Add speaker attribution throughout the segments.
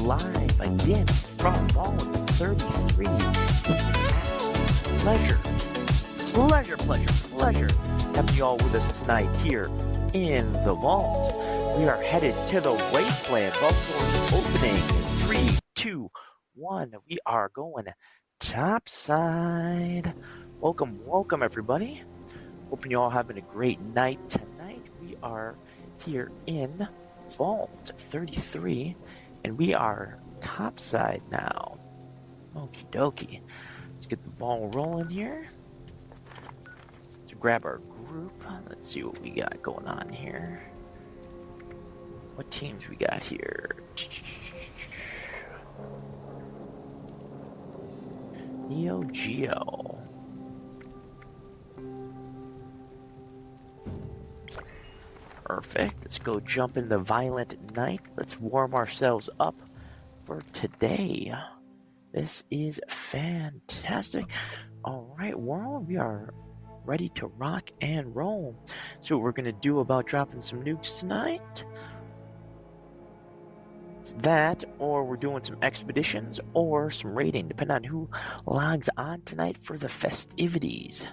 Speaker 1: live again from Vault 33. Pleasure having you all with us tonight here in the Vault. We are headed to the Wasteland. Vault doors opening in 3, 2, 1. We are going topside. Welcome everybody. Hoping you all having a great night tonight. We are here in Vault 33 and we are topside now. Okie dokie. Let's get the ball rolling here. To grab our group. Let's see what we got going on here. What teams we got here? Neo Geo. Perfect. Let's go jump in the Violent Night. Let's warm ourselves up for today. This is fantastic. Alright, world, we are ready to rock and roll. So what we're going to do about dropping some nukes tonight. It's that, or we're doing some expeditions, or some raiding, depending on who logs on tonight for the festivities.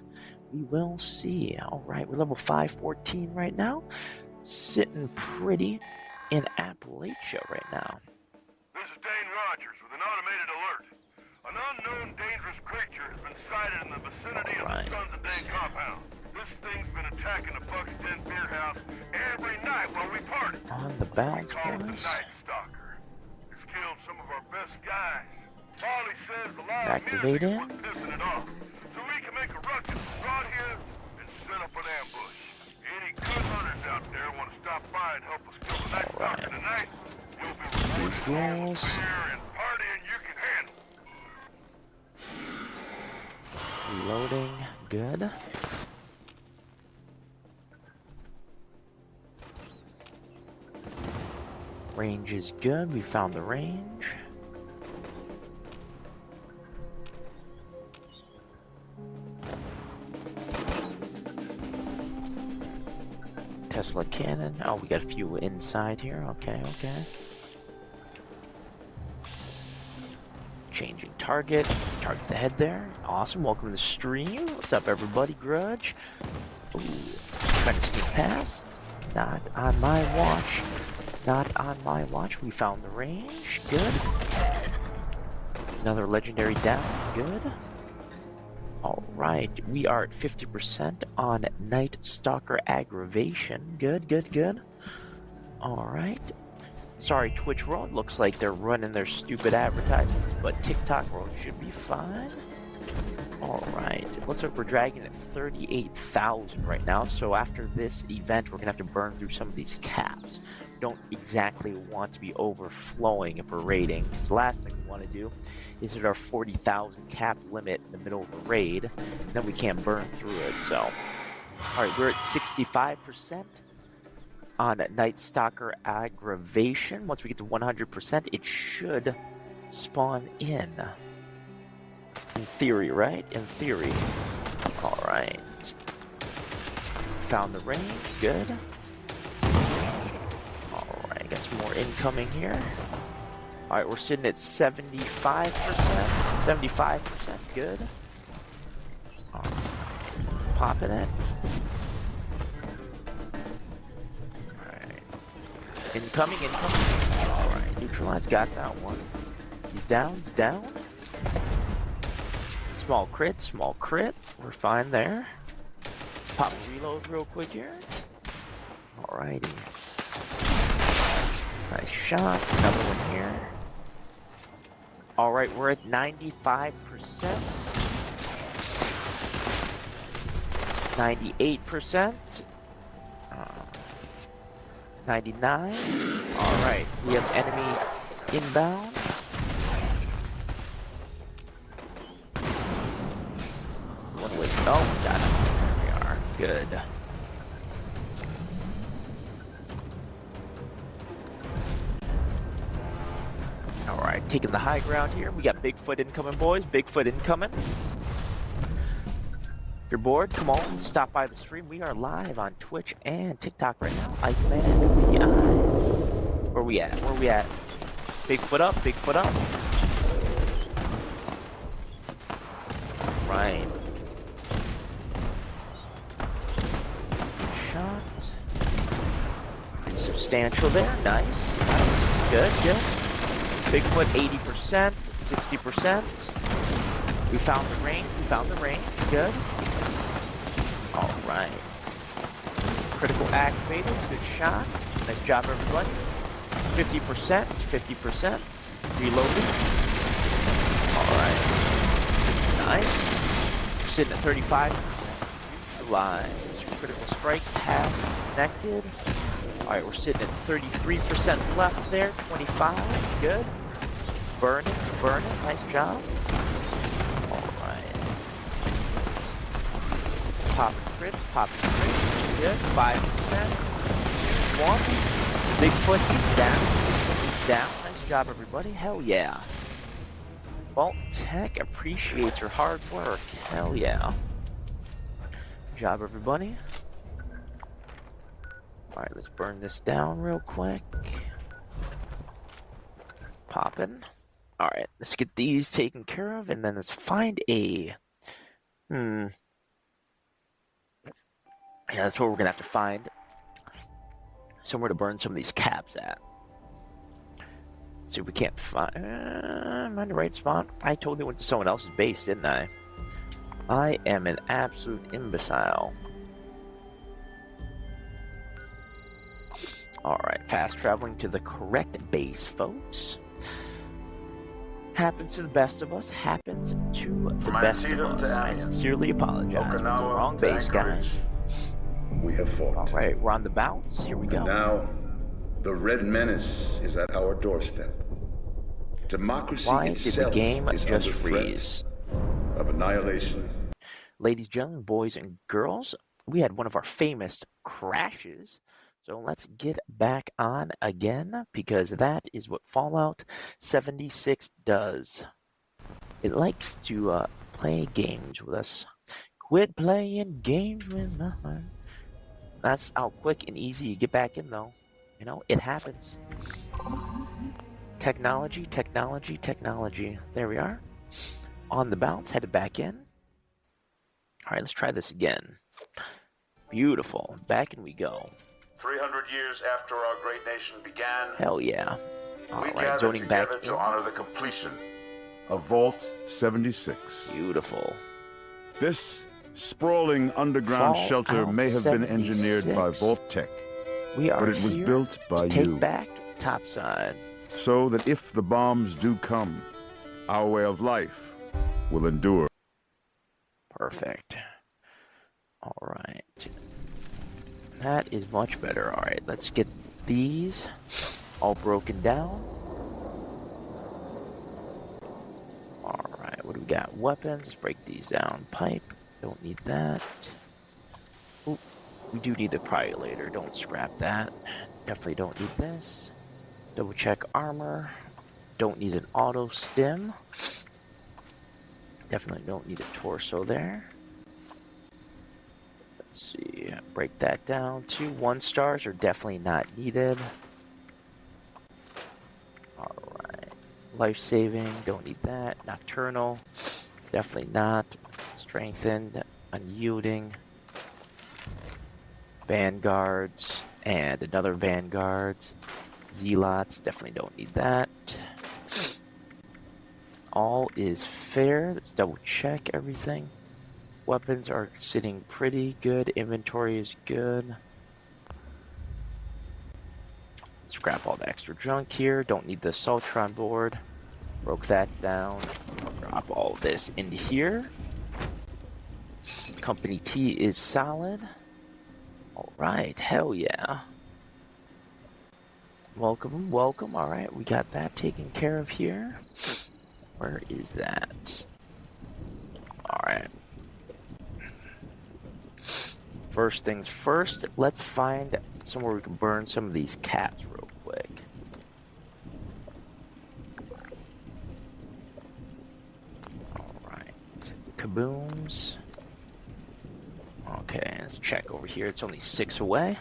Speaker 1: We will see. Alright, we're level 514 right now. Sitting pretty in Appalachia right now.
Speaker 2: This is Dane Rogers with an automated alert. An unknown dangerous creature has been sighted in the vicinity of the Sons of Dane compound. This thing's been attacking the Buck's Den beer house every night while we party.
Speaker 1: On the bounce,
Speaker 2: we call it the
Speaker 1: boys.
Speaker 2: Night Stalker. It's killed some of our best guys. Paulie says the live
Speaker 1: Activate
Speaker 2: music
Speaker 1: it.
Speaker 2: was pissing it off. So we can make a ruckus right here and set up an ambush. Any good hunters out there want to stop by and help us kill the Night Stalker tonight? You'll be rewarded with all the beer and partying you can handle.
Speaker 1: Reloading, good. Range is good, we found the range. Tesla cannon, oh we got a few inside here, okay. Changing target. Let's target the head there. Awesome. Welcome to the stream. What's up, everybody? Grudge. Ooh. Trying to sneak past. Not on my watch. Not on my watch. We found the range. Good. Another legendary down. Good. Alright. We are at 50% on Night Stalker aggravation. Good. Alright. Sorry, Twitch World. Looks like they're running their stupid advertisements, but TikTok World should be fine. Alright, looks like we're dragging at 38,000 right now, so after this event, we're going to have to burn through some of these caps. We don't exactly want to be overflowing if we're raiding, because the last thing we want to do is hit our 40,000 cap limit in the middle of the raid, and then we can't burn through it, so... Alright, we're at 65%. On Night Stalker aggravation. Once we get to 100%, it should spawn in. In theory, right? In theory. Alright. Found the range. Good. Alright, got some more incoming here. Alright, we're sitting at 75%. 75%. Good. Alright. Popping it. Incoming. Alright, neutralize, got that one. He's down. Small crit. We're fine there. Let's pop a reload real quick here. Alrighty. Nice shot. Another one here. Alright, we're at 95%. 98%. 99. Alright, we have enemy inbound. One way. Oh, got it. There we are. Good. Alright, taking the high ground here. We got Bigfoot incoming, boys. Bigfoot incoming. If you're bored, come on, stop by the stream. We are live on Twitch and TikTok right now. Iceman VI. Where we at? Bigfoot up, Bigfoot up. Right. Shot. Pretty substantial there. Nice. Nice. Good, good. Bigfoot 80%, 60%. We found the range. We found the range. Good. Alright. Critical activated. Good shot. Nice job, everybody. 50%, 50%. Reloaded. Alright. Nice. We're sitting at 35%. Utilize. Critical strikes have connected. Alright, we're sitting at 33% left there. 25. Good. It's burning. It's burning. Nice job. Alright. Popping crits. Popping crits. Good. 5%. 1. Bigfoot is down. Bigfoot is down. Nice job, everybody. Hell yeah. Vault Tech appreciates your hard work. Hell yeah. Good job, everybody. Alright, let's burn this down real quick. Poppin'. Alright, let's get these taken care of, and then let's find a... Yeah, that's what we're gonna have to find. Somewhere to burn some of these caps at. See if we can't find... am I in the right spot? I totally went to someone else's base, didn't I? I am an absolute imbecile. Alright, fast traveling to the correct base, folks. Happens to the best of us. Happens to the best of us. I sincerely apologize. It's the wrong base, guys.
Speaker 3: We have fought.
Speaker 1: Alright, we're on the bounce. Here we go.
Speaker 3: And now, the Red Menace is at our doorstep. Democracy
Speaker 1: Why did the
Speaker 3: itself
Speaker 1: game
Speaker 3: is
Speaker 1: just
Speaker 3: under threat
Speaker 1: freeze?
Speaker 3: of annihilation.
Speaker 1: Ladies, gentlemen, boys, and girls, we had one of our famous crashes. So let's get back on again, because that is what Fallout 76 does. It likes to play games with us. Quit playing games with my heart. That's how quick and easy you get back in, though. You know, it happens. Technology, technology, technology. There we are. On the bounce, headed back in. All right, let's try this again. Beautiful. Back in we go.
Speaker 3: 300 years after our great nation began,
Speaker 1: Hell yeah. All
Speaker 3: we
Speaker 1: right,
Speaker 3: gathered
Speaker 1: zoning back
Speaker 3: together
Speaker 1: in.
Speaker 3: to honor the completion of Vault 76.
Speaker 1: Beautiful.
Speaker 4: This sprawling underground shelter
Speaker 1: Fallout
Speaker 4: may have been engineered by
Speaker 1: 76.
Speaker 4: Vault Tech,
Speaker 1: We are
Speaker 4: but it was
Speaker 1: here
Speaker 4: built by
Speaker 1: to take
Speaker 4: you,
Speaker 1: back topside.
Speaker 4: so that if the bombs do come, our way of life will endure.
Speaker 1: Perfect. All right. That is much better. All right, let's get these all broken down. All right, what do we got? Weapons. Let's break these down. Pipe. Don't need that. Ooh, we do need the cryolator. Don't scrap that. Definitely don't need this. Double check armor. Don't need an auto stim. Definitely don't need a torso there. Let's see. Break that down. 2 1-stars are definitely not needed. Alright. Life saving. Don't need that. Nocturnal. Definitely not. Strengthened. Unyielding. Vanguards. And another Vanguards. Zealots. Definitely don't need that. All is fair. Let's double check everything. Weapons are sitting pretty good. Inventory is good. Scrap all the extra junk here. Don't need the Sultron board. Broke that down. Drop all this into here. Company T is solid. Alright, hell yeah. Welcome, welcome. Alright, we got that taken care of here. Where is that? Alright. First things first, let's find somewhere we can burn some of these caps real quick. Alright. Kabooms. Okay, let's check over here. It's only 6 away.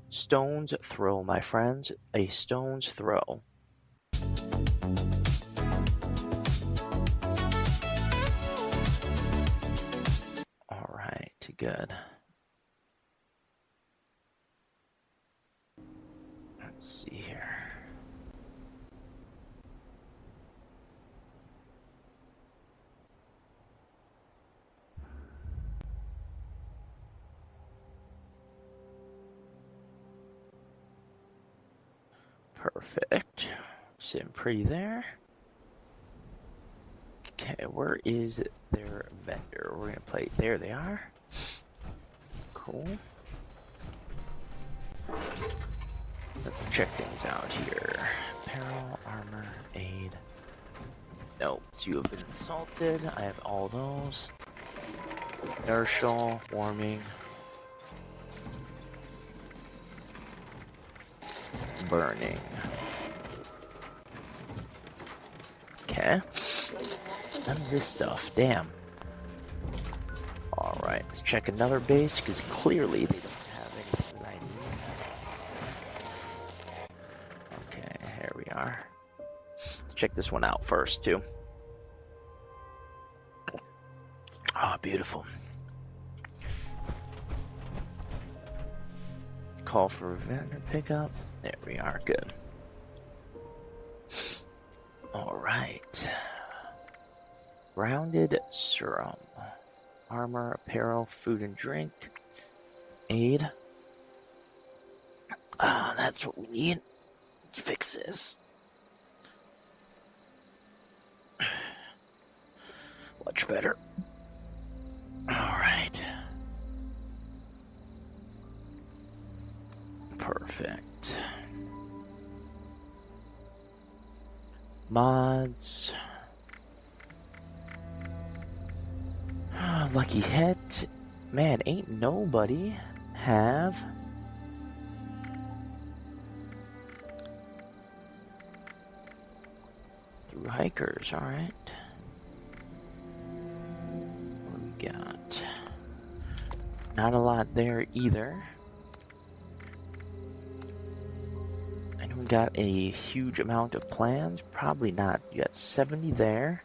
Speaker 1: Stones throw, my friends. A stone's throw. All right, good. Let's see here. Perfect. Sitting pretty there. Okay, where is their vendor? We're gonna play. There they are. Cool. Let's check things out here. Apparel, armor, aid. Notes. You have been insulted. I have all those. Inertial, warming. Burning. Okay. None of this stuff. Damn. Alright, let's check another base, because clearly they don't have anything that I need. Okay, here we are. Let's check this one out first, too. Ah, beautiful. Call for vendor pickup. There we are, good. Alright. Rounded serum. Armor, apparel, food and drink. Aid. Ah, that's what we need. Let's fix this. Much better. Alright. Perfect. Mods. Lucky hit. Man, ain't nobody have through hikers, alright. What do we got? Not a lot there either. We got a huge amount of plans. Probably not. You got 70 there.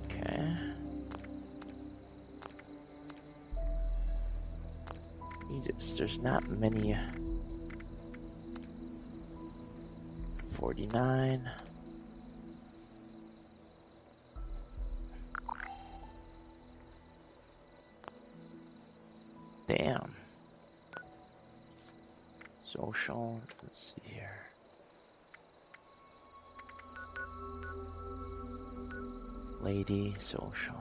Speaker 1: Okay. There's not many. 49. Damn. Social, let's see here. Lady, social.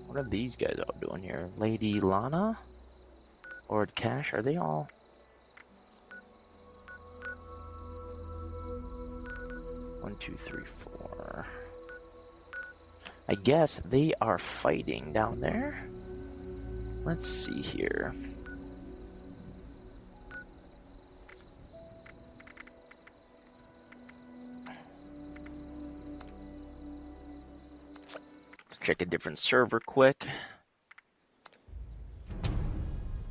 Speaker 1: What are these guys all doing here? Lady Lana? Or Cash? Are they all? One, two, three, four. I guess they are fighting down there. Let's see here. Let's check a different server quick.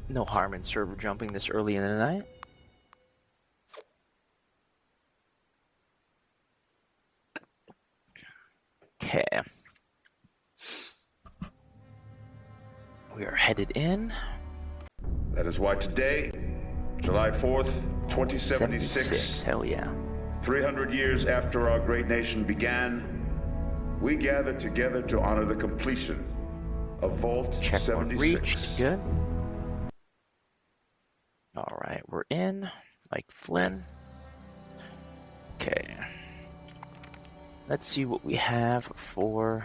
Speaker 1: No harm in server jumping this early in the night. Okay. We are headed in.
Speaker 3: That is why today, July 4th, 2076,
Speaker 1: hell yeah.
Speaker 3: 300 years after our great nation began, we gathered together to honor the completion of Vault
Speaker 1: Checkpoint
Speaker 3: 76.
Speaker 1: reached. Good. Alright, we're in. Like Flynn. Okay. Let's see what we have for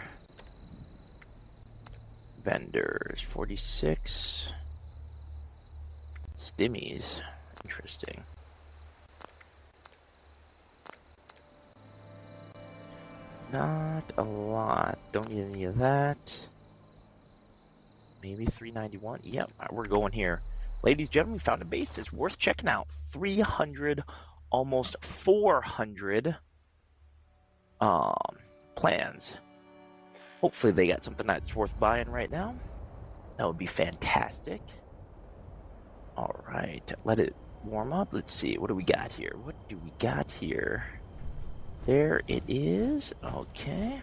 Speaker 1: vendors. 46 stimmies. Interesting. Not a lot. Don't need any of that. Maybe 391. Yep, we're going here. Ladies and gentlemen, we found a base that's worth checking out. 300, almost 400 plans. Hopefully they got something that's worth buying right now. That would be fantastic. All right, let it warm up. Let's see, what do we got here? What do we got here? There it is. Okay.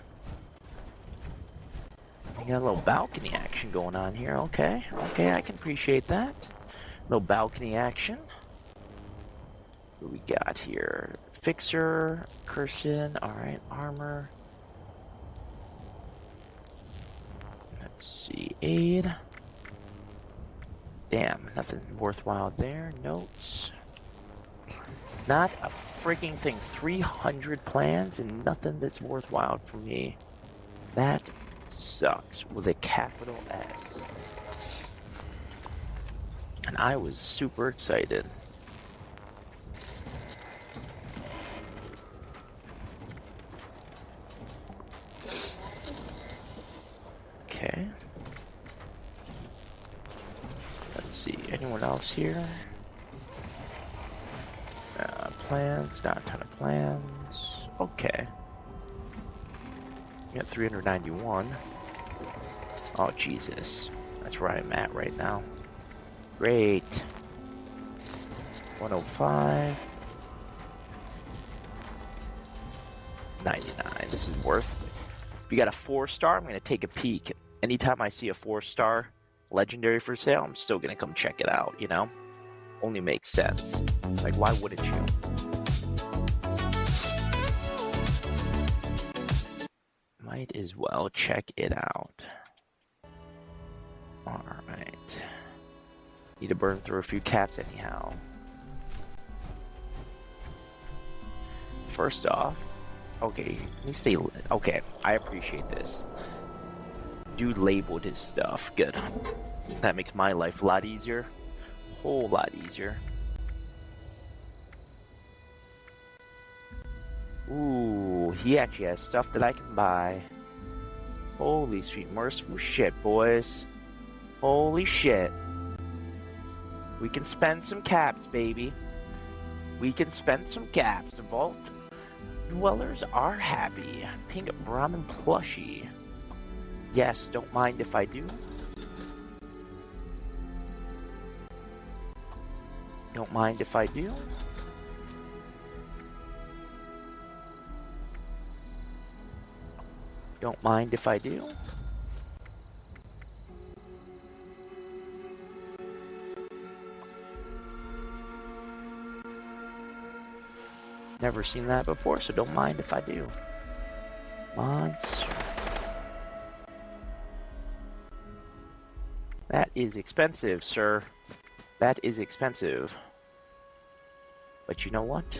Speaker 1: We got a little balcony action going on here. Okay, okay, I can appreciate that. Little balcony action. What do we got here? Fixer, Cursin. All right, armor. Let's see, aid. Damn, nothing worthwhile there. Notes. Not a freaking thing. 300 plans and nothing that's worthwhile for me. That sucks with a capital S. And I was super excited. Okay. Let's see, anyone else here? Plans, not a ton of plans. Okay. We got 391. Oh, Jesus. That's where I'm at right now. Great. 105. 99. This is worth it. If you got a 4-star, I'm going to take a peek. Anytime I see a 4-star legendary for sale, I'm still going to come check it out, you know? Only makes sense. Like, why wouldn't you? Might as well check it out. Alright. Need to burn through a few caps anyhow. First off, okay, let me stay. Okay, I appreciate this. Dude labeled his stuff. Good. That makes my life a lot easier. A whole lot easier. Ooh, he actually has stuff that I can buy. Holy sweet merciful shit, boys. Holy shit. We can spend some caps, baby. We can spend some caps. The vault dwellers are happy. Pink Brahmin plushie. Yes, don't mind if I do. Don't mind if I do. Don't mind if I do. Never seen that before, so don't mind if I do. Mods. That is expensive, sir. That is expensive. But you know what?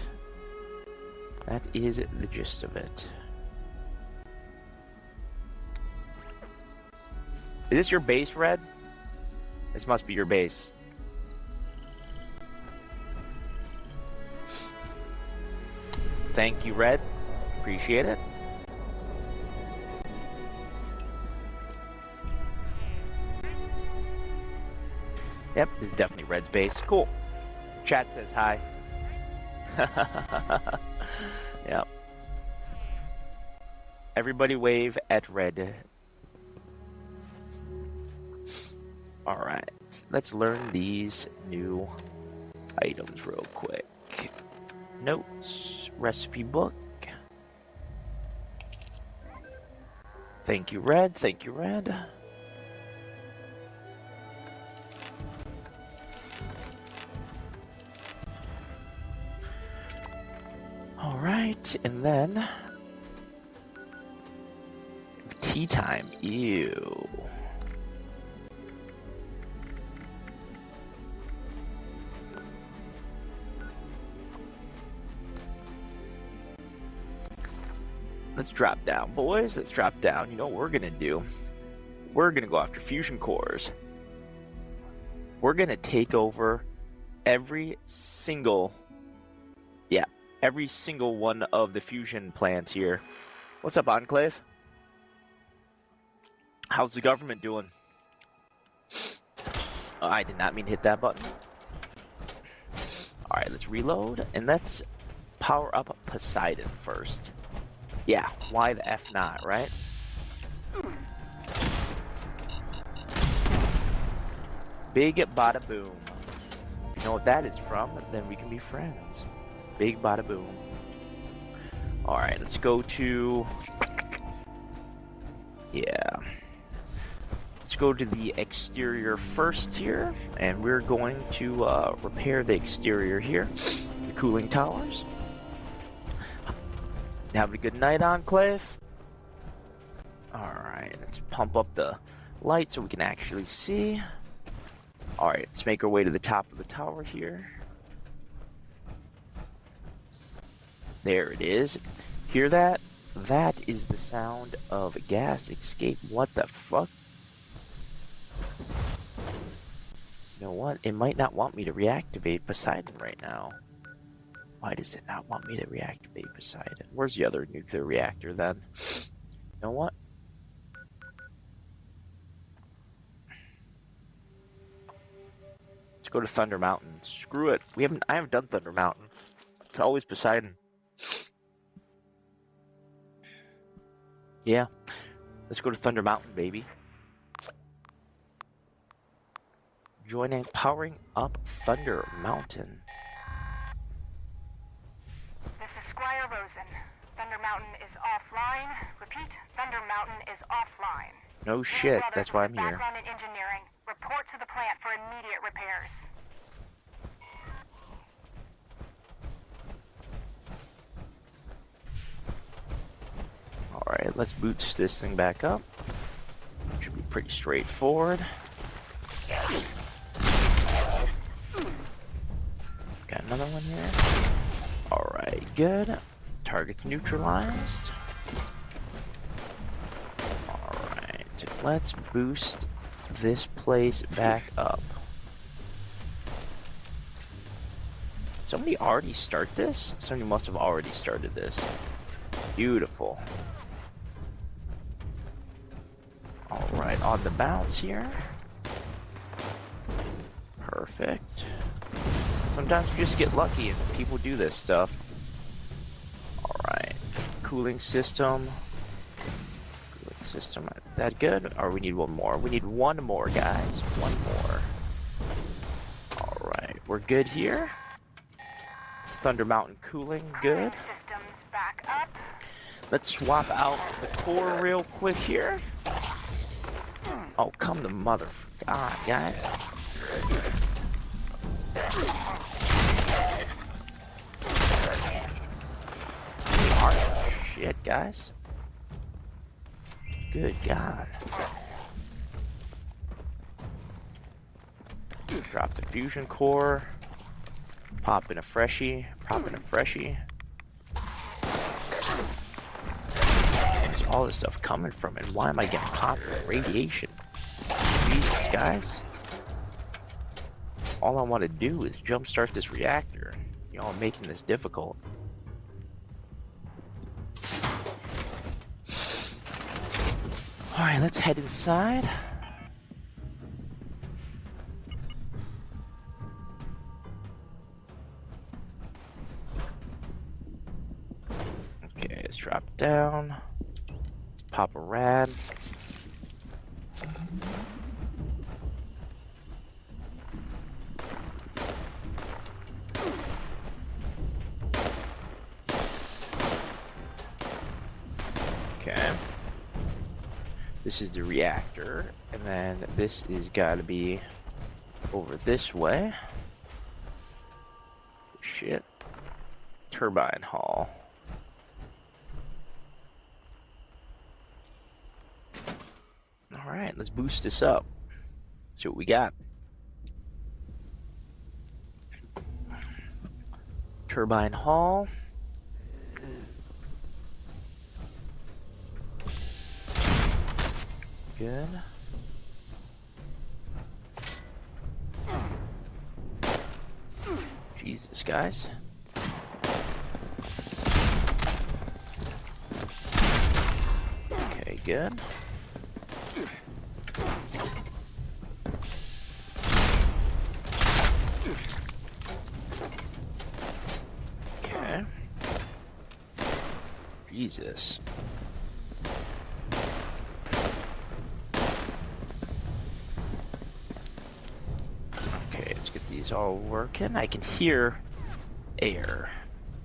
Speaker 1: That is the gist of it. Is this your base, Red? This must be your base. Thank you, Red. Appreciate it. Yep, this is definitely Red's base. Cool. Chat says hi. Yep. Everybody wave at Red. Alright, let's learn these new items real quick. Notes, recipe book. Thank you, Red. Thank you, Red. Alright, and then tea time. Ew. Let's drop down, boys. Let's drop down. You know what we're gonna do? We're gonna go after fusion cores. We're gonna take over every single one of the fusion plants here. What's up, Enclave? How's the government doing? Oh, I did not mean to hit that button. Alright, let's reload, and let's power up Poseidon first. Yeah, why the F not, right? Big bada boom. If you know what that is from, then we can be friends. Big bada boom. Alright, let's go to... Yeah. Let's go to the exterior first here, and we're going to repair the exterior here. The cooling towers. Have a good night, Enclave. Alright, let's pump up the light so we can actually see. Alright, let's make our way to the top of the tower here. There it is. Hear that? That is the sound of a gas escape. What the fuck? You know what? It might not want me to reactivate Poseidon right now. Why does it not want me to reactivate Poseidon? Where's the other nuclear reactor then? You know what? Let's go to Thunder Mountain. Screw it. I haven't done Thunder Mountain. It's always Poseidon. Yeah. Let's go to Thunder Mountain, baby. Powering up Thunder Mountain.
Speaker 5: This is Squire Rosen. Thunder Mountain is offline. Repeat, Thunder Mountain is offline.
Speaker 1: No shit, that's why I'm here.
Speaker 5: Background in engineering. Report to the plant for immediate repairs.
Speaker 1: Alright, let's boost this thing back up. Should be pretty straightforward. Got another one here. Alright, good. Target's neutralized. Alright, let's boost this place back up. Somebody already start this? Somebody must have already started this. Beautiful. Alright, on the bounce here. Perfect. Sometimes you just get lucky and people do this stuff. Alright. Cooling system. Cooling system. That good? Or we need one more? We need one more, guys. One more. Alright. We're good here. Thunder Mountain cooling. Good.
Speaker 5: Systems back up.
Speaker 1: Let's swap out the core real quick here. Oh, come to mother... God, guys. Shit, guys. Good God. Drop the fusion core. Pop in a freshie. Pop in a freshie. Where's all this stuff coming from, and why am I getting popped with radiation? Jesus, guys. All I want to do is jumpstart this reactor. Y'all making this difficult. Alright, let's head inside. Okay, let's drop down. Pop a rad. Okay. This is the reactor, and then this is gotta be over this way. Shit. Turbine hall. Alright, let's boost this up. See what we got. Turbine hall. Good. Jesus, guys. Okay, good. Jesus. Okay, let's get these all working. I can hear air,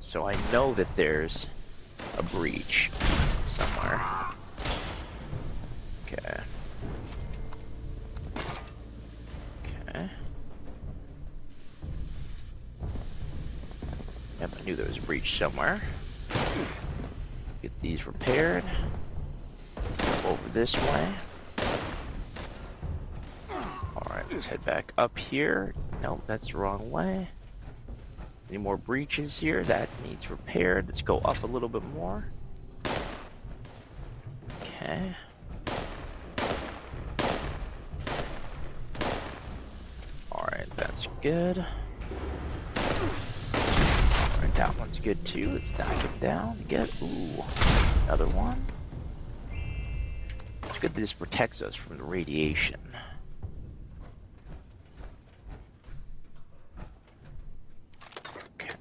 Speaker 1: so I know that there's a breach somewhere. Okay. Okay. Yep, I knew there was a breach somewhere. Get these repaired. Over this way. Alright, let's head back up here. Nope, that's the wrong way. Any more breaches here? That needs repaired. Let's go up a little bit more. Okay. Alright, that's good. Alright, that one's good too. Let's knock him down. Get, ooh, another one. It's good that this protects us from the radiation. Okay.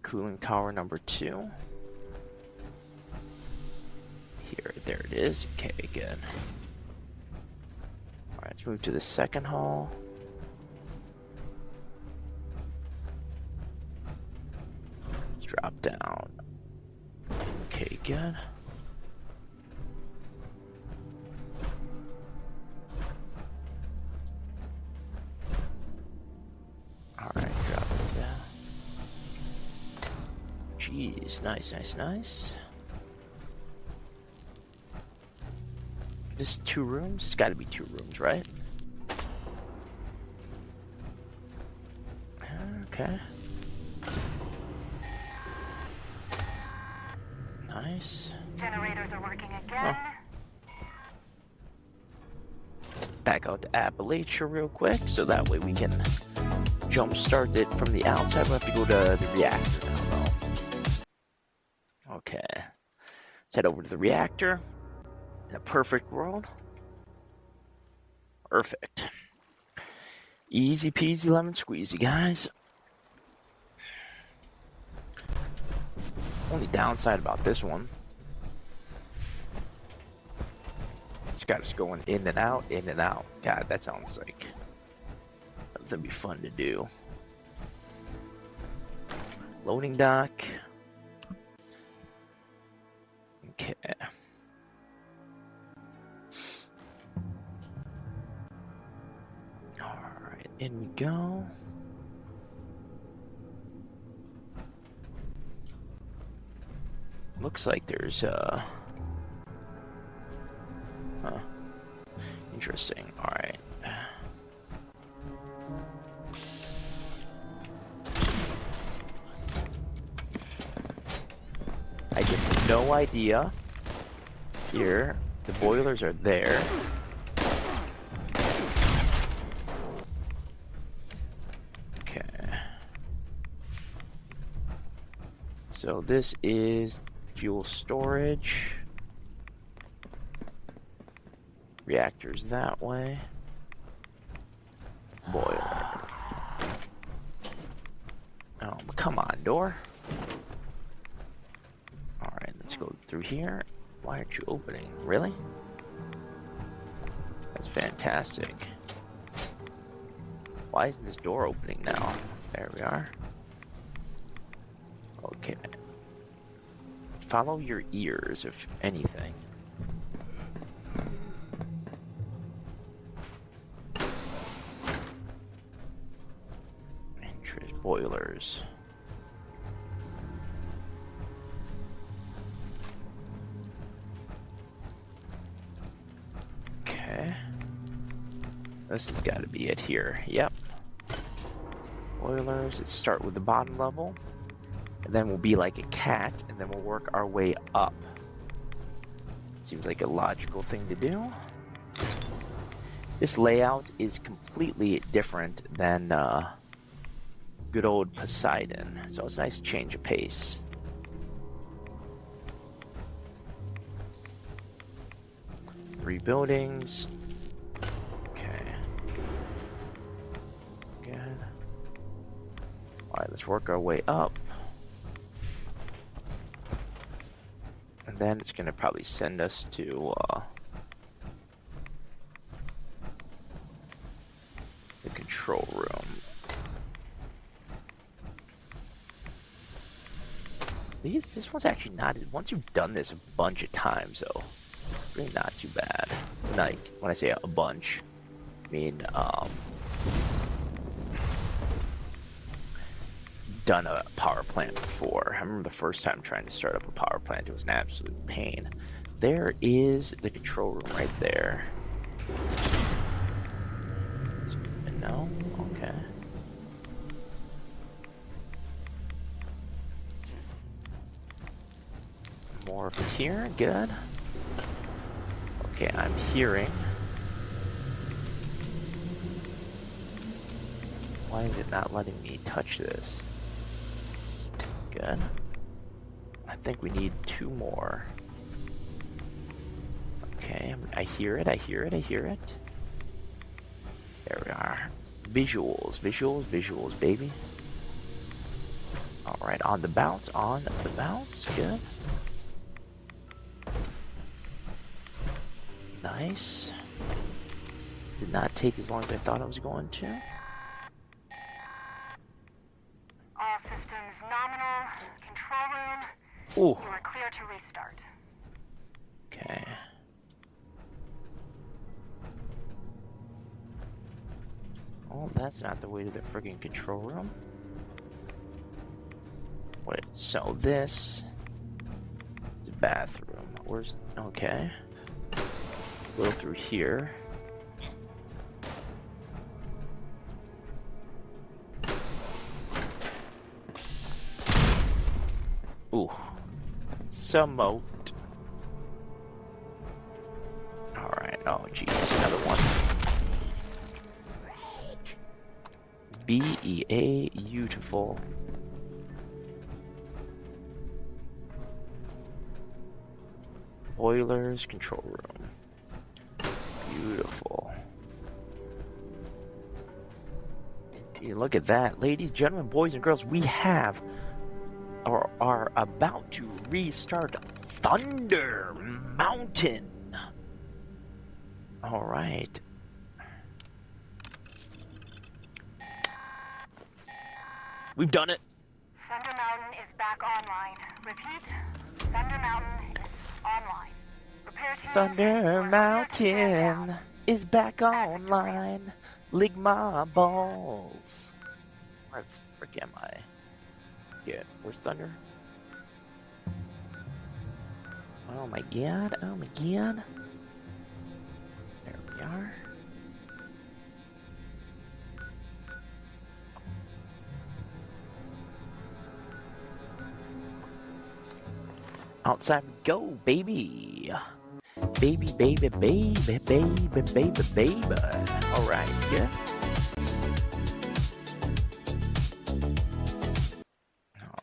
Speaker 1: Cooling tower number 2. Here, there it is. Okay, good. Alright, let's move to the second hall. Let's drop down. Okay, good. Alright, drop it down. Jeez, nice, nice, nice. This 2 rooms? It's gotta be 2 rooms, right? Okay. Nice.
Speaker 5: Generators are working again.
Speaker 1: Back out to Appalachia real quick, so that way we can jumpstart it from the outside. We'll have to go to the reactor now, though. Okay. Let's head over to the reactor. In a perfect world. Perfect. Easy peasy lemon squeezy, guys. Only downside about this one. It's got us going in and out, in and out. God, that sounds like that's gonna be fun to do. Loading dock. Okay. Alright, in we go. Looks like there's huh. Interesting. Alright. I get no idea. Here, the boilers are there. Okay. So this is fuel storage. Reactors that way. Boiler. Oh, come on, door. Alright, let's go through here. Why aren't you opening? Really? That's fantastic. Why isn't this door opening now? There we are. Okay. Follow your ears, if anything. Interest boilers. Okay. This has got to be it here. Yep. Boilers. Let's start with the bottom level. And then we'll be like a cat, and then we'll work our way up. Seems like a logical thing to do. This layout is completely different than good old Poseidon, so it's nice to change of pace. Three buildings. Okay. Good. Alright, let's work our way up. Then it's gonna probably send us to the control room. This one's actually not. Once you've done this a bunch of times, though, it's really not too bad. Like when I say a bunch, I mean done a power plant before. I remember the first time trying to start up a power plant, it was an absolute pain. There is the control room right there. No? Okay. More over here, good. Okay, I'm hearing. Why is it not letting me touch this? Good. I think we need 2 more. Okay, I hear it, I hear it, I hear it. There we are. Visuals, visuals, visuals, baby. Alright, on the bounce, good. Nice. Did not take as long as I thought it was going to.
Speaker 5: All systems nominal. Control room.
Speaker 1: Ooh.
Speaker 5: You are clear to restart.
Speaker 1: Okay. Oh, that's not the way to the friggin' control room. Wait, so this is a bathroom. Where's... okay. Go through here. Ooh. Smote. Alright, oh jeez, another one. BEA, beautiful. Boilers, control room. Beautiful. You look at that. Ladies, gentlemen, boys and girls, we have or are about to restart Thunder Mountain. All right. We've done it.
Speaker 5: Thunder Mountain is back online. Repeat, Thunder Mountain is online. Repair teams
Speaker 1: Thunder
Speaker 5: are clear to stand
Speaker 1: Mountain
Speaker 5: down.
Speaker 1: is back online. Lick my balls. Where the frick am I? Yeah, where's Thunder? Oh my god, oh my god. There we are. Outside we go, baby. Baby, baby, baby, baby, baby, baby. Alright, yeah.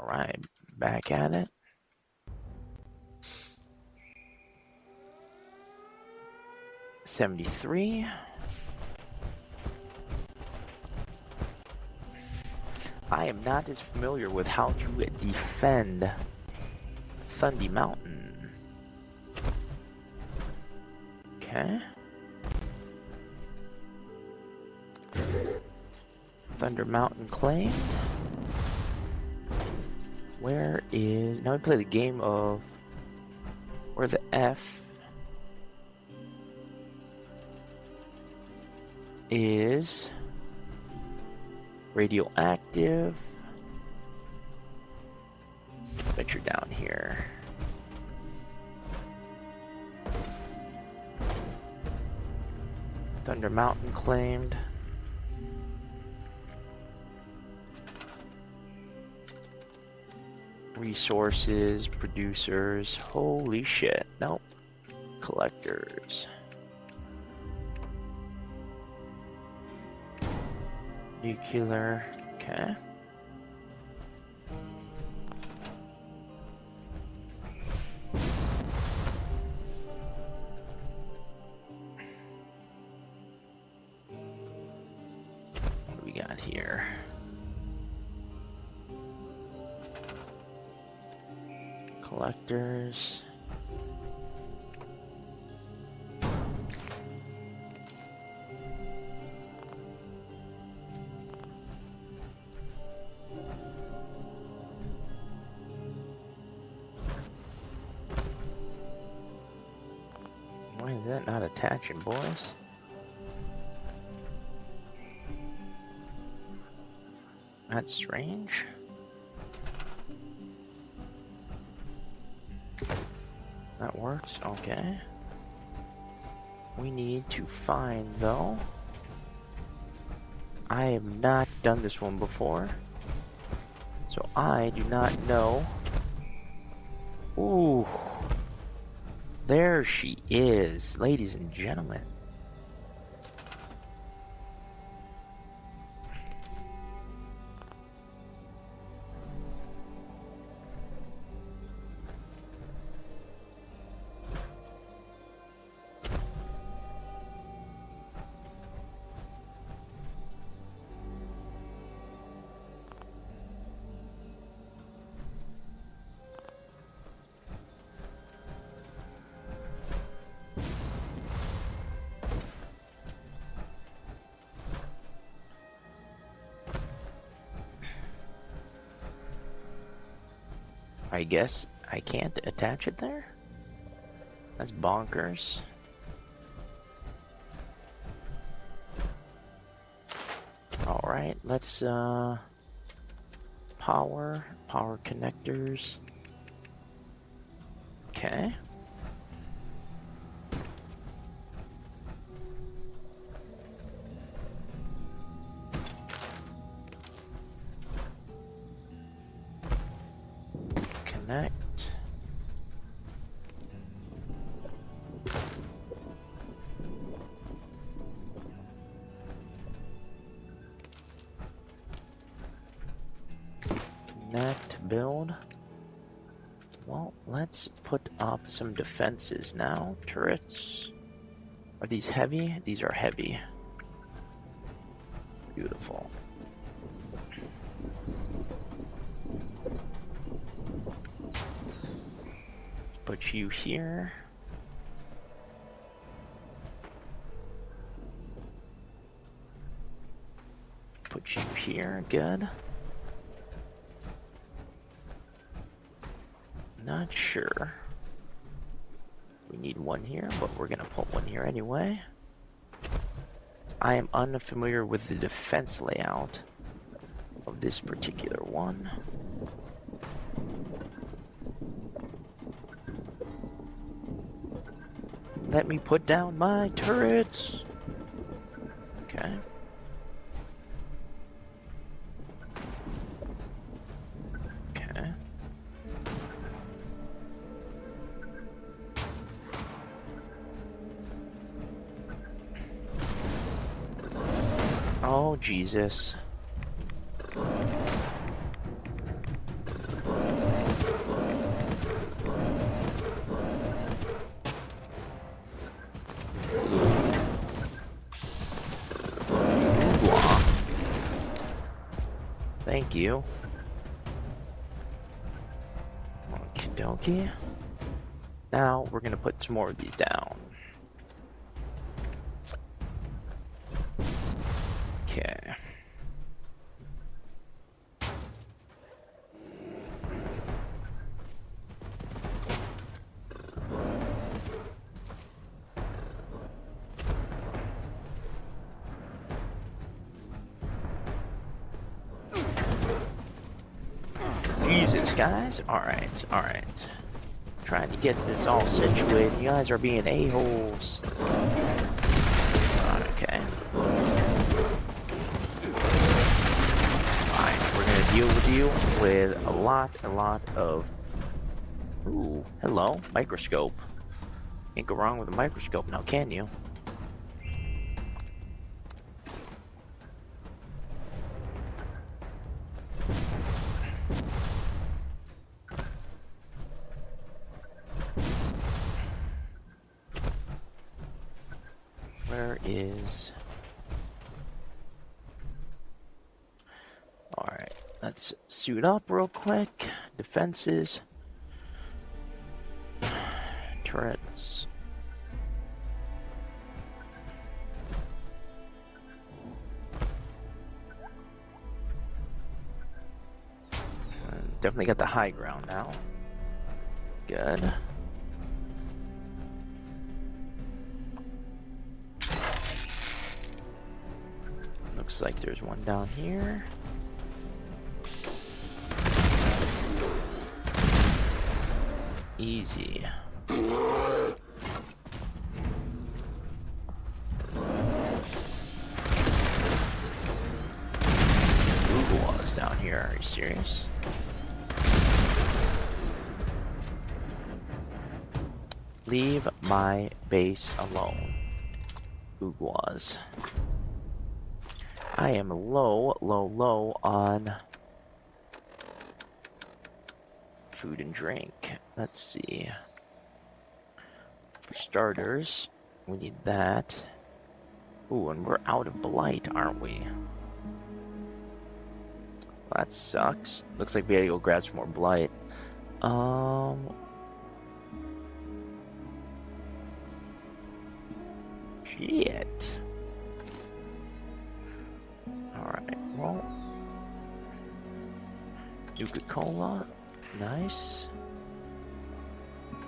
Speaker 1: Alright, back at it. $73. I am not as familiar with how to defend Thunder Mountain. Okay. Thunder Mountain claimed. Where is... now we play the game of... where the F is radioactive. Bet you're down here. Thunder Mountain claimed. Resources, producers, holy shit. Nope. Collectors. Nuclear, okay. What do we got here? Collectors. Why is that not attaching, boys? That's strange. That works, okay. We need to find, though. I have not done this one before, so I do not know. Ooh. There she is, ladies and gentlemen. I guess I can't attach it there? That's bonkers. Alright, let's power connectors. Okay. Connect. Connect, build. Well, let's put up some defenses now. Turrets. Are these heavy? These are heavy. Beautiful. Put you here. Put you here, good. Not sure. We need one here, but we're gonna put one here anyway. I am unfamiliar with the defense layout of this particular one. Let me put down my turrets. Okay. Okay. Oh, Jesus. Thank you. Okie dokie. Now we're gonna put some more of these down. Okay. Jesus, guys. Alright, alright. Trying to get this all situated. You guys are being a-holes. Okay. Fine, we're gonna deal with you with a lot of... Ooh, hello, microscope. Can't go wrong with a microscope now, can you? Where is... Alright, let's suit up real quick. Defenses. Turrets. Definitely got the high ground now. Good. Looks like there's one down here. Easy. Google was down here. Are you serious? Leave my base alone. Google was. I am low on food and drink. Let's see. For starters, we need that. Ooh, and we're out of blight, aren't we? Well, that sucks. Looks like we gotta go grab some more blight. Shit. Alright, well. NUKE Cola. Nice.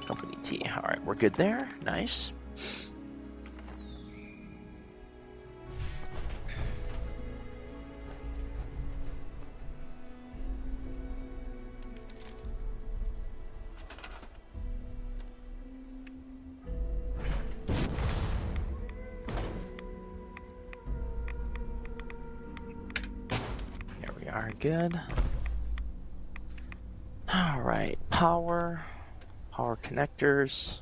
Speaker 1: Company tea. Alright, we're good there. Nice. There we are. Good. Alright, power connectors.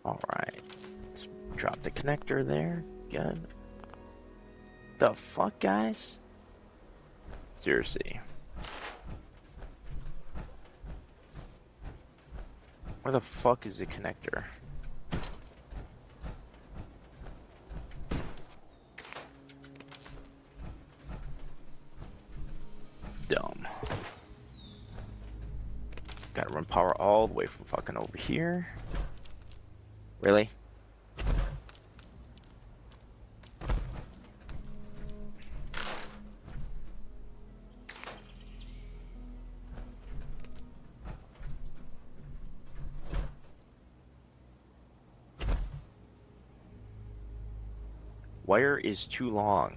Speaker 1: Alright, let's drop the connector there. Good. The fuck, guys? Seriously. Where the fuck is the connector? Dumb. Gotta run power all the way from fucking over here. Really? Wire is too long.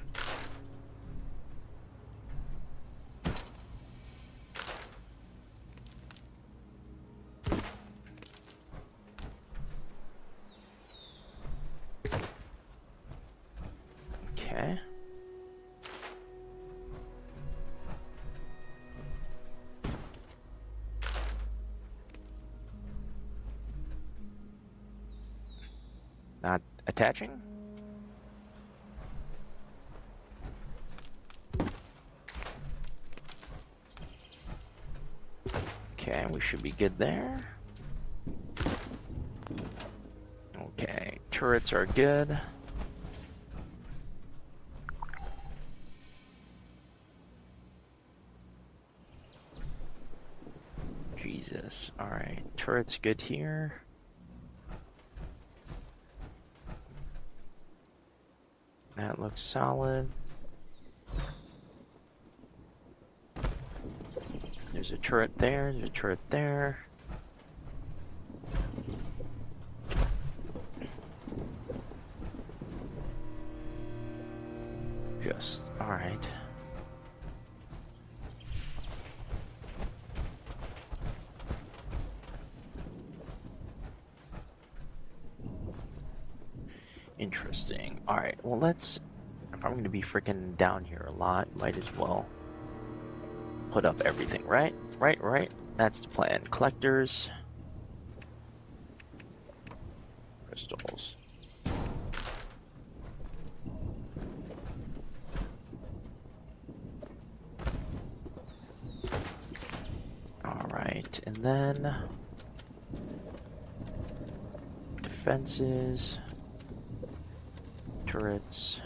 Speaker 1: Okay. Not attaching? Okay, we should be good there. Okay, turrets are good. Jesus. Alright, turret's good here. That looks solid. There's a turret there, there's a turret there. Just, alright. Interesting. Alright, well let's, if I'm gonna be freaking down here a lot, might as well put up everything, right? Right. That's the plan. Collectors. Crystals. Alright, and then defenses, turrets.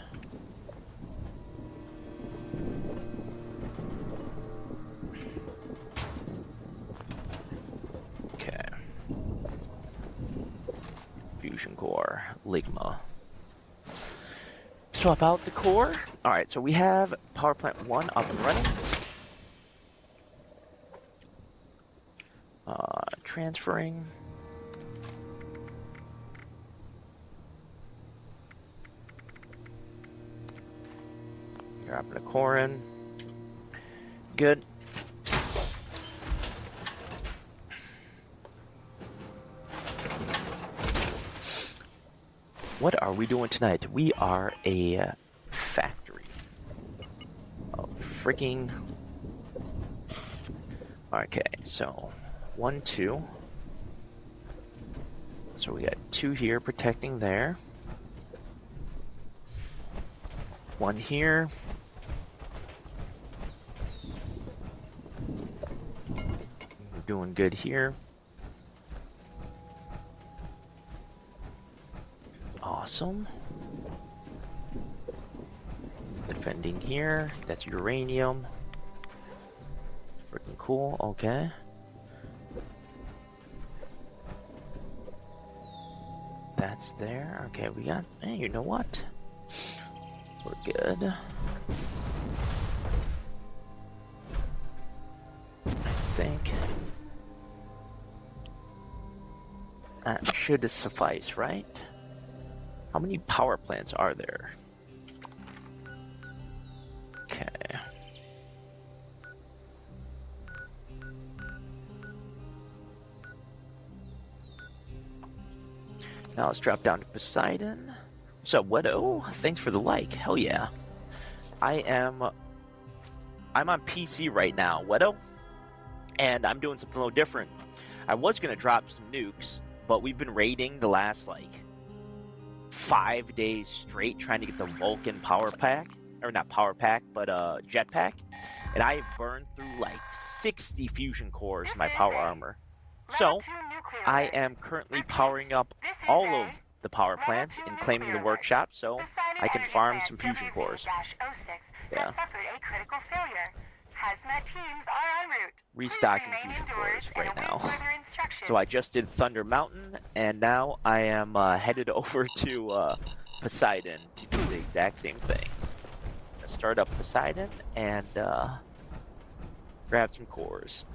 Speaker 1: Fusion core, Ligma. Swap out the core. Alright, so we have power plant 1 up and running. Transferring. Dropping the core in. Good. What are we doing tonight? We are a factory of freaking... Okay, so 1, 2. So we got 2 here protecting there. 1 here. We're doing good here. Awesome. Defending here. That's uranium. Freaking cool. Okay. That's there. Okay, we got... Hey, you know what? We're good. I think that should suffice, right? How many power plants are there? Okay. Now let's drop down to Poseidon. What's up, Widow? Thanks for the like. Hell yeah. I'm on PC right now, Widow, and I'm doing something a little different. I was gonna drop some nukes, but we've been raiding the last like 5 days straight trying to get the Vulcan power pack, or not power pack, but jetpack, and I burned through like 60 fusion cores in my power armor. So I am currently powering up all of the power plants and claiming the workshop so I can farm some fusion cores. Yeah. Restocking fusion cores right now. So I just did Thunder Mountain, and now I am headed over to Poseidon to do the exact same thing. Let's start up Poseidon and grab some cores.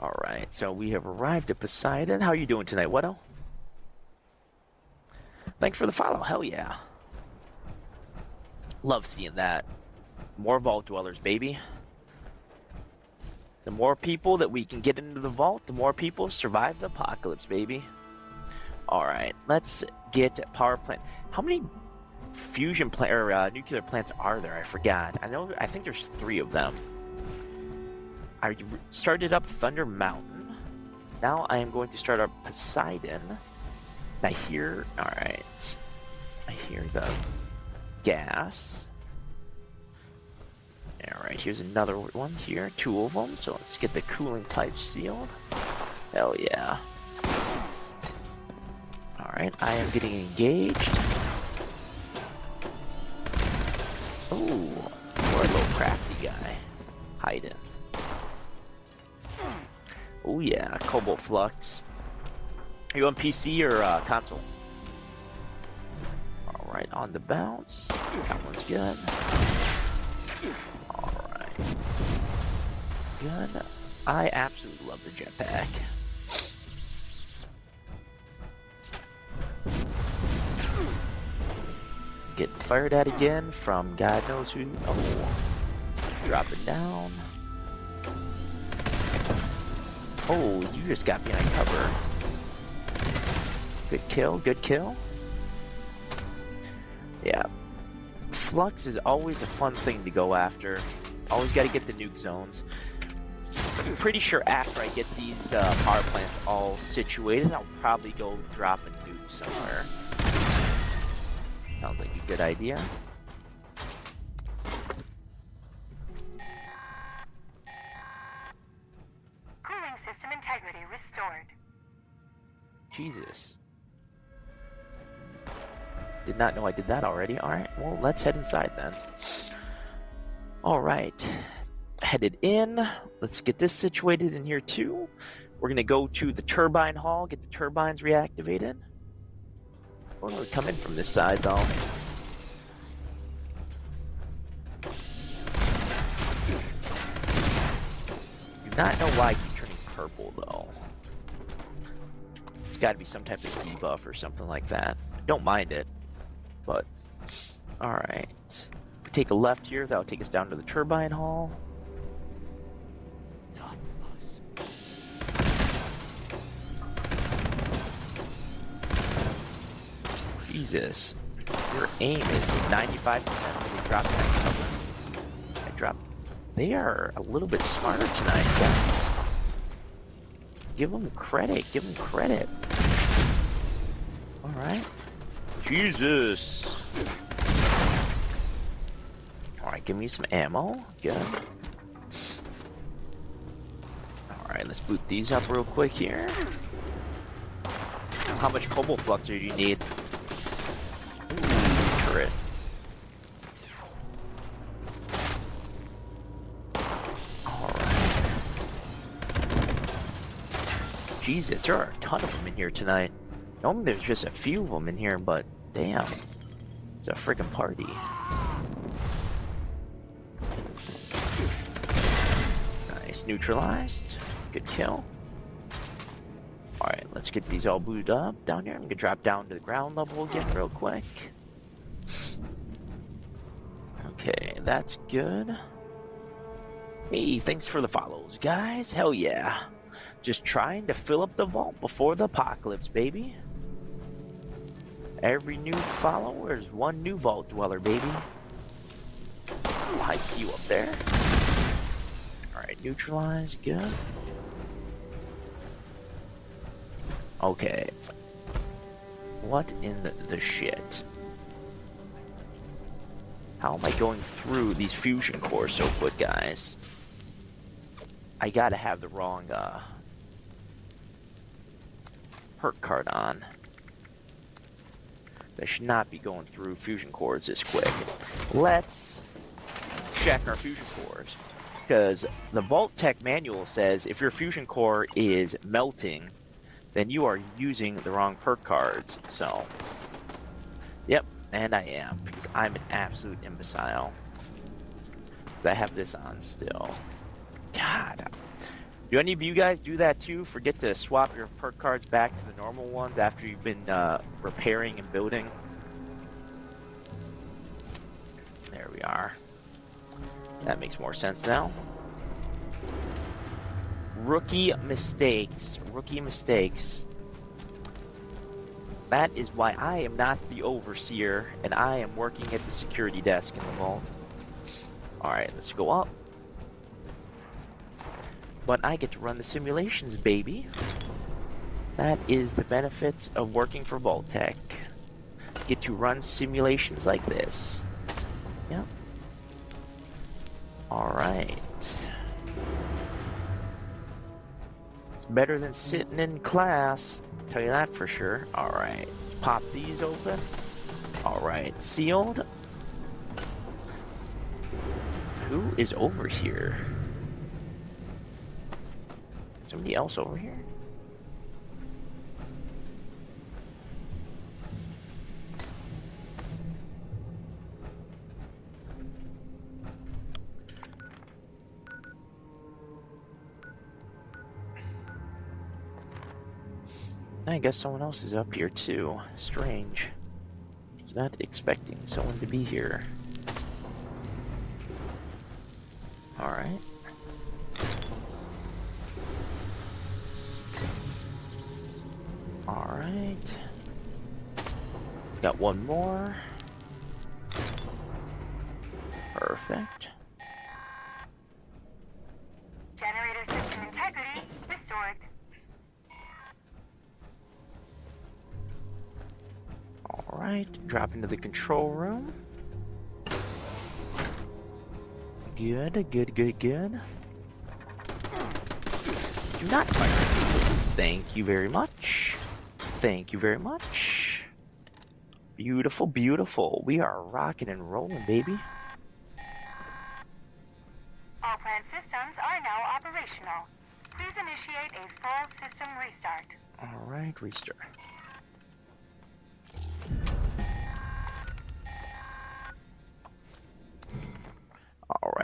Speaker 1: Alright, so we have arrived at Poseidon. How are you doing tonight, Widow? Thanks for the follow. Hell yeah. Love seeing that. More vault dwellers, baby. The more people that we can get into the vault, the more people survive the apocalypse, baby. Alright, let's get power plant. How many fusion plant or nuclear plants are there? I forgot. I think there's 3 of them. I started up Thunder Mountain. Now I am going to start up Poseidon. I hear, alright. I hear the gas. Alright, here's another one here. 2 of them. So let's get the cooling pipes sealed. Hell yeah. Alright, I am getting engaged. Ooh, we're a little crafty guy. Hiding. Oh yeah, Cobalt Flux. Are you on PC or console? Alright, on the bounce. That one's good. Alright. Good. I absolutely love the jetpack. Getting fired at again from God knows who. Oh. Dropping down. Oh, you just got behind cover. Good kill, good kill. Yeah. Flux is always a fun thing to go after. Always got to get the nuke zones. I'm pretty sure after I get these power plants all situated, I'll probably go drop a nuke somewhere. Sounds like a good idea.
Speaker 5: Cooling system integrity restored.
Speaker 1: Jesus. Did not know I did that already. Alright, well, let's head inside then. Alright. Headed in. Let's get this situated in here too. We're going to go to the turbine hall, get the turbines reactivated. Or we come in from this side, though. Do not know why I keep turning purple, though. It's got to be some type of debuff or something like that. Don't mind it, but alright. If we take a left here, that'll take us down to the turbine hall. Jesus, your aim is 95%. They drop that cover. I drop. They are a little bit smarter tonight, guys. Give them credit. Give them credit. All right. Jesus. All right, give me some ammo. Good. All right, let's boot these up real quick here. How much cobalt fluxer do you need? Turret. Alright. Jesus, there are a ton of them in here tonight. Normally there's just a few of them in here, but damn. It's a freaking party. Nice, neutralized. Good kill. Alright, let's get these all booted up down here. I'm gonna drop down to the ground level again real quick. Okay, that's good. Hey, thanks for the follows, guys. Hell yeah. Just trying to fill up the vault before the apocalypse, baby. Every new follower is one new vault dweller, baby. Oh, I see you up there. Alright, neutralize, good. Okay. What in the shit? How am I going through these fusion cores so quick, guys? I gotta have the wrong, perk card on. I should not be going through fusion cores this quick. Let's check our fusion cores. Because the Vault Tech manual says if your fusion core is melting, then you are using the wrong perk cards. So, yep, and I am, because I'm an absolute imbecile. I have this on still. God. Do any of you guys do that too? Forget to swap your perk cards back to the normal ones after you've been repairing and building? There we are. That makes more sense now. Rookie mistakes. Rookie mistakes. That is why I am not the overseer and I am working at the security desk in the vault. Alright, let's go up. But I get to run the simulations, baby. That is the benefits of working for Vault Tech. Get to run simulations like this. Yep. Alright. It's better than sitting in class. I'll tell you that for sure. Alright, let's pop these open. Alright, sealed. Who is over here? Somebody else over here? I guess someone else is up here too. Strange. I was not expecting someone to be here. Alright. Alright. Got one more. Perfect.
Speaker 5: Generator system integrity restored.
Speaker 1: Alright, drop into the control room. Good, good, good, good. Do not fire me, please. Thank you very much. Thank you very much. Beautiful, beautiful. We are rocking and rolling, baby.
Speaker 5: All plant systems are now operational. Please initiate a full system restart.
Speaker 1: Alright, restart.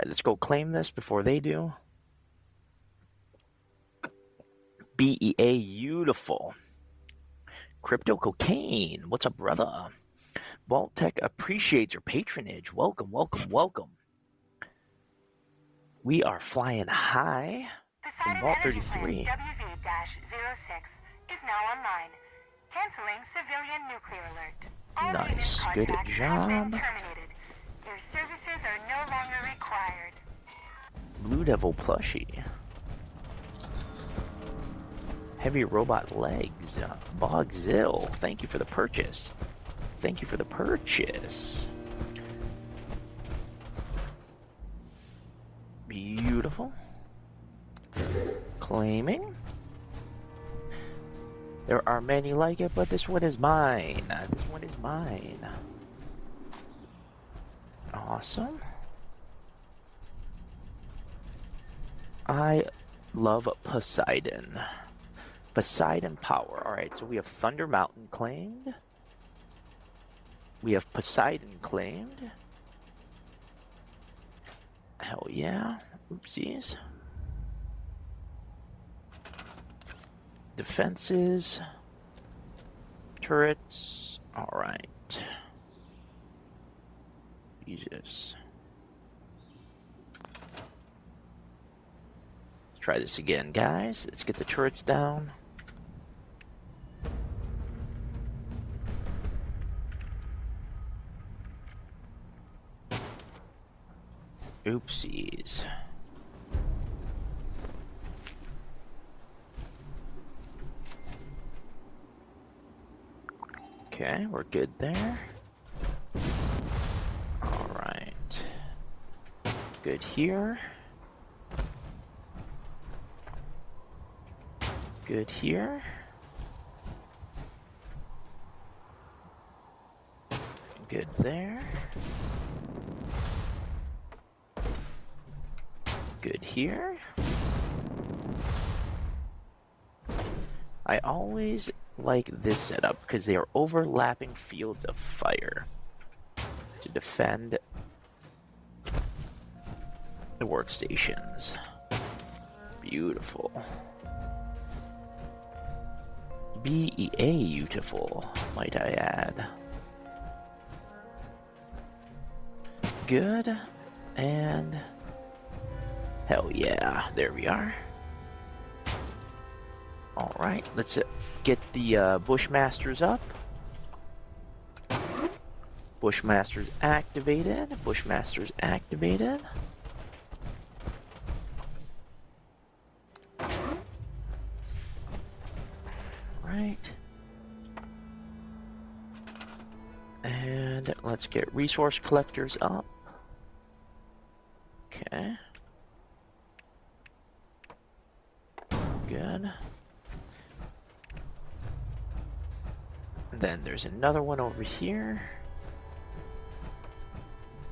Speaker 1: let's go claim this before they do. BEA, beautiful. Crypto Cocaine, what's up, brother? Vault Tech appreciates your patronage. Welcome, welcome, welcome. We are flying high from
Speaker 5: Poseidon
Speaker 1: Vault
Speaker 5: Energy Plant
Speaker 1: 33.
Speaker 5: WV-06 is now online. Canceling civilian nuclear alert. All
Speaker 1: Nice,
Speaker 5: maintenance
Speaker 1: good
Speaker 5: contracts have been
Speaker 1: job.
Speaker 5: terminated. Your services are no longer required.
Speaker 1: Blue Devil plushie. Heavy robot legs. Bogzil, thank you for the purchase. Thank you for the purchase. Beautiful. Claiming. There are many like it, but this one is mine. This one is mine. Awesome. I love Poseidon. Poseidon power. Alright, so we have Thunder Mountain claimed. We have Poseidon claimed. Hell yeah. Oopsies. Defenses. Turrets. Alright. Jesus. Let's try this again, guys. Let's get the turrets down. Oopsies. Okay, we're good there. Alright. Good here. Good here. Good there. Good here. I always like this setup because they are overlapping fields of fire to defend the workstations. Beautiful. BEA beautiful, might I add. Good, and hell yeah, there we are. Alright, let's get the Bushmasters up. Bushmasters activated. Bushmasters activated. Right. And let's get resource collectors up. Okay. Good. Then there's another one over here.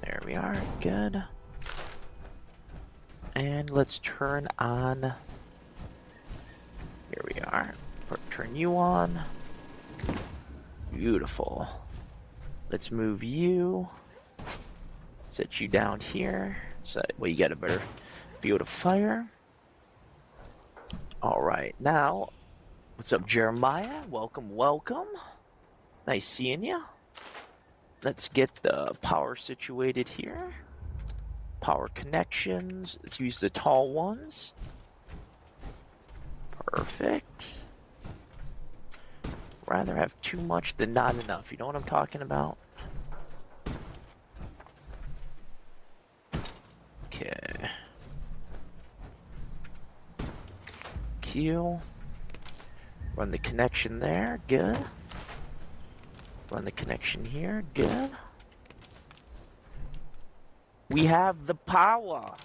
Speaker 1: There we are, good. And let's turn on, here we are, turn you on. Beautiful. Let's move you, set you down here, so that way you get a better field of fire. Alright, now, what's up Jeremiah? Welcome, welcome. Nice seeing you. Let's get the power situated here. Power connections. Let's use the tall ones. Perfect. Rather have too much than not enough. You know what I'm talking about? Okay. Q. Run the connection there. Good. Run the connection here. Good. We have the power.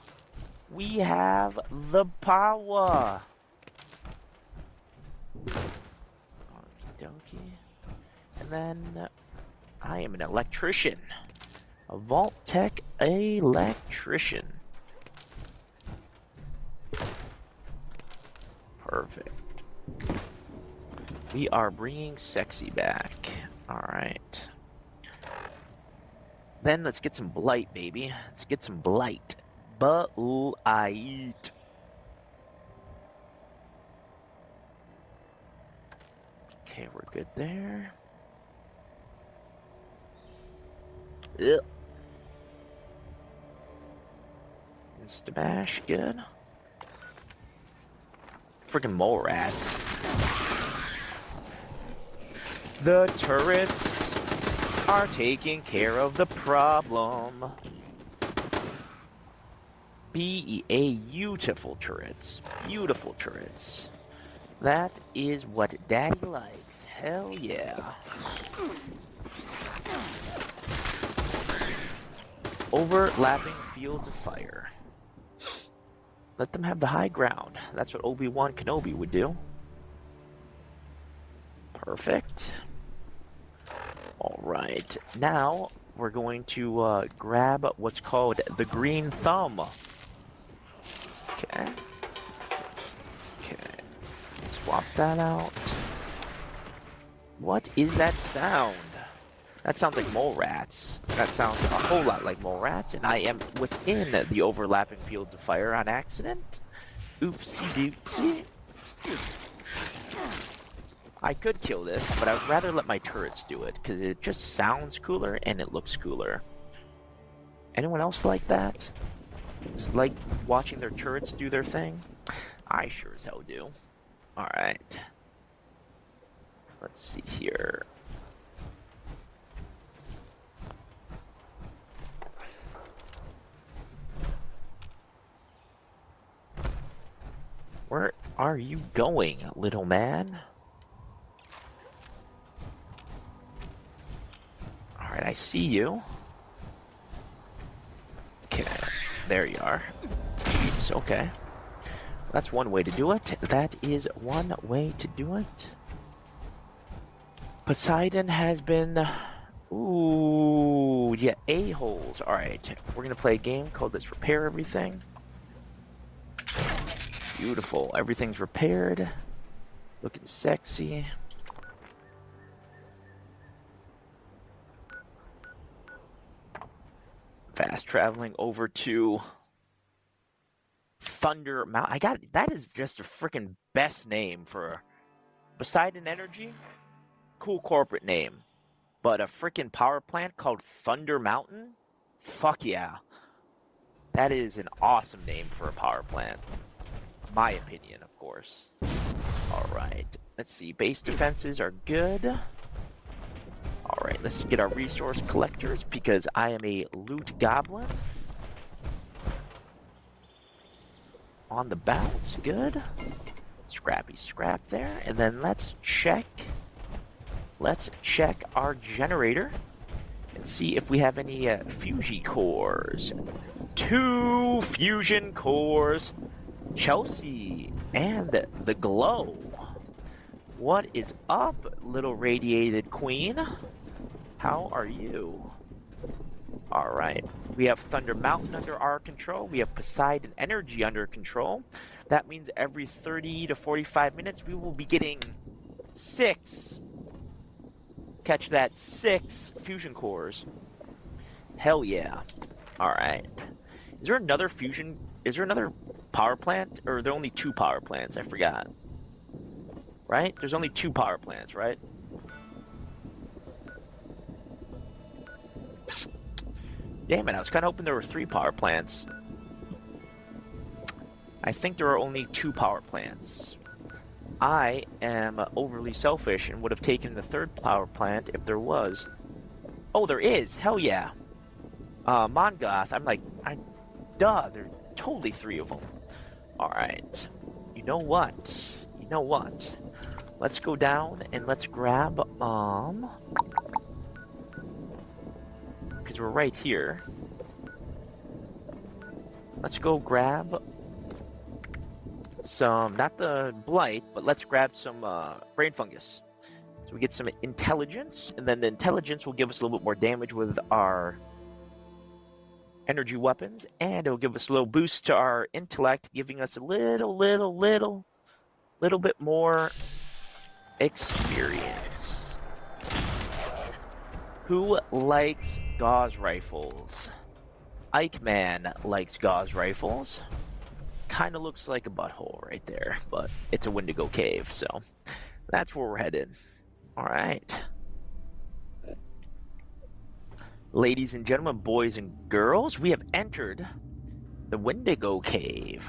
Speaker 1: We have the power. Okie dokie. And then I am an electrician. A Vault Tech electrician. Perfect. We are bringing sexy back. Alright. Then let's get some blight, baby. Let's get some blight. Bullite. Okay, we're good there. Ugh. Insta-bash, good. Freaking mole rats. The turrets are taking care of the problem. Beautiful turrets. Beautiful turrets. That is what Daddy likes. Hell yeah. Overlapping fields of fire. Let them have the high ground. That's what Obi-Wan Kenobi would do. Perfect. Alright. Now, we're going to grab what's called the green thumb. Okay. Okay. Swap that out. What is that sound? That sounds like mole rats. That sounds a whole lot like mole rats, and I am within the overlapping fields of fire on accident. Oopsie doopsie. I could kill this, but I'd rather let my turrets do it, because it just sounds cooler and it looks cooler. Anyone else like that? Just like watching their turrets do their thing? I sure as hell do. Alright. Let's see here. Where are you going, little man? Alright, I see you. Okay, there you are. Jeez, okay. That's one way to do it. That is one way to do it. Poseidon has been... Ooh, yeah, a-holes. Alright, we're gonna play a game called Let's Repair Everything. Beautiful. Everything's repaired. Looking sexy. Fast traveling over to Thunder Mountain. That is just a freaking best name for Poseidon Energy. Cool corporate name. But a freaking power plant called Thunder Mountain? Fuck yeah. That is an awesome name for a power plant. My opinion, of course. Alright, let's see. Base defenses are good. Alright, let's get our resource collectors because I am a loot goblin. On the bounce, good. Scrappy scrap there. And then let's check our generator and see if we have any fusion cores. 2 fusion cores. Chelsea and the glow. What is up, little radiated queen? How are you? Alright, we have Thunder Mountain under our control. We have Poseidon Energy under control. That means every 30 to 45 minutes we will be getting 6. Catch that, 6 fusion cores. Hell yeah. Alright. Is there another power plant? Or are there only 2 power plants? I forgot. Right? There's only 2 power plants, right? Damn it, I was kind of hoping there were 3 power plants. I think there are only 2 power plants. I am overly selfish and would have taken the 3rd power plant if there was. Oh, there is! Hell yeah! Mongoth, duh, there are totally 3 of them. Alright. You know what? Let's go down and let's grab, because we're right here. Let's go grab some, not the blight, but let's grab some brain fungus. So we get some intelligence, and then the intelligence will give us a little bit more damage with our energy weapons, and it'll give us a little boost to our intellect, giving us a little bit more experience. Who likes gauze rifles? Ike Man likes Gauze rifles. Kind of looks like a butthole right there, but it's a Wendigo cave, so that's where we're headed. All right. Ladies and gentlemen, boys and girls, we have entered the Wendigo cave.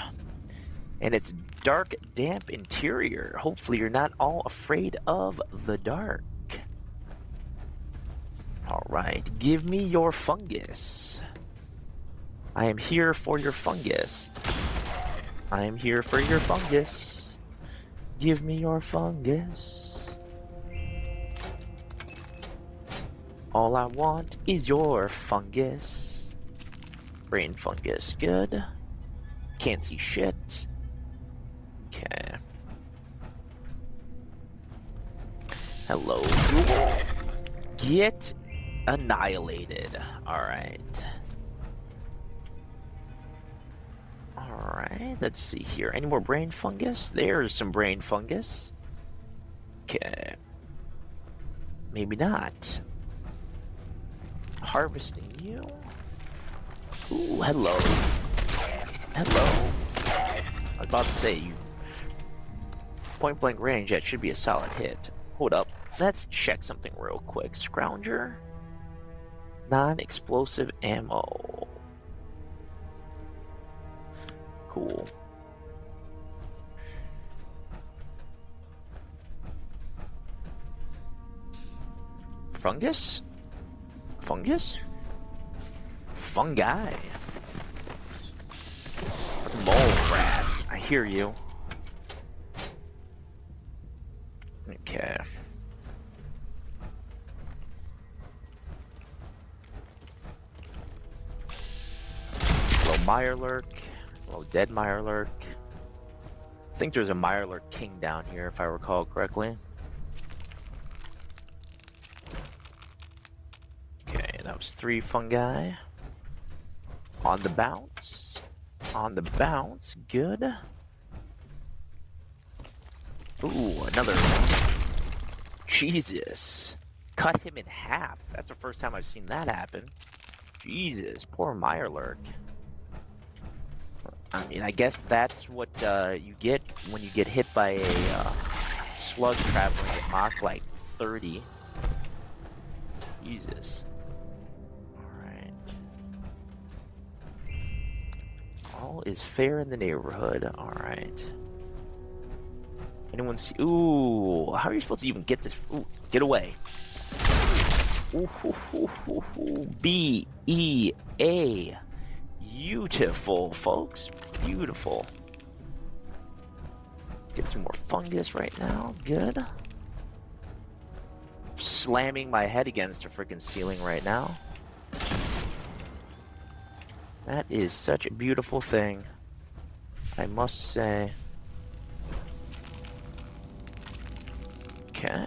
Speaker 1: And its dark, damp interior. Hopefully you're not all afraid of the dark. All right, give me your fungus. I am here for your fungus. I am here for your fungus. Give me your fungus. All I want is your fungus. Brain fungus, good. Can't see shit. Okay. Hello, Google. Get annihilated. Alright. Alright, let's see here. Any more brain fungus? There's some brain fungus. Okay. Maybe not. Harvesting you. Ooh, hello. Hello. I was about to say, you point blank range, that should be a solid hit. Hold up. Let's check something real quick. Scrounger. Non-explosive ammo. Cool. Fungus? Fungus? Fungi. Mole rats. I hear you. Okay. Hello, Mirelurk. Hello, dead Mirelurk. I think there's a Mirelurk king down here, if I recall correctly. Okay, that was 3 fungi. On the bounce. On the bounce. Good. Ooh, another one. Jesus. Cut him in half. That's the first time I've seen that happen. Jesus, poor Mirelurk. I mean, I guess that's what you get when you get hit by a slug traveling at Mach like 30. Jesus. Alright. All is fair in the neighborhood. Alright. Anyone see? Ooh, how are you supposed to even get this? Ooh, get away. Ooh, B-E-A. Beautiful, folks. Beautiful. Get some more fungus right now. Good. Slamming my head against a freaking ceiling right now. That is such a beautiful thing, I must say. Okay.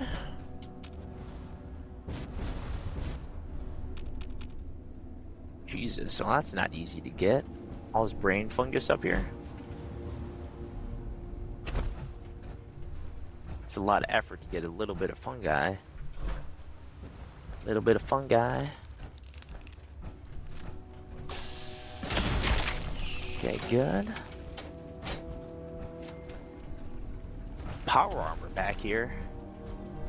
Speaker 1: Jesus, so that's not easy to get. All this brain fungus up here. It's a lot of effort to get a little bit of fungi. Little bit of fungi. Okay, good. Power armor back here.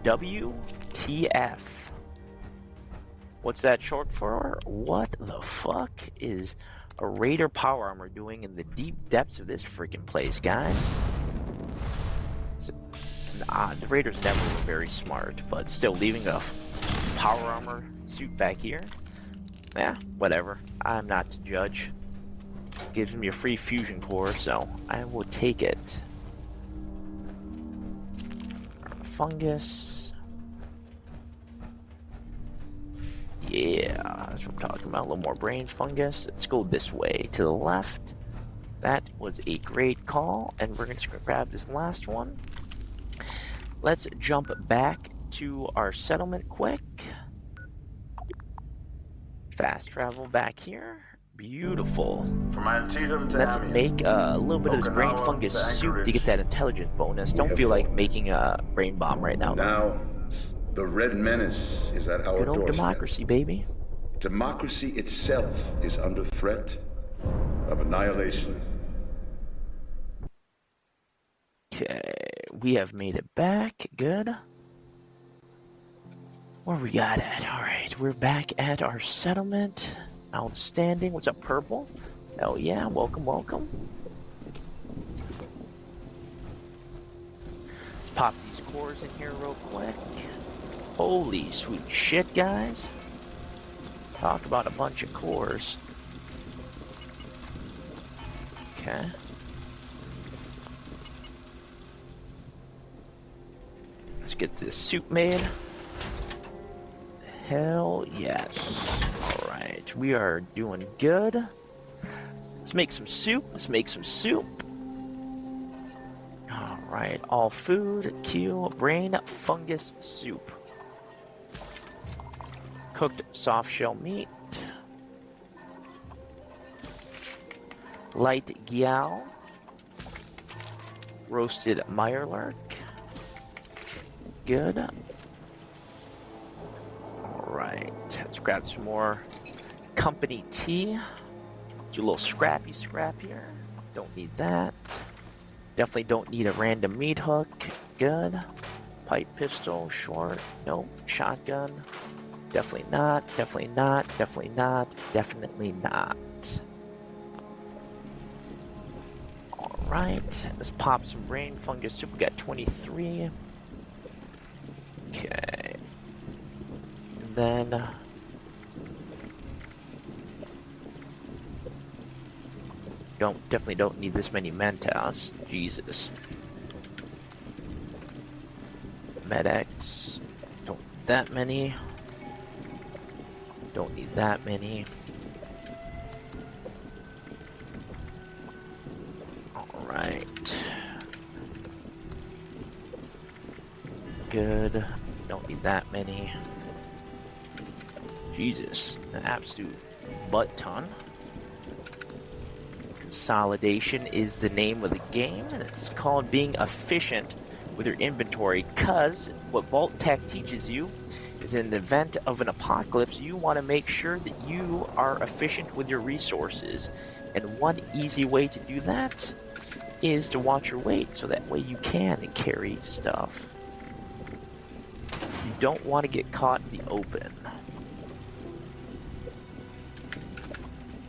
Speaker 1: WTF. What's that short for? What the fuck is a Raider power armor doing in the deep depths of this freaking place, guys? The Raiders never were very smart, but still leaving a power armor suit back here? Yeah, whatever. I'm not to judge. Gives me a free fusion core, so I will take it. Fungus. Yeah, that's what I'm talking about. A little more brain fungus. Let's go this way to the left. That was a great call, and we're going to grab this last one. Let's jump back to our settlement quick. Fast travel back here. Beautiful.
Speaker 3: From Antietam to
Speaker 1: Let's
Speaker 3: Amiens,
Speaker 1: make a little bit of this brain
Speaker 3: Okinawa
Speaker 1: fungus
Speaker 3: to
Speaker 1: soup to
Speaker 3: Anchorage.
Speaker 1: get that intelligence bonus.
Speaker 3: We
Speaker 1: Don't
Speaker 3: have
Speaker 1: feel like
Speaker 3: fought.
Speaker 1: making a brain bomb right now.
Speaker 3: Now, the Red Menace is at our
Speaker 1: Good old
Speaker 3: doorstep.
Speaker 1: democracy, baby.
Speaker 3: Democracy itself is under threat of annihilation.
Speaker 1: Okay, we have made it back. Good. Where we got at? Alright, we're back at our settlement. Outstanding. What's up, Purple? Hell yeah, welcome, welcome. Let's pop these cores in here real quick. Holy sweet shit, guys. Talk about a bunch of cores. Okay. Let's get this soup made. Hell yes. Alright, we are doing good. Let's make some soup. Let's make some soup. Alright, all food, Q, brain, fungus, soup. Cooked soft shell meat. Light gyal. Roasted meyerlark. Good. Alright, let's grab some more company tea. Do a little scrappy scrap here. Don't need that. Definitely don't need a random meat hook. Good. Pipe pistol, short. Nope. Shotgun. Definitely not. Definitely not. Definitely not. Definitely not. Alright, let's pop some brain fungus soup. We got 23. Okay. And then definitely don't need this many Mentos. Jesus. Med-X. Don't need that many. Don't need that many. Alright. Good. Don't need that many. Jesus. An absolute butt ton. Consolidation is the name of the game, and it's called being efficient with your inventory, because what Vault Tech teaches you is in the event of an apocalypse, you want to make sure that you are efficient with your resources. And one easy way to do that is to watch your weight, so that way you can carry stuff. You don't want to get caught in the open.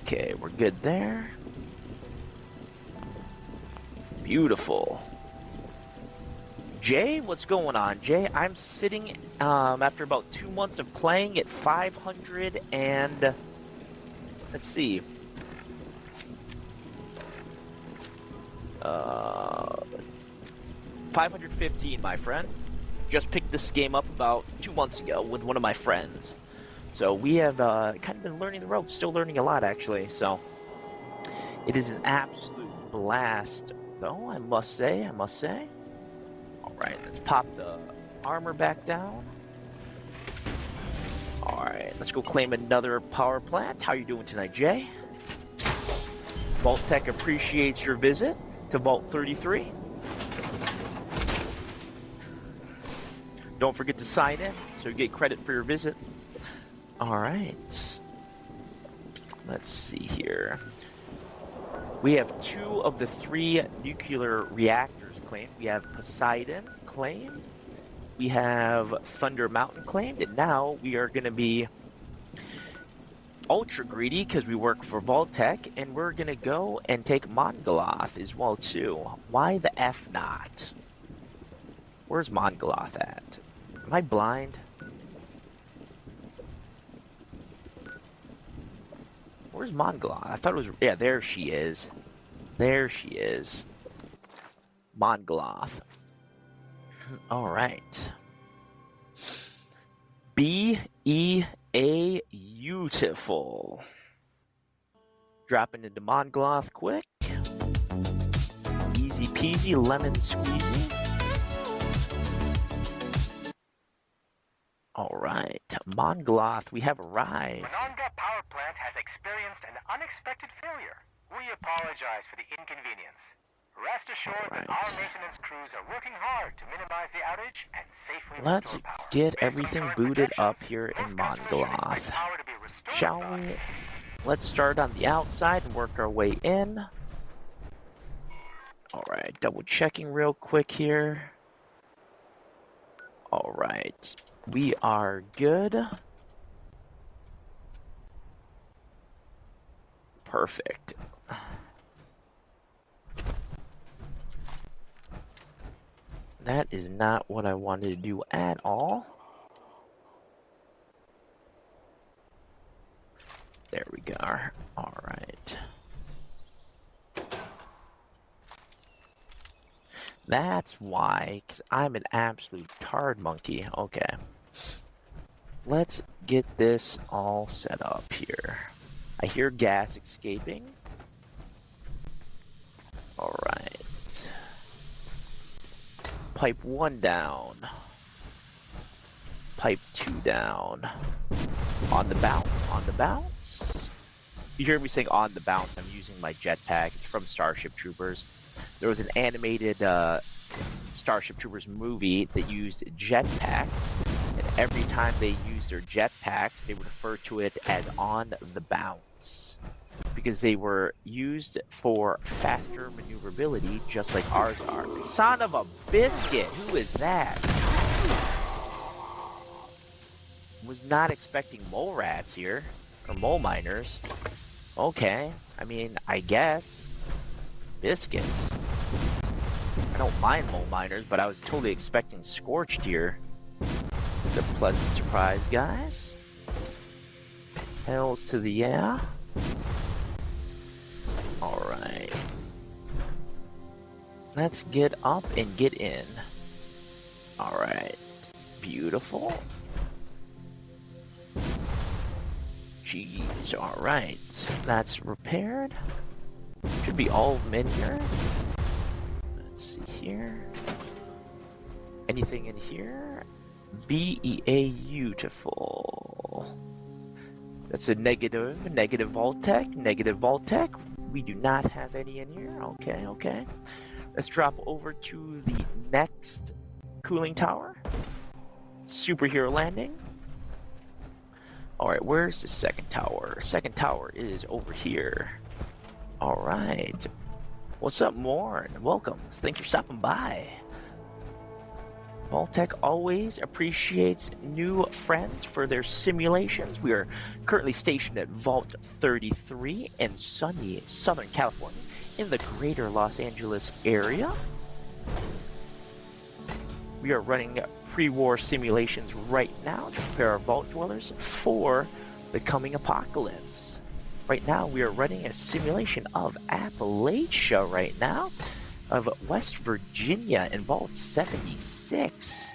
Speaker 1: Okay, we're good there. Beautiful. Jay, what's going on? Jay, I'm sitting, after about 2 months of playing, at 500 and... Let's see. 515, my friend. Just picked this game up about 2 months ago with one of my friends. So we have kind of been learning the ropes, still learning a lot, actually. So it is an absolute blast, though, I must say. Alright, let's pop the armor back down. Alright, let's go claim another power plant. How you doing tonight, Jay? Vault Tech appreciates your visit to Vault 33. Don't forget to sign in so you get credit for your visit. Alright. Let's see here. We have 2 of the 3 nuclear reactors claimed. We have Poseidon claimed. We have Thunder Mountain claimed. And now we are going to be ultra greedy because we work for Vault-Tech. And we're going to go and take Mongoloth as well, too. Why the F not? Where's Mongoloth at? Am I blind? Where's Mongoloth? I thought it was... Yeah, there she is. There she is. Mongoloth. Alright. B-E-A beautiful. Dropping into Mongoloth quick. Easy peasy, lemon squeezy. Alright, Mongoloth, we have arrived.
Speaker 6: Monongah Power Plant has experienced an unexpected failure. We apologize for the inconvenience. Rest assured that our maintenance crews are working hard to minimize the outage and safely
Speaker 1: Let's
Speaker 6: restore power.
Speaker 1: get
Speaker 6: Based on
Speaker 1: everything
Speaker 6: current
Speaker 1: booted up
Speaker 6: projections,
Speaker 1: here in
Speaker 6: most customers should expect
Speaker 1: Mongoloth.
Speaker 6: power to be restore
Speaker 1: Shall
Speaker 6: thought.
Speaker 1: we? Let's start on the outside and work our way in. Alright, double checking real quick here. Alright, we are good. Perfect. That is not what I wanted to do at all. There we go. Alright. That's why, because I'm an absolute card monkey. Okay. Let's get this all set up here. I hear gas escaping. Alright. Pipe 1 down. Pipe 2 down. On the bounce, on the bounce. You hear me saying on the bounce, I'm using my jetpack. It's from Starship Troopers. There was an animated Starship Troopers movie that used jetpacks, and every time they used their jetpacks, they would refer to it as on the bounce, because they were used for faster maneuverability, just like ours are. Son of a biscuit! Who is that? Was not expecting mole rats here, or mole miners. Okay, I mean, I guess. Biscuits. I don't mind mole miners, but I was totally expecting scorched here. It's a pleasant surprise, guys. Hells to the yeah. Alright. Let's get up and get in. Alright. Beautiful. Jeez, alright. That's repaired. Should be all of them in here. Let's see here. Anything in here? Beautiful. That's a negative Vault-Tec. We do not have any in here. Okay, okay. Let's drop over to the next cooling tower. Superhero landing. Alright, where's the second tower? Second tower is over here. Alright. What's up, Morn? Welcome. Thanks for stopping by. Vault-Tec always appreciates new friends for their simulations. We are currently stationed at Vault 33 in sunny Southern California in the greater Los Angeles area. We are running pre-war simulations right now to prepare our Vault Dwellers for the coming apocalypse. Right now, we are running a simulation of Appalachia right now, of West Virginia in Vault 76.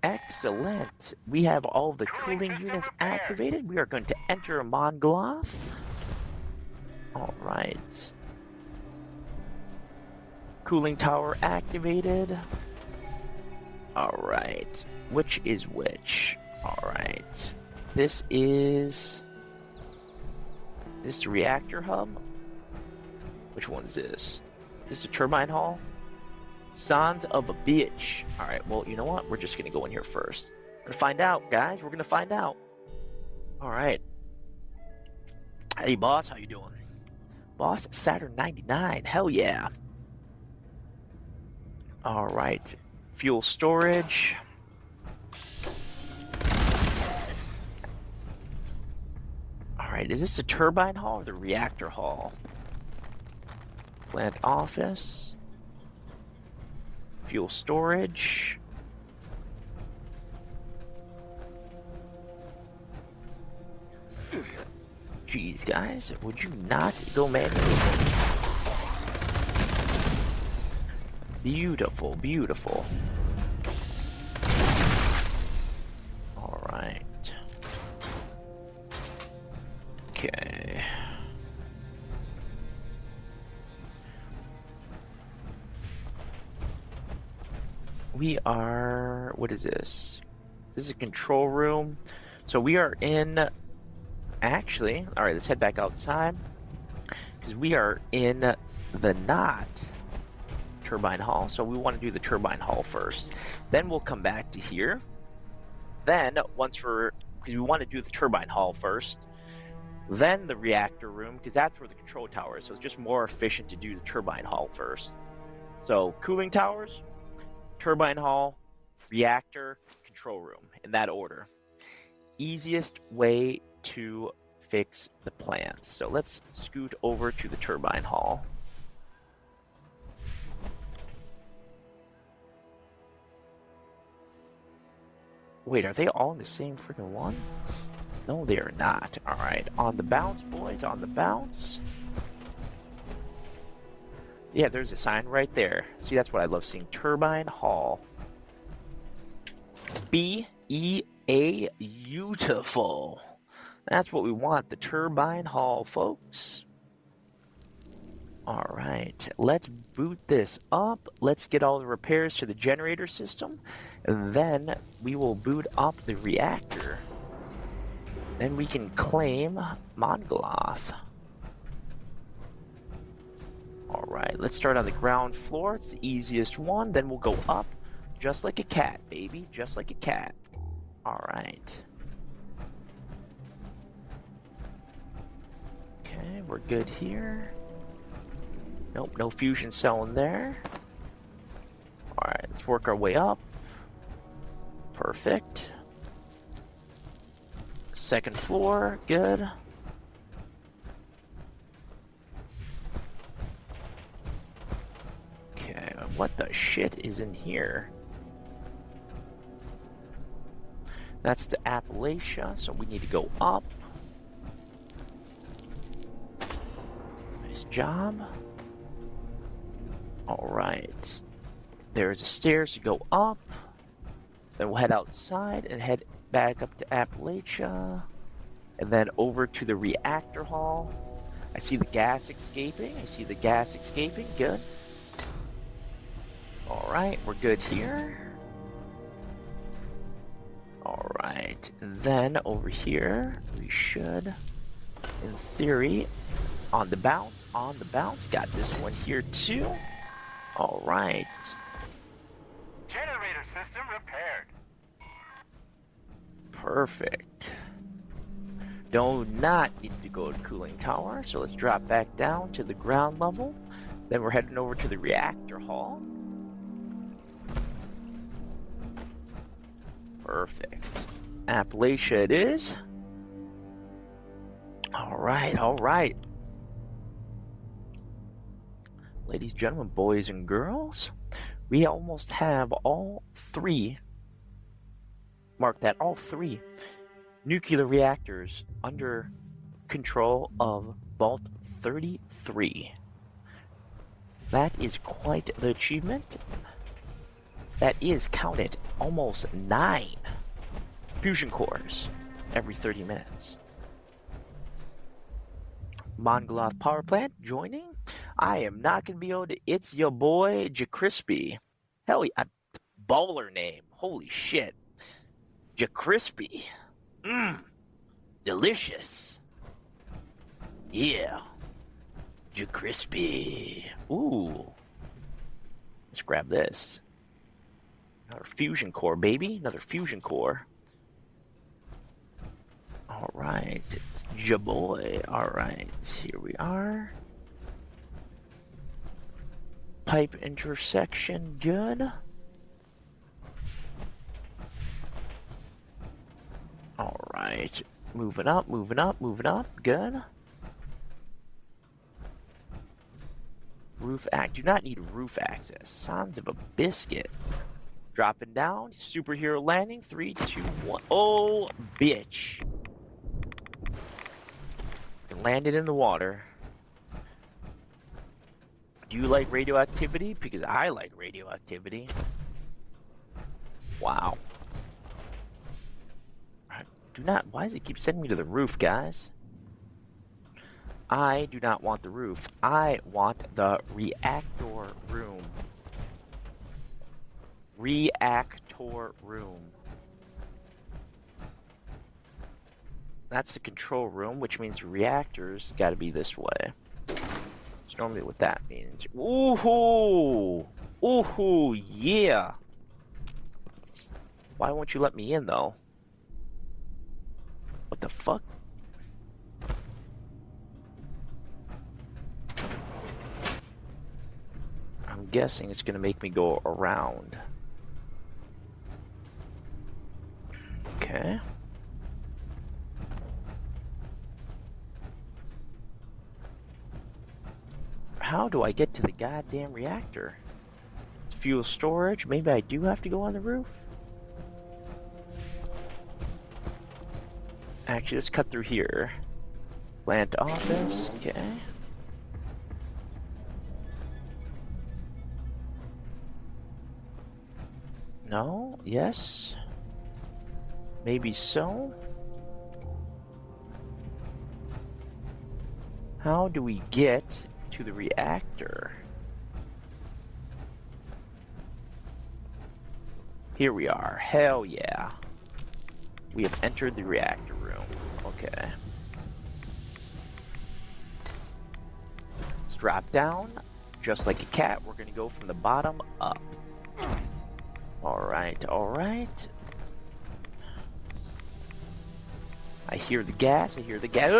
Speaker 1: Excellent. We have all the cooling units activated. We are going to enter Mongoloth. Alright. Cooling tower activated. Alright. Which is which? Alright. This is... Is this the reactor hub? Which one is this? Is this the turbine hall? Sons of a bitch. Alright, well, you know what? We're just gonna go in here first. We're gonna find out, guys. We're gonna find out. Alright. Hey, boss. How you doing? Boss, Saturn 99. Hell yeah. Alright. Fuel storage. Alright, is this the turbine hall or the reactor hall? Plant office. Fuel storage. Jeez, guys, would you not go manually? Beautiful, beautiful. Alright. Okay. We are... What is this? This is a control room. So we are in... Actually, alright, let's head back outside. Because we are in the not turbine hall. So we want to do the turbine hall first. Then we'll come back to here. Then, once we're because we want to do the turbine hall first, then the reactor room, because that's where the control tower is. So it's just more efficient to do the turbine hall first. So cooling towers, turbine hall, reactor, control room, in that order. Easiest way to fix the plants. So let's scoot over to the turbine hall. Wait, are they all in the same freaking one? No, they are not. Alright, on the bounce, boys, on the bounce. Yeah, there's a sign right there. See, that's what I love seeing. Turbine Hall. B-E-A, beautiful. That's what we want, the Turbine Hall, folks. Alright, let's boot this up. Let's get all the repairs to the generator system. And then we will boot up the reactor. Then we can claim Mongoloth. Alright, let's start on the ground floor. It's the easiest one. Then we'll go up just like a cat, baby. Just like a cat. Alright. Okay, we're good here. Nope, no fusion cell in there. Alright, let's work our way up. Perfect. Second floor, good. Okay, what the shit is in here? That's the Appalachia, so we need to go up. Nice job. Alright. There's a stairs to go up. Then we'll head outside and head back up to Appalachia. And then over to the reactor hall. I see the gas escaping. I see the gas escaping. Good. Alright, we're good here. Alright, and then over here, we should, in theory, on the bounce, got this one here too. Alright.
Speaker 6: Generator system repaired.
Speaker 1: Perfect. Do not need to go to cooling tower, so let's drop back down to the ground level. Then we're heading over to the reactor hall. Perfect. Appalachia it is. Alright, alright. Ladies, gentlemen, boys and girls, we almost have all three, mark that, all three nuclear reactors under control of Vault 33. That is quite the achievement. That is, count it, almost 9 fusion cores every 30 minutes. Mongoloth Power Plant joining. I am not going to be able to. It's your boy, Jacrispy. Hell yeah, baller name. Holy shit. Jacrispy. Delicious. Yeah. Jacrispy. Ooh. Let's grab this. Another fusion core, baby. Another fusion core. Alright. It's ya boy. Alright. Here we are. Pipe intersection. Good. Alright. Moving up, moving up, moving up. Good. Roof act. Do not need roof access. Sons of a biscuit. Dropping down. Superhero landing. 3, 2, 1. Oh, bitch. Landed in the water. Do you like radioactivity? Because I like radioactivity. Wow. Do not. Why does it keep sending me to the roof, guys? I do not want the roof. I want the reactor room. Reactor room. That's the control room, which means reactors got to be this way. That's normally what that means. Ooh-hoo! Ooh-hoo! Yeah! Why won't you let me in, though? the fuck? I'm guessing it's gonna make me go around. Okay. How do I get to the goddamn reactor? It's fuel storage. Maybe I do have to go on the roof? Actually, let's cut through here. Plant office. Okay. No? Yes? Maybe so? How do we get to the reactor? Here we are. Hell yeah. We have entered the reactor room. Okay. Let's drop down. Just like a cat, we're gonna go from the bottom up. Alright, alright. I hear the gas, I hear the gas.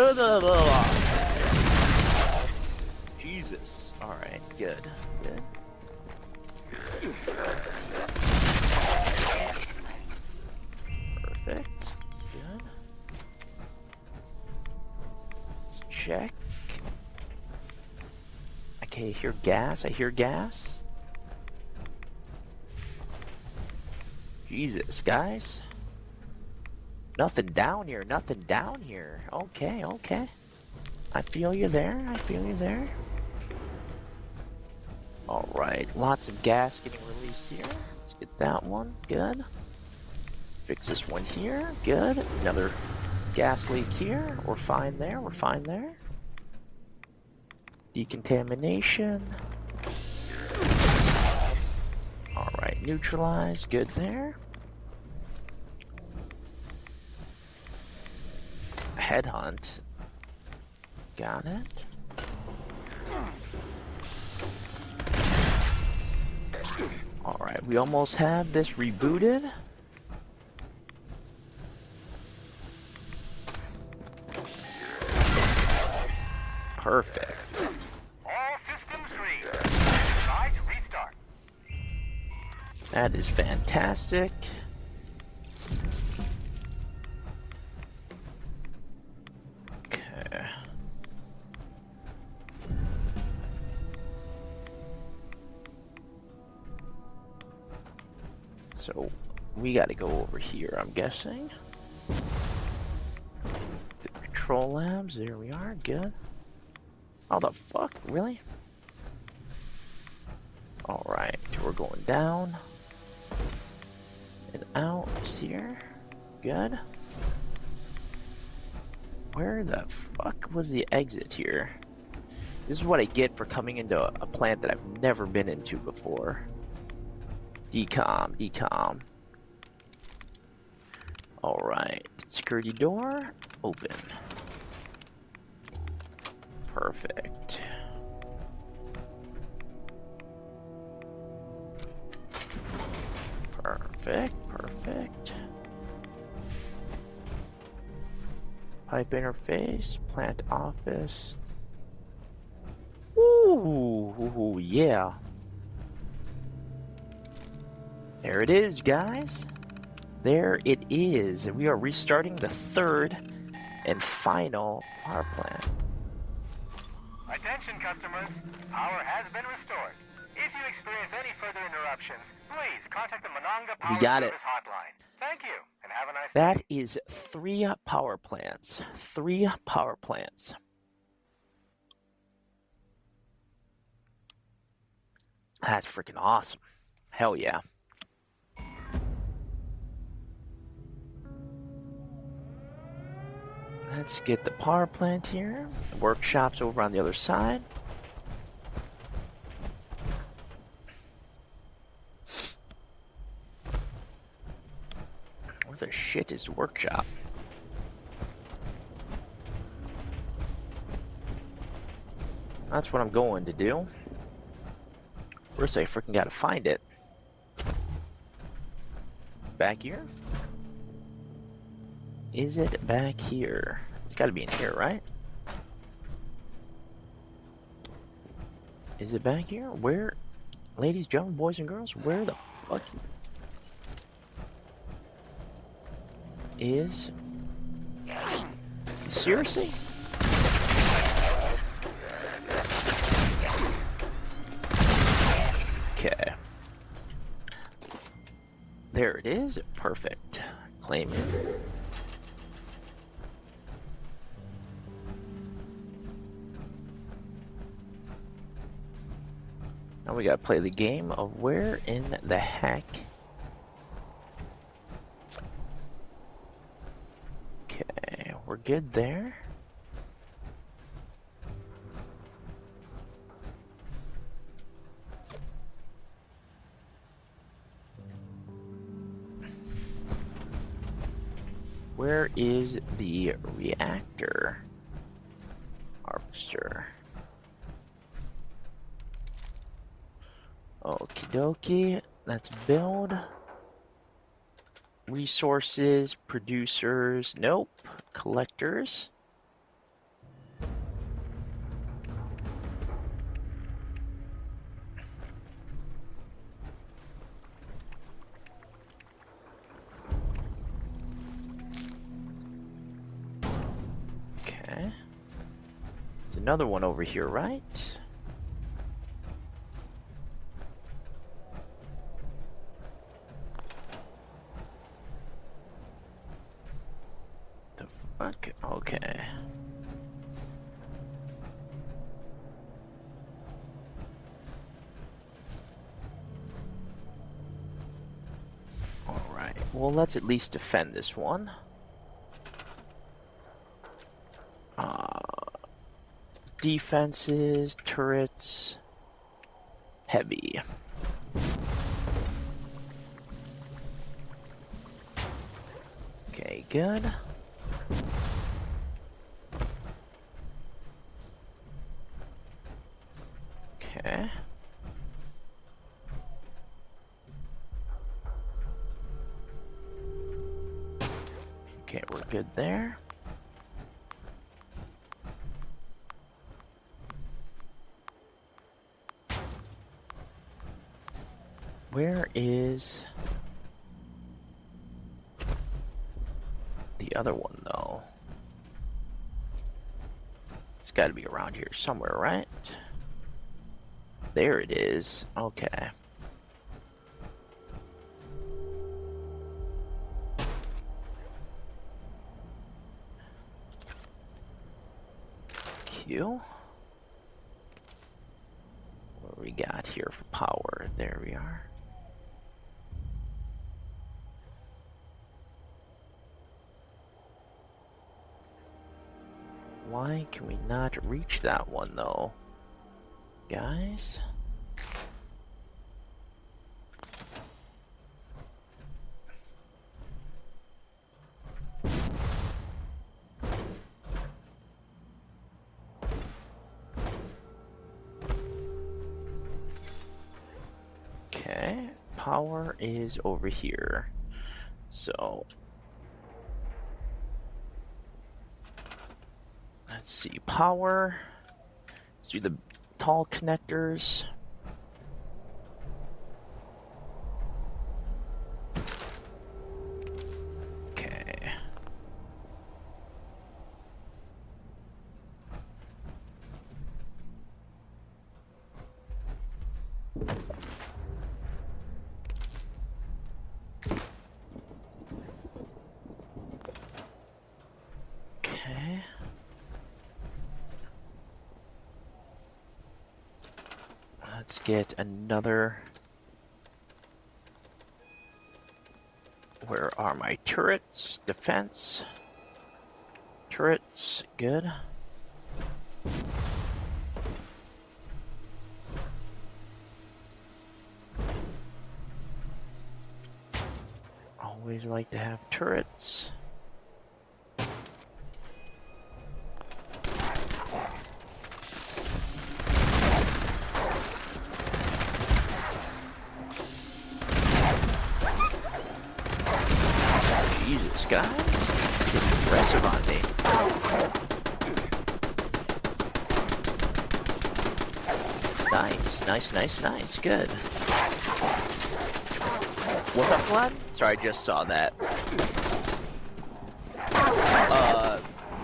Speaker 1: Jesus. Alright, good. Good. Perfect. Good. Let's check. Okay, I hear gas, I hear gas. Jesus, guys. Nothing down here, nothing down here. Okay, okay. I feel you there, I feel you there. Alright, lots of gas getting released here. Let's get that one, good. Fix this one here, good. Another gas leak here. We're fine there, we're fine there. Decontamination. Alright, neutralize, good there. Headhunt. Got it. Alright, we almost have this rebooted. Perfect.
Speaker 6: All systems green. Try to restart.
Speaker 1: That is fantastic. Okay. So we got to go over here, I'm guessing. The control labs, there we are, good. How the fuck, really? Alright, we're going down. And out here. Good. Where the fuck was the exit here? This is what I get for coming into a plant that I've never been into before. Decom, decom. Alright, security door, open. Perfect. Perfect, perfect. Pipe interface, plant office. Ooh, yeah. There it is, guys. There it is. We are restarting the third and final power plant.
Speaker 6: Attention customers, power has been restored. If you experience any further interruptions, please contact the Monongah Power Service Hotline. Thank you, and have a nice day.
Speaker 1: That is 3 power plants. 3 power plants. That's freaking awesome. Hell yeah. Let's get the power plant here. The workshop's over on the other side. Where the shit is the workshop? That's what I'm going to do. First, I freaking gotta find it. Back here? Is it back here? It's gotta be in here, right? Is it back here? Where? Ladies, gentlemen, boys and girls, where the fuck is... Seriously? Okay. There it is. Perfect. Claim it. Now we gotta play the game of where in the heck... Okay, we're good there. Where is the reactor harvester? Okie dokie, let's build. Resources, producers, nope. Collectors. Okay. There's another one over here, right? The fuck? Okay. Alright, well let's at least defend this one. Defenses, turrets, heavy. Okay, good. Okay. Okay, we're good there. Where is the other one, though? It's got to be around here somewhere, right? There it is. Okay. Q. What do we got here for power? There we are. Why can we not reach that one, though? Guys? Okay, power is over here. So... let's see, power. Let's do the tall connectors. Okay. Okay. Let's get another. Where are my turrets? Defense. Turrets, good. Always like to have turrets. Jesus, guys. Nice, nice, nice, nice. Good. What's up, Glenn? Sorry, I just saw that.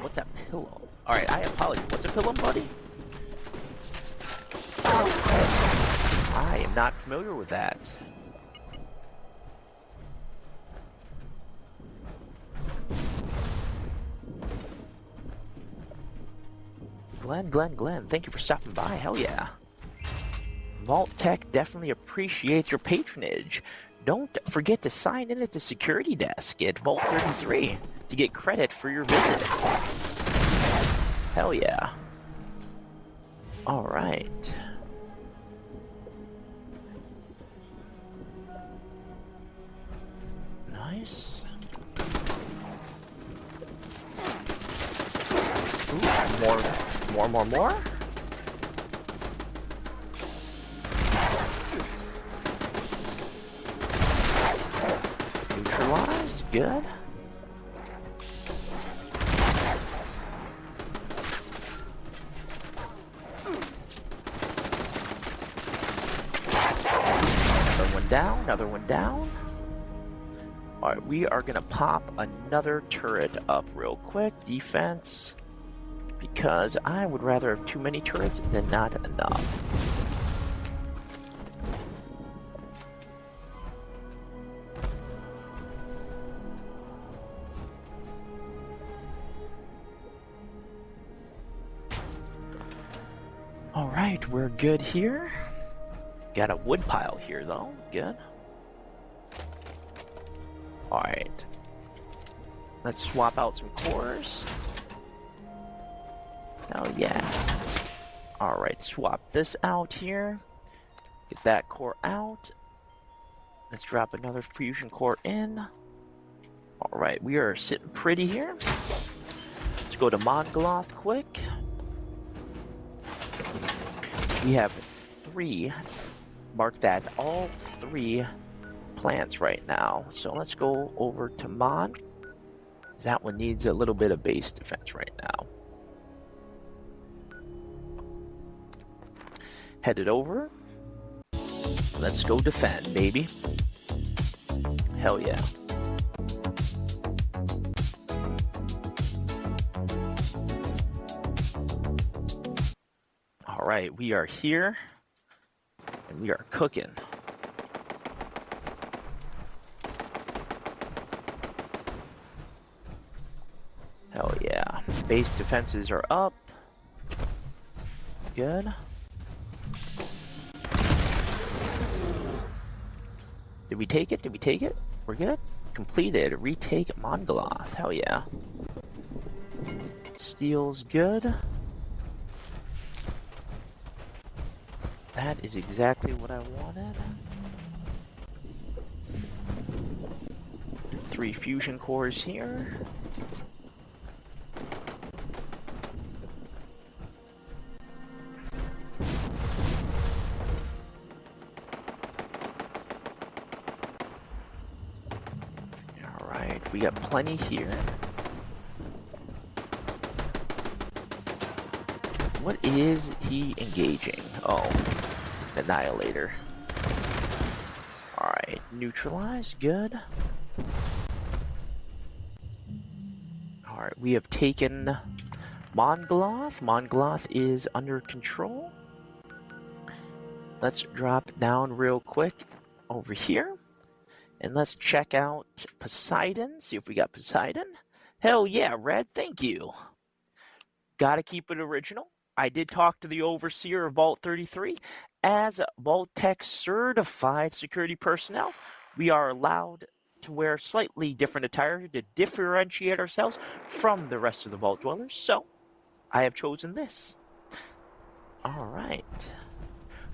Speaker 1: What's that pillow? Alright, I apologize. What's a pillow, buddy? I am not familiar with that. Glenn, thank you for stopping by. Hell yeah. Vault Tech definitely appreciates your patronage. Don't forget to sign in at the security desk at Vault 33 to get credit for your visit. Hell yeah. Alright. Nice. Ooh, more. Neutralized, good. Another one down. Alright, we are gonna pop another turret up real quick. Defense. Because I would rather have too many turrets than not enough. Alright, we're good here. Got a wood pile here though, good. Alright. Let's swap out some cores. Oh yeah. Alright, swap this out here. Get that core out. Let's drop another fusion core in. Alright, we are sitting pretty here. Let's go to Mongoloth quick. We have 3. Mark that, all 3 plants right now. So let's go over to Mon. That one needs a little bit of base defense right now. Headed over. Let's go defend, baby. Hell yeah. Alright, we are here. And we are cooking. Hell yeah. Base defenses are up. Good. Did we take it? Did we take it? We're good? Completed. Retake Mongoloth. Hell yeah. Steel's good. That is exactly what I wanted. 3 fusion cores here. Alright, we got plenty here. What is he engaging? Oh, Annihilator. Alright, neutralize, good. Alright, we have taken Mongoloth. Mongoloth is under control. Let's drop down real quick over here. And let's check out Poseidon. See if we got Poseidon. Hell yeah, Red, thank you. Gotta keep it original. I did talk to the overseer of Vault 33. As Vault Tech certified security personnel, we are allowed to wear slightly different attire to differentiate ourselves from the rest of the Vault Dwellers. So, I have chosen this. Alright.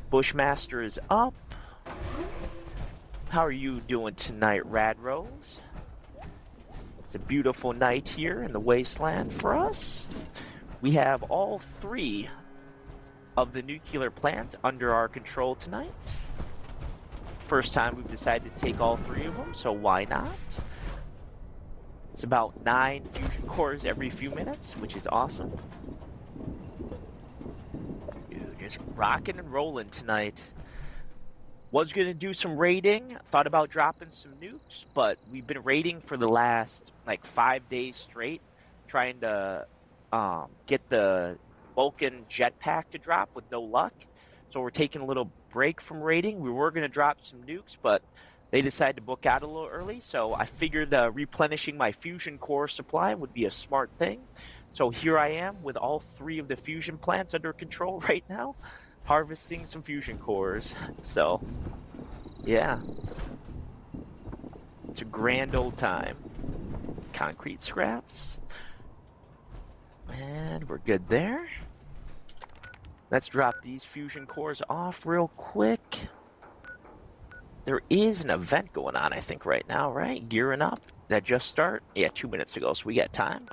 Speaker 1: Bushmaster is up. How are you doing tonight, Radrose? It's a beautiful night here in the wasteland for us. We have all 3 of the nuclear plants under our control tonight. First time we've decided to take all 3 of them, so why not? It's about 9 fusion cores every few minutes, which is awesome. Dude, just rocking and rolling tonight. Was gonna do some raiding. Thought about dropping some nukes, but we've been raiding for the last like 5 days straight, trying to get the Vulcan jetpack to drop with no luck. So we're taking a little break from raiding. We were gonna drop some nukes, but they decided to book out a little early. So I figured replenishing my fusion core supply would be a smart thing. So here I am with all 3 of the fusion plants under control right now, harvesting some fusion cores. So, yeah. It's a grand old time. Concrete scraps. And we're good there. Let's drop these fusion cores off real quick. There is an event going on, I think, right now, right? Gearing up. That just start? Yeah, 2 minutes ago, so we got time.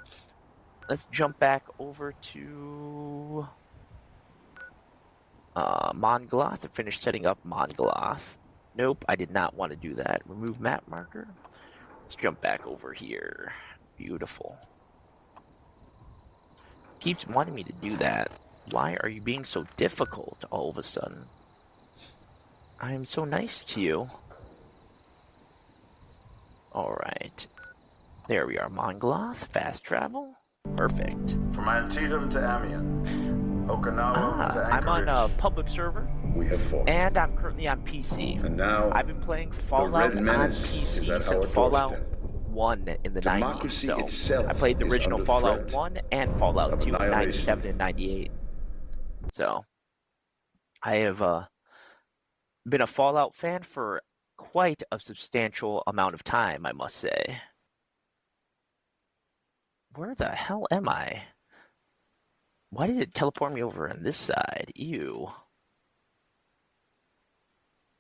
Speaker 1: Let's jump back over to Mongoloth and finish setting up Mongoloth. Nope, I did not want to do that. Remove map marker. Let's jump back over here. Beautiful. Keeps wanting me to do that. Why are you being so difficult all of a sudden? I am so nice to you. Alright. There we are, Mongoloth. Fast travel. Perfect.
Speaker 3: From Antietam to Amiens, Okinawa to
Speaker 1: I'm
Speaker 3: Anchorage,
Speaker 1: on a public server,
Speaker 3: we have fought.
Speaker 1: and I'm currently on PC.
Speaker 3: And now,
Speaker 1: I've been playing
Speaker 3: the
Speaker 1: Fallout
Speaker 3: Red
Speaker 1: on
Speaker 3: Menace is
Speaker 1: PC
Speaker 3: at
Speaker 1: since
Speaker 3: our
Speaker 1: Fallout
Speaker 3: doorstep.
Speaker 1: 1 in the 90s.
Speaker 3: Democracy
Speaker 1: So
Speaker 3: itself
Speaker 1: I played the
Speaker 3: is
Speaker 1: original
Speaker 3: under
Speaker 1: Fallout
Speaker 3: threat
Speaker 1: 1 and Fallout
Speaker 3: of
Speaker 1: 2 in
Speaker 3: annihilation.
Speaker 1: 97 and 98. So I have been a Fallout fan for quite a substantial amount of time, I must say. Where the hell am I? Why did it teleport me over on this side? Ew.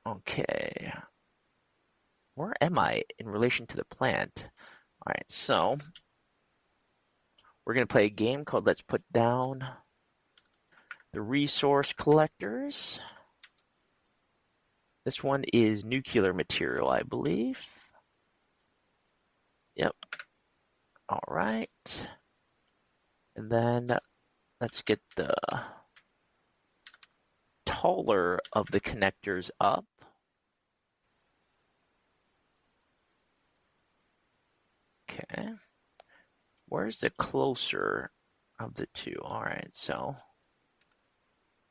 Speaker 1: Okay. Where am I in relation to the plant? All right, so we're going to play a game called Let's Put Down the Resource Collectors. This one is nuclear material, I believe. Yep. All right. And then let's get the taller of the connectors up. Okay. Where's the closer of the two? All right, so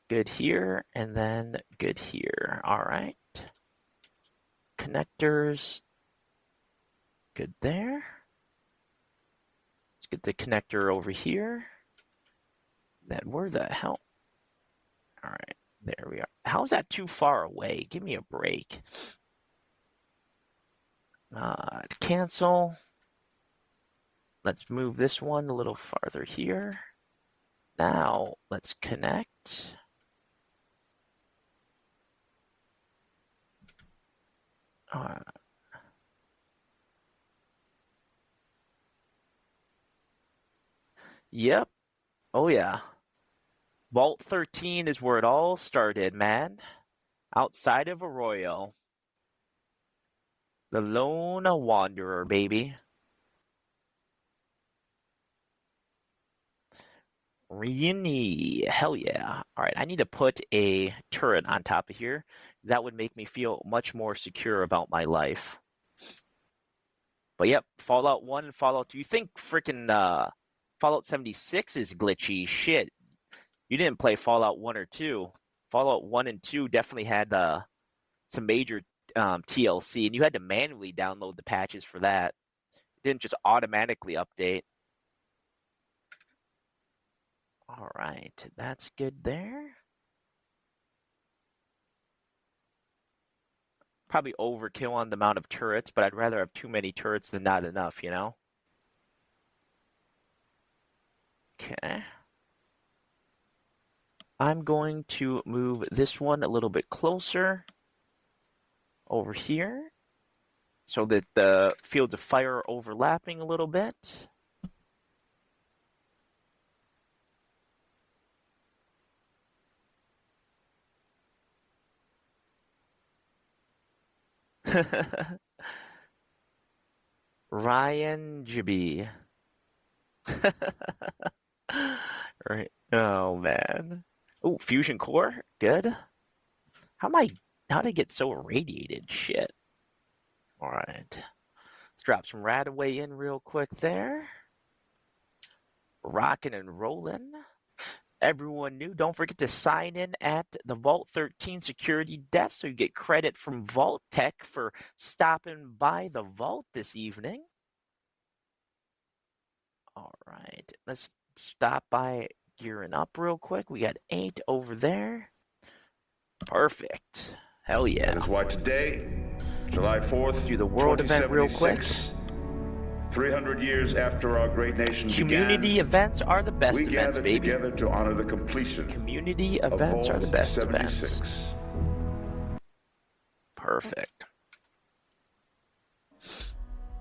Speaker 1: good here and then good here. All right. Connectors. Good there. Let's get the connector over here. Then where the hell? All right, there we are. How's that too far away? Give me a break. Cancel. Let's move this one a little farther here. Now let's connect. Yep. Oh yeah. Vault 13 is where it all started, man. Outside of Arroyo. The Lone Wanderer, baby. Really? Hell yeah. All right, I need to put a turret on top of here. That would make me feel much more secure about my life. But yep, Fallout 1 and Fallout 2. You think freaking Fallout 76 is glitchy? Shit. You didn't play Fallout 1 or 2. Fallout 1 and 2 definitely had some major TLC, and you had to manually download the patches for that. It didn't just automatically update. All right, that's good there. Probably overkill on the amount of turrets, but I'd rather have too many turrets than not enough, you know? Okay. I'm going to move this one a little bit closer over here so that the fields of fire are overlapping a little bit. Ryan Jibby. Right. Oh man. Oh, fusion core. Good. How did I get so irradiated? Shit. All right. Let's drop some Radaway in real quick there. Rocking and rolling. Everyone new, don't forget to sign in at the Vault 13 security desk so you get credit from Vault Tech for stopping by the vault this evening. All right, let's stop by gearing up real quick. We got 8 over there. Perfect. Hell yeah.
Speaker 3: That is why today, July 4th,
Speaker 1: do the world event real quick.
Speaker 3: 300 years after our great nation
Speaker 1: Community
Speaker 3: began,
Speaker 1: events are the best
Speaker 3: we
Speaker 1: events,
Speaker 3: gathered
Speaker 1: baby.
Speaker 3: together to honor the completion
Speaker 1: Community
Speaker 3: of
Speaker 1: events are
Speaker 3: Vault
Speaker 1: the best
Speaker 3: 76.
Speaker 1: events. Perfect.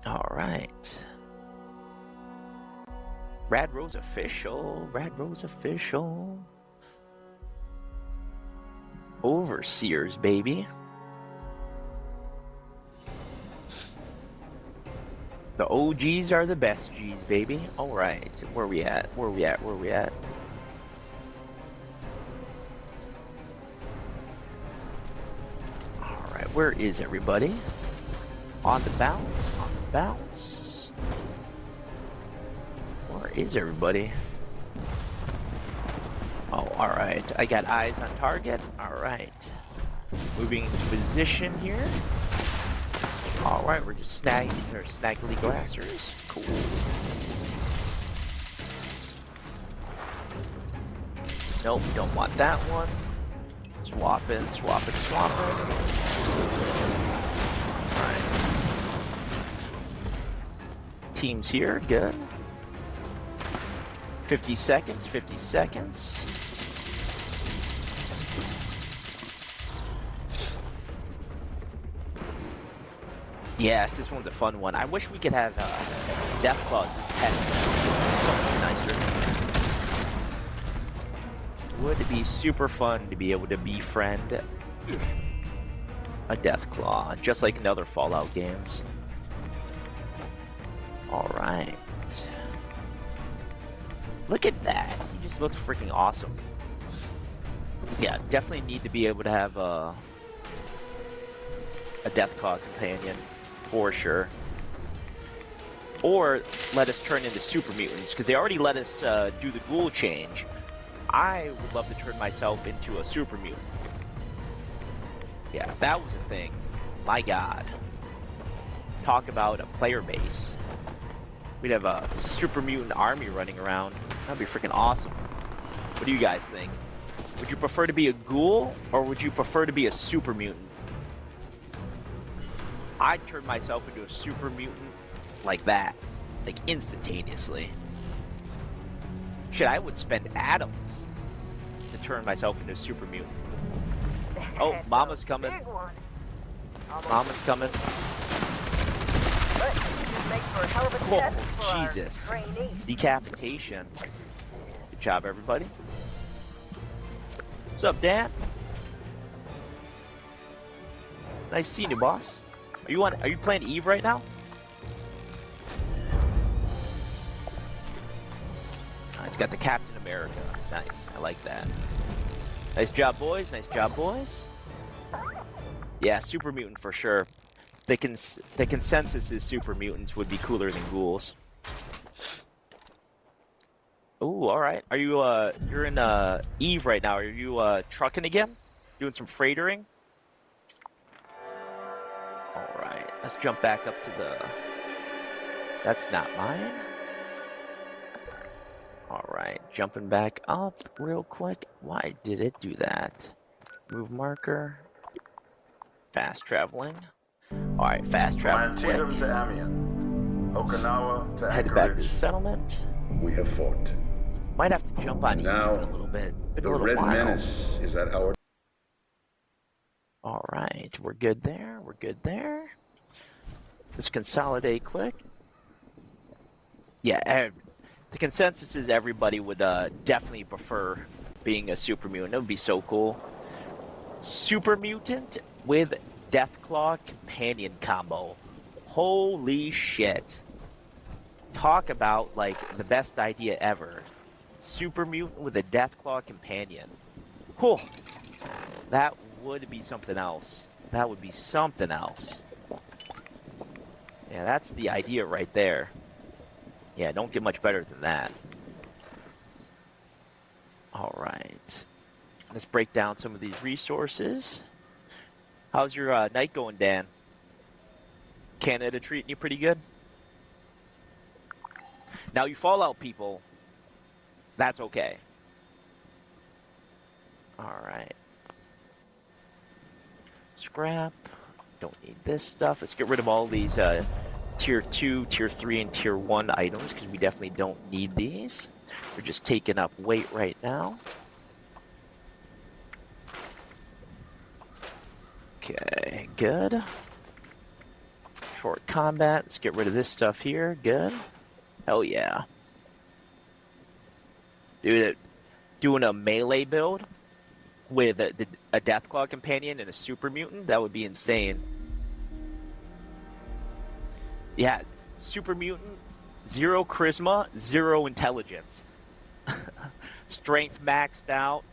Speaker 1: All right. Rad Rose official. Rad Rose official. Overseers, baby. The OGs are the best G's, baby. All right. Where we at? Where we at? Where we at? All right. Where is everybody? On the bounce. On the bounce. Where is everybody? Oh, all right. I got eyes on target. All right. Moving into position here. All right, we're just snaggly glassers. Cool. Nope, don't want that one. Swapping. All right. Teams here, good. 50 seconds. Yes, this one's a fun one. I wish we could have Death Claws as pets. So much nicer. Would be super fun to be able to befriend a Death Claw, just like in other Fallout games. Alright. Look at that. He just looks freaking awesome. Yeah, definitely need to be able to have a Death Claw companion. For sure. Or let us turn into super mutants, because they already let us do the ghoul change. I would love to turn myself into a super mutant. Yeah, if that was a thing, my god. Talk about a player base. We'd have a super mutant army running around. That'd be freaking awesome. What do you guys think? Would you prefer to be a ghoul, or would you prefer to be a super mutant? I'd turn myself into a super mutant like that. Like instantaneously. Shit, I would spend atoms to turn myself into a super mutant. Oh, Mama's coming. Mama's coming. Oh, Jesus. Decapitation. Good job, everybody. What's up, Dan? Nice seeing you, boss. Are you playing Eve right now? Oh, it's got the Captain America. Nice. I like that. Nice job, boys. Nice job, boys. Yeah, super mutant for sure. The consensus is super mutants would be cooler than ghouls. Ooh, all right. Are you you're in Eve right now? Are you trucking again? Doing some freightering? Alright, let's jump back up to the... That's not mine. Alright, jumping back up real quick. Why did it do that? Move marker. Fast traveling. Alright, fast traveling quick.
Speaker 3: Antietam to Amiens. Okinawa to
Speaker 1: Headed back to the
Speaker 3: Anchorage.
Speaker 1: settlement.
Speaker 3: We have fought.
Speaker 1: Might have to jump on Eve
Speaker 3: Now,
Speaker 1: in a little bit. Been
Speaker 3: The
Speaker 1: a little
Speaker 3: Red
Speaker 1: while.
Speaker 3: Menace is at our...
Speaker 1: Alright, we're good there. We're good there. Let's consolidate quick. Yeah, the consensus is everybody would definitely prefer being a super mutant. It would be so cool. Super mutant with Deathclaw companion combo. Holy shit. talk about, like, the best idea ever. Super mutant with a Deathclaw companion. Whew. That would be something else. That would be something else. Yeah, that's the idea right there. Yeah, don't get much better than that. Alright. Let's break down some of these resources. How's your night going, Dan? Canada treating you pretty good? Now, you Fallout people, that's okay. Alright. Scrap. Don't need this stuff. Let's get rid of all these Tier 2, Tier 3, and Tier 1 items, because we definitely don't need these. We're just taking up weight right now. Okay, good. Short combat. Let's get rid of this stuff here. Good. Hell yeah. Dude, doing a melee build with a Deathclaw companion and a super mutant, that would be insane. Yeah, super mutant, 0 charisma, 0 intelligence. Strength maxed out.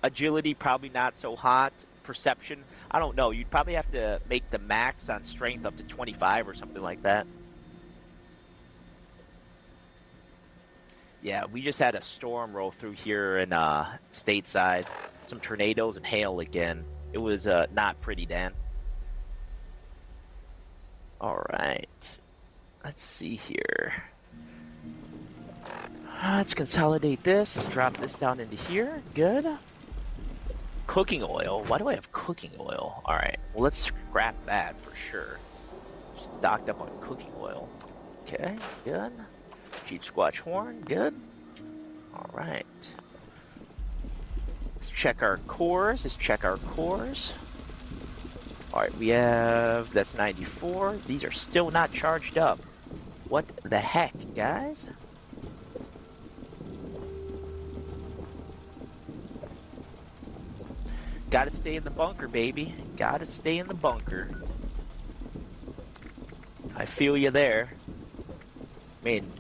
Speaker 1: Agility probably not so hot. Perception, I don't know. You'd probably have to make the max on strength up to 25 or something like that. Yeah, we just had a storm roll through here in stateside. Some tornadoes and hail again. It was not pretty, Dan. Alright. Let's see here. Let's consolidate this. Let's drop this down into here. Good. Cooking oil? Why do I have cooking oil? Alright, well, let's scrap that for sure. Stocked up on cooking oil. Okay, good. Cheap Squatch Horn, good. Alright. Let's check our cores. Let's check our cores. Alright, we have... That's 94. These are still not charged up. What the heck, guys? Gotta stay in the bunker, baby. Gotta stay in the bunker. I feel you there. I mean,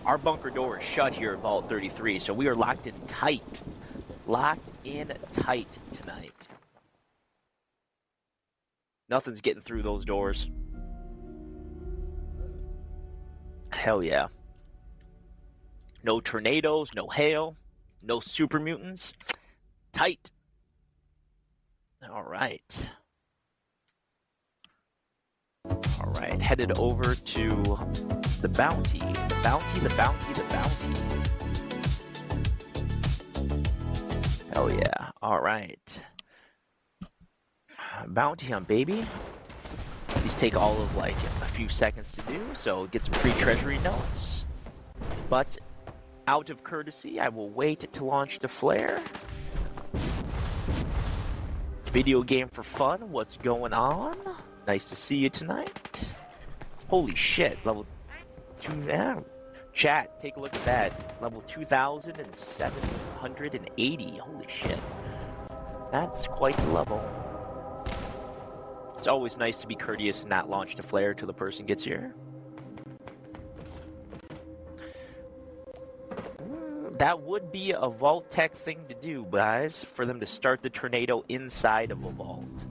Speaker 1: our bunker door is shut here at Vault 33, so we are locked in tight. Locked in tight tonight. Nothing's getting through those doors. Hell yeah. No tornadoes, no hail, no super mutants. Tight. Alright. Alright, headed over to the bounty. The bounty, the bounty, the bounty. Hell yeah. Alright. Bounty hunt, baby. These take all of like a few seconds to do, so get some free treasury notes. But out of courtesy, I will wait to launch the flare. Video game for fun, what's going on? Nice to see you tonight. Holy shit, level 2 now. Chat, take a look at that. Level 2,780. Holy shit. That's quite the level. It's always nice to be courteous and not launch the flare till the person gets here. That would be a vault tech thing to do, guys, for them to start the tornado inside of a vault.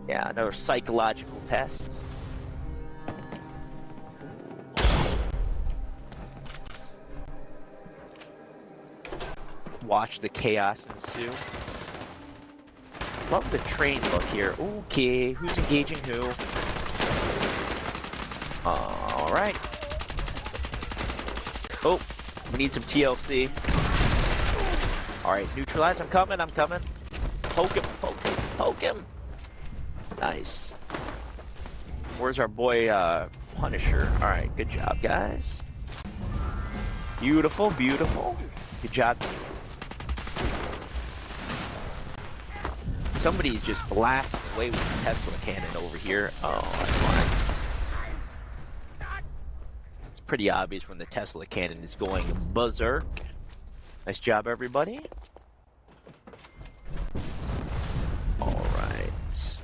Speaker 1: Yeah, another psychological test. Watch the chaos ensue. Love the train look here. Okay, who's engaging who? Alright. Oh, we need some TLC. Alright, neutralize. I'm coming, I'm coming. Poke him, poke him, poke him. Nice. Where's our boy, Punisher? Alright, good job, guys. Beautiful, beautiful. Good job. Somebody's just blasting away with the Tesla cannon over here. Oh, that's fine. It's pretty obvious when the Tesla cannon is going berserk. Nice job, everybody. Alright.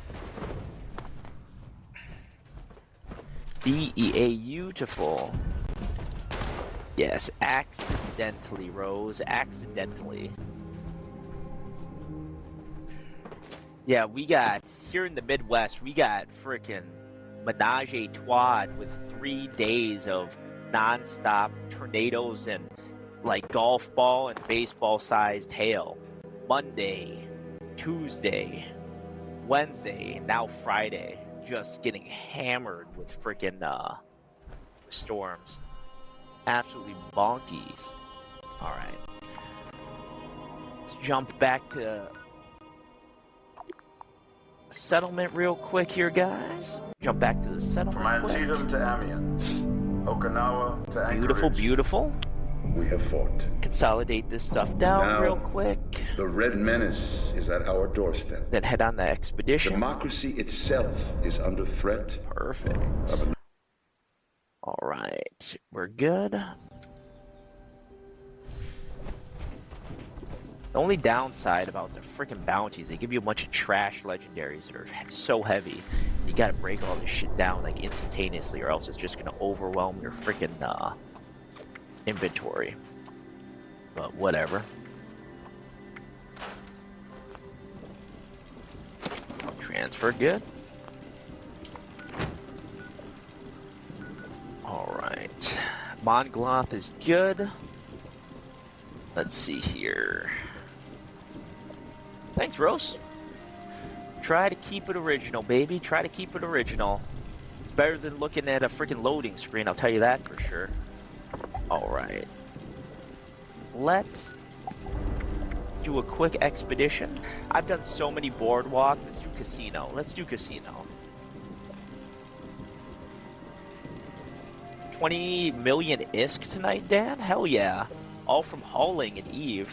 Speaker 1: Beautiful. Yes, accidentally, Rose. Accidentally. Yeah, we got, here in the Midwest, we got frickin' menage a trois with 3 days of non-stop tornadoes and like golf ball and baseball sized hail. Monday, Tuesday, Wednesday, now Friday, just getting hammered with frickin' storms. Absolutely bonkies. Alright. Let's jump back to settlement real quick here, guys. Jump back to the settlement
Speaker 3: From
Speaker 1: quick.
Speaker 3: Antietam to Amiens, Okinawa to Anchorage.
Speaker 1: Beautiful, beautiful.
Speaker 3: We have fought.
Speaker 1: Consolidate this stuff down
Speaker 3: Now,
Speaker 1: real quick.
Speaker 3: The Red Menace is at our doorstep.
Speaker 1: Then head on the expedition.
Speaker 3: Democracy itself is under threat.
Speaker 1: Perfect. Alright, we're good. The only downside about the freaking bounties, they give you a bunch of trash legendaries that are so heavy. You gotta break all this shit down like instantaneously, or else it's just gonna overwhelm your freaking inventory. But whatever. Transfer good. Alright. Mongloth is good. Let's see here. Thanks, Rose. Try to keep it original, baby. Try to keep it original. Better than looking at a freaking loading screen, I'll tell you that for sure. Alright. Let's do a quick expedition. I've done so many boardwalks. Let's do casino. Let's do casino. 20 million ISK tonight, Dan? Hell yeah. All from hauling and Eve.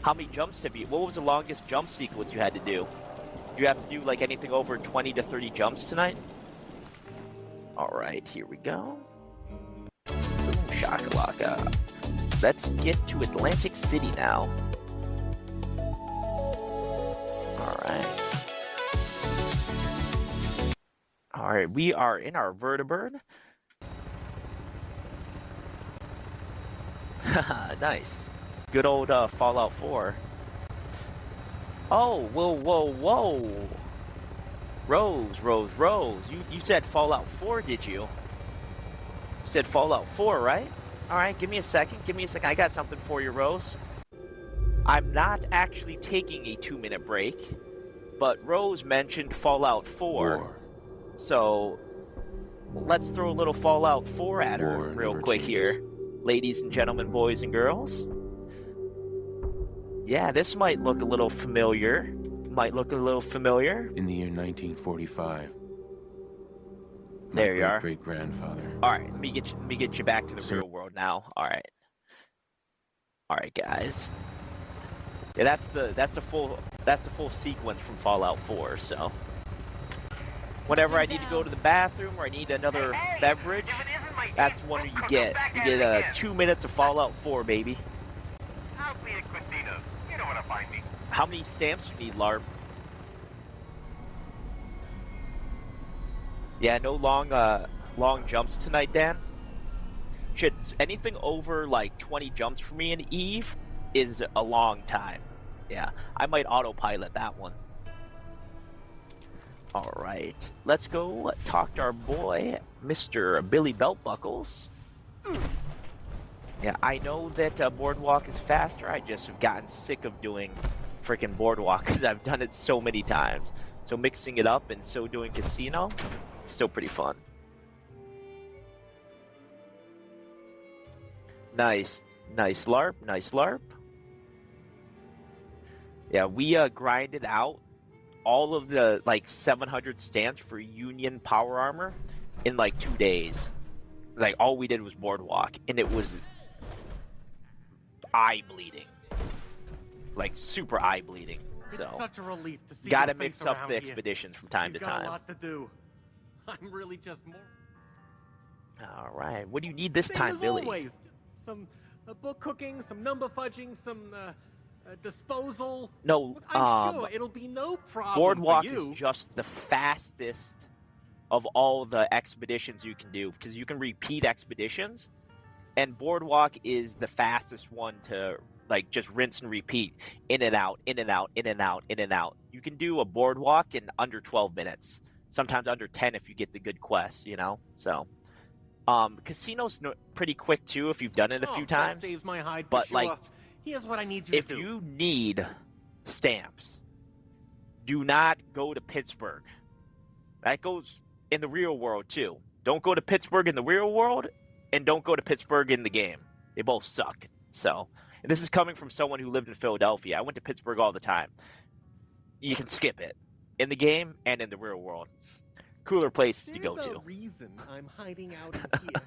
Speaker 1: How many jumps have you... What was the longest jump sequence you had to do? Do you have to do like anything over 20 to 30 jumps tonight? Alright, here we go. Boom, shakalaka. Let's get to Atlantic City now. Alright. Alright, we are in our vertibird. Haha, nice. Good old Fallout 4. Oh, whoa, whoa, whoa. Rose. You said Fallout 4, did you? You said Fallout 4, right? Alright, give me a second. I got something for you, Rose. I'm not actually taking a 2-minute break, but Rose mentioned Fallout 4. So, let's throw a little Fallout 4 at her real quick here. Ladies and gentlemen, boys and girls. Yeah, this might look a little familiar. In
Speaker 7: the year 1945.
Speaker 1: There you are.
Speaker 7: Great-grandfather.
Speaker 1: All right, let me get you back to the real world now. All right, guys. Yeah, that's the full sequence from Fallout 4. So, whenever I need to go to the bathroom or I need another beverage, that's one you get. You get 2 minutes of Fallout 4, baby.
Speaker 6: I'll be a Christina. You know where to find me.
Speaker 1: How many stamps you need, LARP? Yeah, no long jumps tonight, Dan. Shit, anything over like 20 jumps for me in Eve is a long time. Yeah, I might autopilot that one. Alright, let's go talk to our boy, Mr. Billy Beltbuckles. Yeah, I know that Boardwalk is faster. I just have gotten sick of doing freaking Boardwalk because I've done it so many times. So mixing it up and so doing Casino, it's still pretty fun. Nice LARP. Yeah, we grinded out all of the like 700 stamps for Union power armor in like 2 days. Like all we did was Boardwalk, and it was eye bleeding, like super eye bleeding. So
Speaker 8: it's such a relief to see
Speaker 1: gotta
Speaker 8: your face
Speaker 1: mix up
Speaker 8: around
Speaker 1: the
Speaker 8: here.
Speaker 1: expeditions from time to
Speaker 8: You've got
Speaker 1: time.
Speaker 8: a lot to do. I'm really just more.
Speaker 1: All right, what do you need this
Speaker 8: Same
Speaker 1: time,
Speaker 8: as
Speaker 1: Billy?
Speaker 8: Always. Some book cooking, some number fudging, some disposal.
Speaker 1: No,
Speaker 8: I'm sure it'll be no problem
Speaker 1: Boardwalk
Speaker 8: for you.
Speaker 1: is just the fastest of all the expeditions you can do, because you can repeat expeditions And Boardwalk is the fastest one to like just rinse and repeat, in and out, in and out, in and out, in and out. You can do a Boardwalk in under 12 minutes, sometimes under 10 if you get the good quests, you know. So, Casino's pretty quick too if you've done it a few times.
Speaker 8: That saves my hide for
Speaker 1: but
Speaker 8: sure.
Speaker 1: like,
Speaker 8: Here's what I need you
Speaker 1: if
Speaker 8: to do.
Speaker 1: you need stamps, do not go to Pittsburgh. That goes in the real world too. Don't go to Pittsburgh in the real world, and don't go to Pittsburgh in the game. They both suck. So, and this is coming from someone who lived in Philadelphia. I went to Pittsburgh all the time. You can skip it in the game and in the real world. Cooler places to go to.
Speaker 8: There's a reason I'm hiding out in here.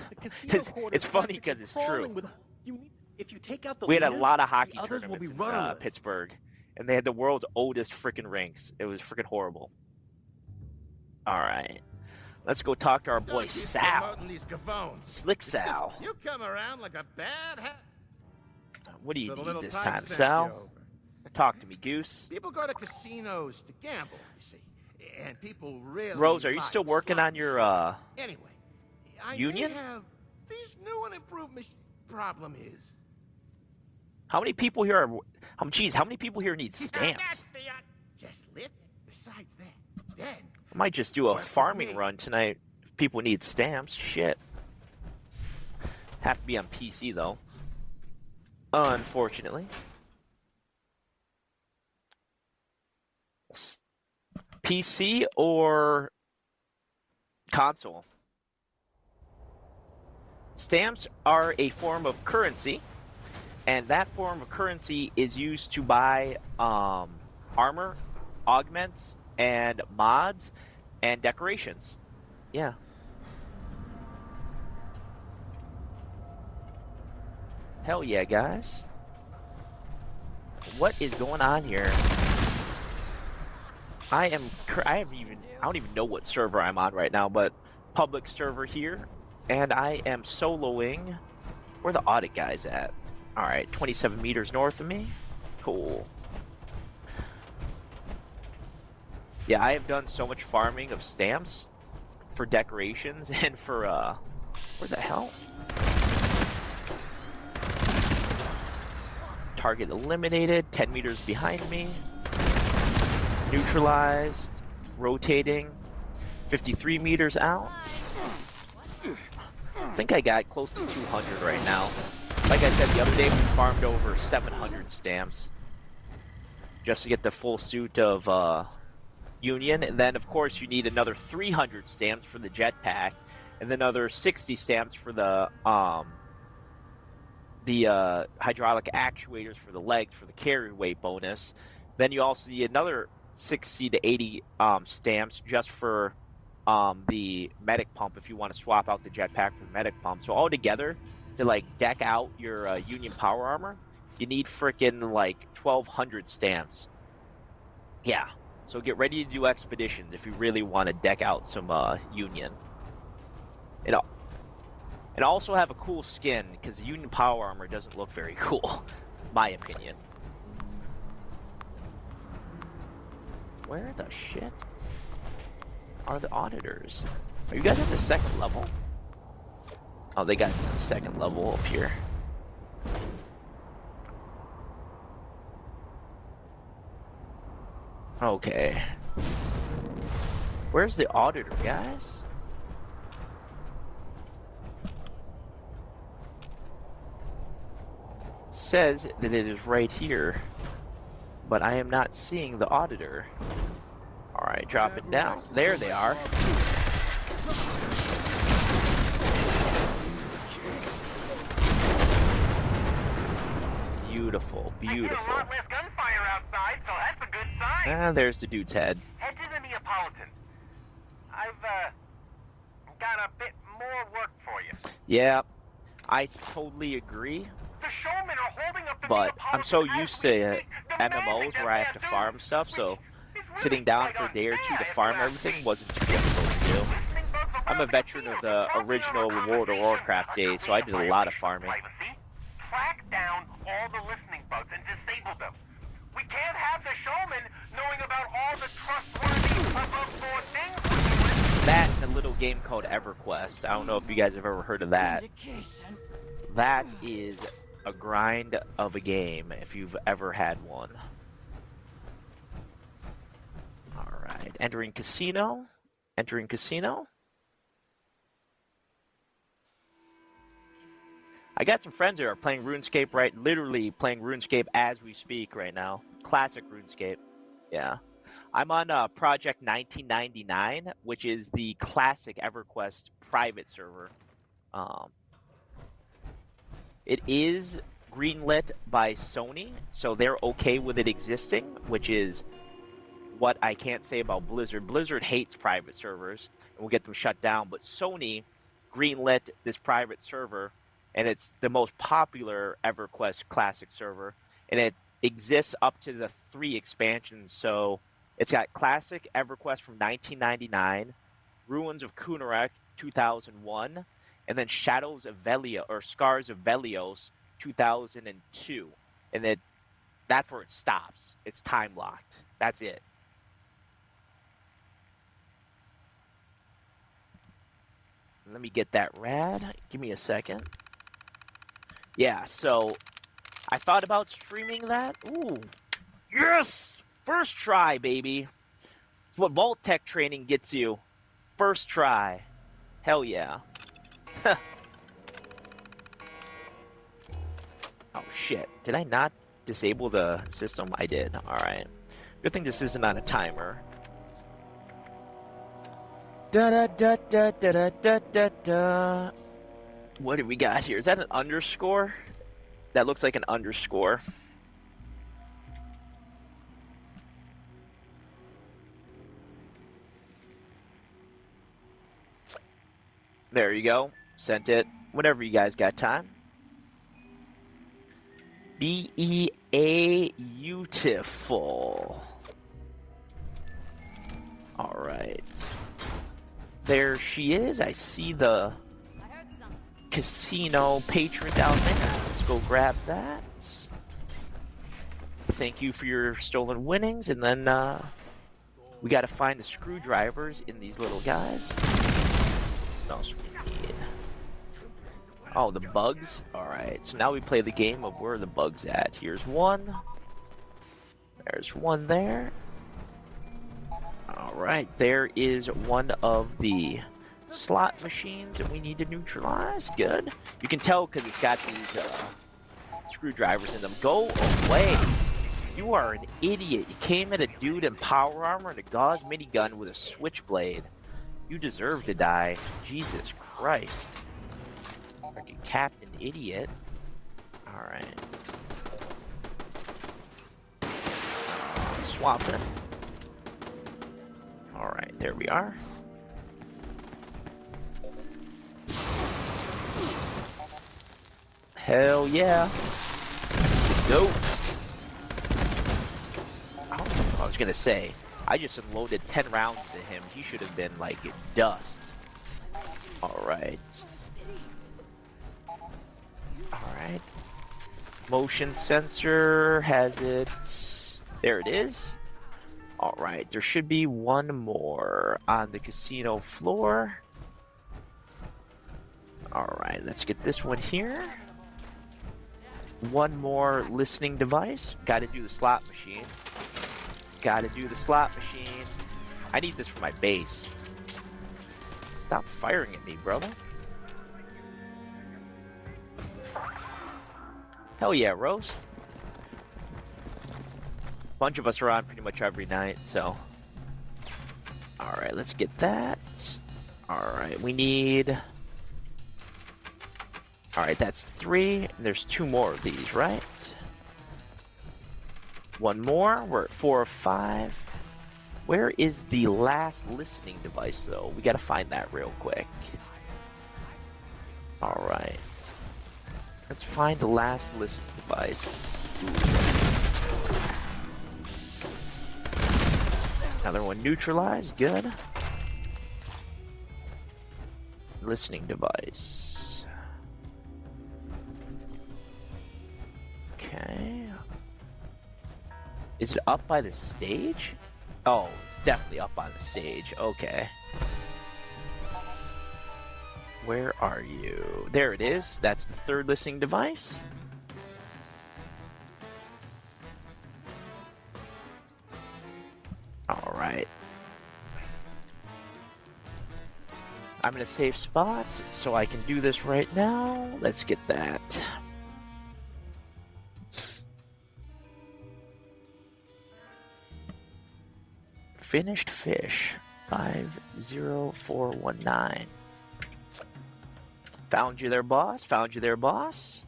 Speaker 8: The casino
Speaker 1: It's funny because it's true.
Speaker 8: If you take out the
Speaker 1: we had a
Speaker 8: leaders,
Speaker 1: lot of hockey
Speaker 8: the others will
Speaker 1: tournaments
Speaker 8: be
Speaker 1: in Pittsburgh, and they had the world's oldest freaking rinks. It was freaking horrible. All right. Let's go talk to our boy Sal. Slick Sal.
Speaker 9: You come around like a bad hat.
Speaker 1: What do you need this time, Sal? Talk to me, Goose.
Speaker 9: People go to casinos to gamble, you see. And people really
Speaker 1: Rose, are you still working on your
Speaker 9: anyway,
Speaker 1: union?
Speaker 9: Have these new and improved problem is.
Speaker 1: How many people here are how many people here need stamps?
Speaker 9: That's the just live. Besides that, then
Speaker 1: I might just do a farming run tonight if people need stamps. Shit. Have to be on PC though. Unfortunately. PC or console? Stamps are a form of currency, and that form of currency is used to buy armor, augments, and mods, and decorations. Yeah. Hell yeah, guys. What is going on here? I don't even know what server I'm on right now, but public server here, and I am soloing. Where are the audit guys at? All right, 27 meters north of me. Cool. Yeah, I have done so much farming of stamps for decorations and for where the hell? Target eliminated. 10 meters behind me. Neutralized, rotating, 53 meters out. I think I got close to 200 right now. Like I said the other day, we farmed over 700 stamps just to get the full suit of Union, and then of course you need another 300 stamps for the jetpack, and then another 60 stamps for the hydraulic actuators for the legs for the carry weight bonus. Then you also need another 60 to 80 stamps just for the medic pump if you want to swap out the jetpack for the medic pump. So all together, to like deck out your Union power armor, you need freaking like 1,200 stamps. Yeah, so get ready to do expeditions if you really want to deck out some Union. And also have a cool skin, because the Union power armor doesn't look very cool, my opinion. Where the shit are the auditors? Are you guys at the second level? Oh, they got the second level up here. Okay. Where's the auditor, guys? Says that it is right here, but I am not seeing the auditor. Alright, drop it down. There they are. Beautiful, beautiful.
Speaker 6: I hear less gunfire outside, so that's a good sign.
Speaker 1: Ah, there's the dude's head.
Speaker 6: Head to the Neapolitan. I've got a bit more work for you.
Speaker 1: Yeah, I totally agree.
Speaker 6: The showmen are holding up the
Speaker 1: But I'm
Speaker 6: Neapolitan
Speaker 1: so
Speaker 6: as
Speaker 1: used
Speaker 6: we
Speaker 1: to
Speaker 6: speak,
Speaker 1: MMOs where I have to farm stuff, so sitting down for a day or two to farm everything wasn't too difficult to do. I'm a veteran of the original World of Warcraft days, so I did a lot of farming.
Speaker 6: Track down all the listening bugs and disable them. We can't have the showmen knowing about all the trustworthy above-board things we're doing
Speaker 1: That and a little game called EverQuest. I don't know if you guys have ever heard of that. That is a grind of a game if you've ever had one. Alright, entering casino. Entering casino. I got some friends that are playing RuneScape literally playing RuneScape as we speak right now. Classic RuneScape. Yeah. I'm on Project 1999, which is the classic EverQuest private server. It is greenlit by Sony, so they're okay with it existing, which is what I can't say about Blizzard. Blizzard hates private servers, and we'll get them shut down, but Sony greenlit this private server, and it's the most popular EverQuest classic server, and it exists up to the 3 expansions. So it's got classic EverQuest from 1999, Ruins of Kunarek 2001, and then Shadows of Velia or Scars of Velios 2002, and that's where it stops. It's time locked. That's it. Let me get that rad. Give me a second. Yeah, so I thought about streaming that. Ooh, yes! First try, baby. It's what Vault Tech training gets you. First try. Hell yeah. Oh shit. Did I not disable the system? I did. Alright. Good thing this isn't on a timer. Da da da da da da da da da. What do we got here? Is that an underscore? That looks like an underscore. There you go. Sent it. Whenever you guys got time. Beautiful. Alright. There she is. I see the casino patron down there. Let's go grab that. Thank you for your stolen winnings. And then we got to find the screwdrivers in these little guys. What else we need? Oh, the bugs. Alright, so now we play the game of where are the bugs at. Here's one. There's one there. Alright, there is one of the slot machines that we need to neutralize. Good. You can tell because it's got these screwdrivers in them. Go away. You are an idiot. You came at a dude in power armor and a gauze minigun with a switchblade. You deserve to die. Jesus Christ. Freaking Captain Idiot. Alright. Swap it. Alright, there we are. Hell yeah. Go. I was gonna say, I just unloaded 10 rounds to him. He should have been like dust. Alright. Alright. Motion sensor has it. There it is. Alright, there should be one more on the casino floor. Alright, let's get this one here. One more listening device. Gotta do the slot machine. Gotta do the slot machine. I need this for my base. Stop firing at me, brother. Hell yeah, Rose. Bunch of us are on pretty much every night, so. Alright, let's get that. Alright, we need... Alright, that's 3. And there's 2 more of these, right? One more. We're at 4 or 5. Where is the last listening device, though? We gotta find that real quick. Alright. Let's find the last listening device. Another one neutralized. Good. Listening device. Okay. Is it up by the stage? Oh, it's definitely up on the stage. Okay. Where are you? There it is. That's the third listening device. All right. I'm in a safe spot, so I can do this right now. Let's get that. Finished fish. 50419. Found you there, boss. Found you there, boss.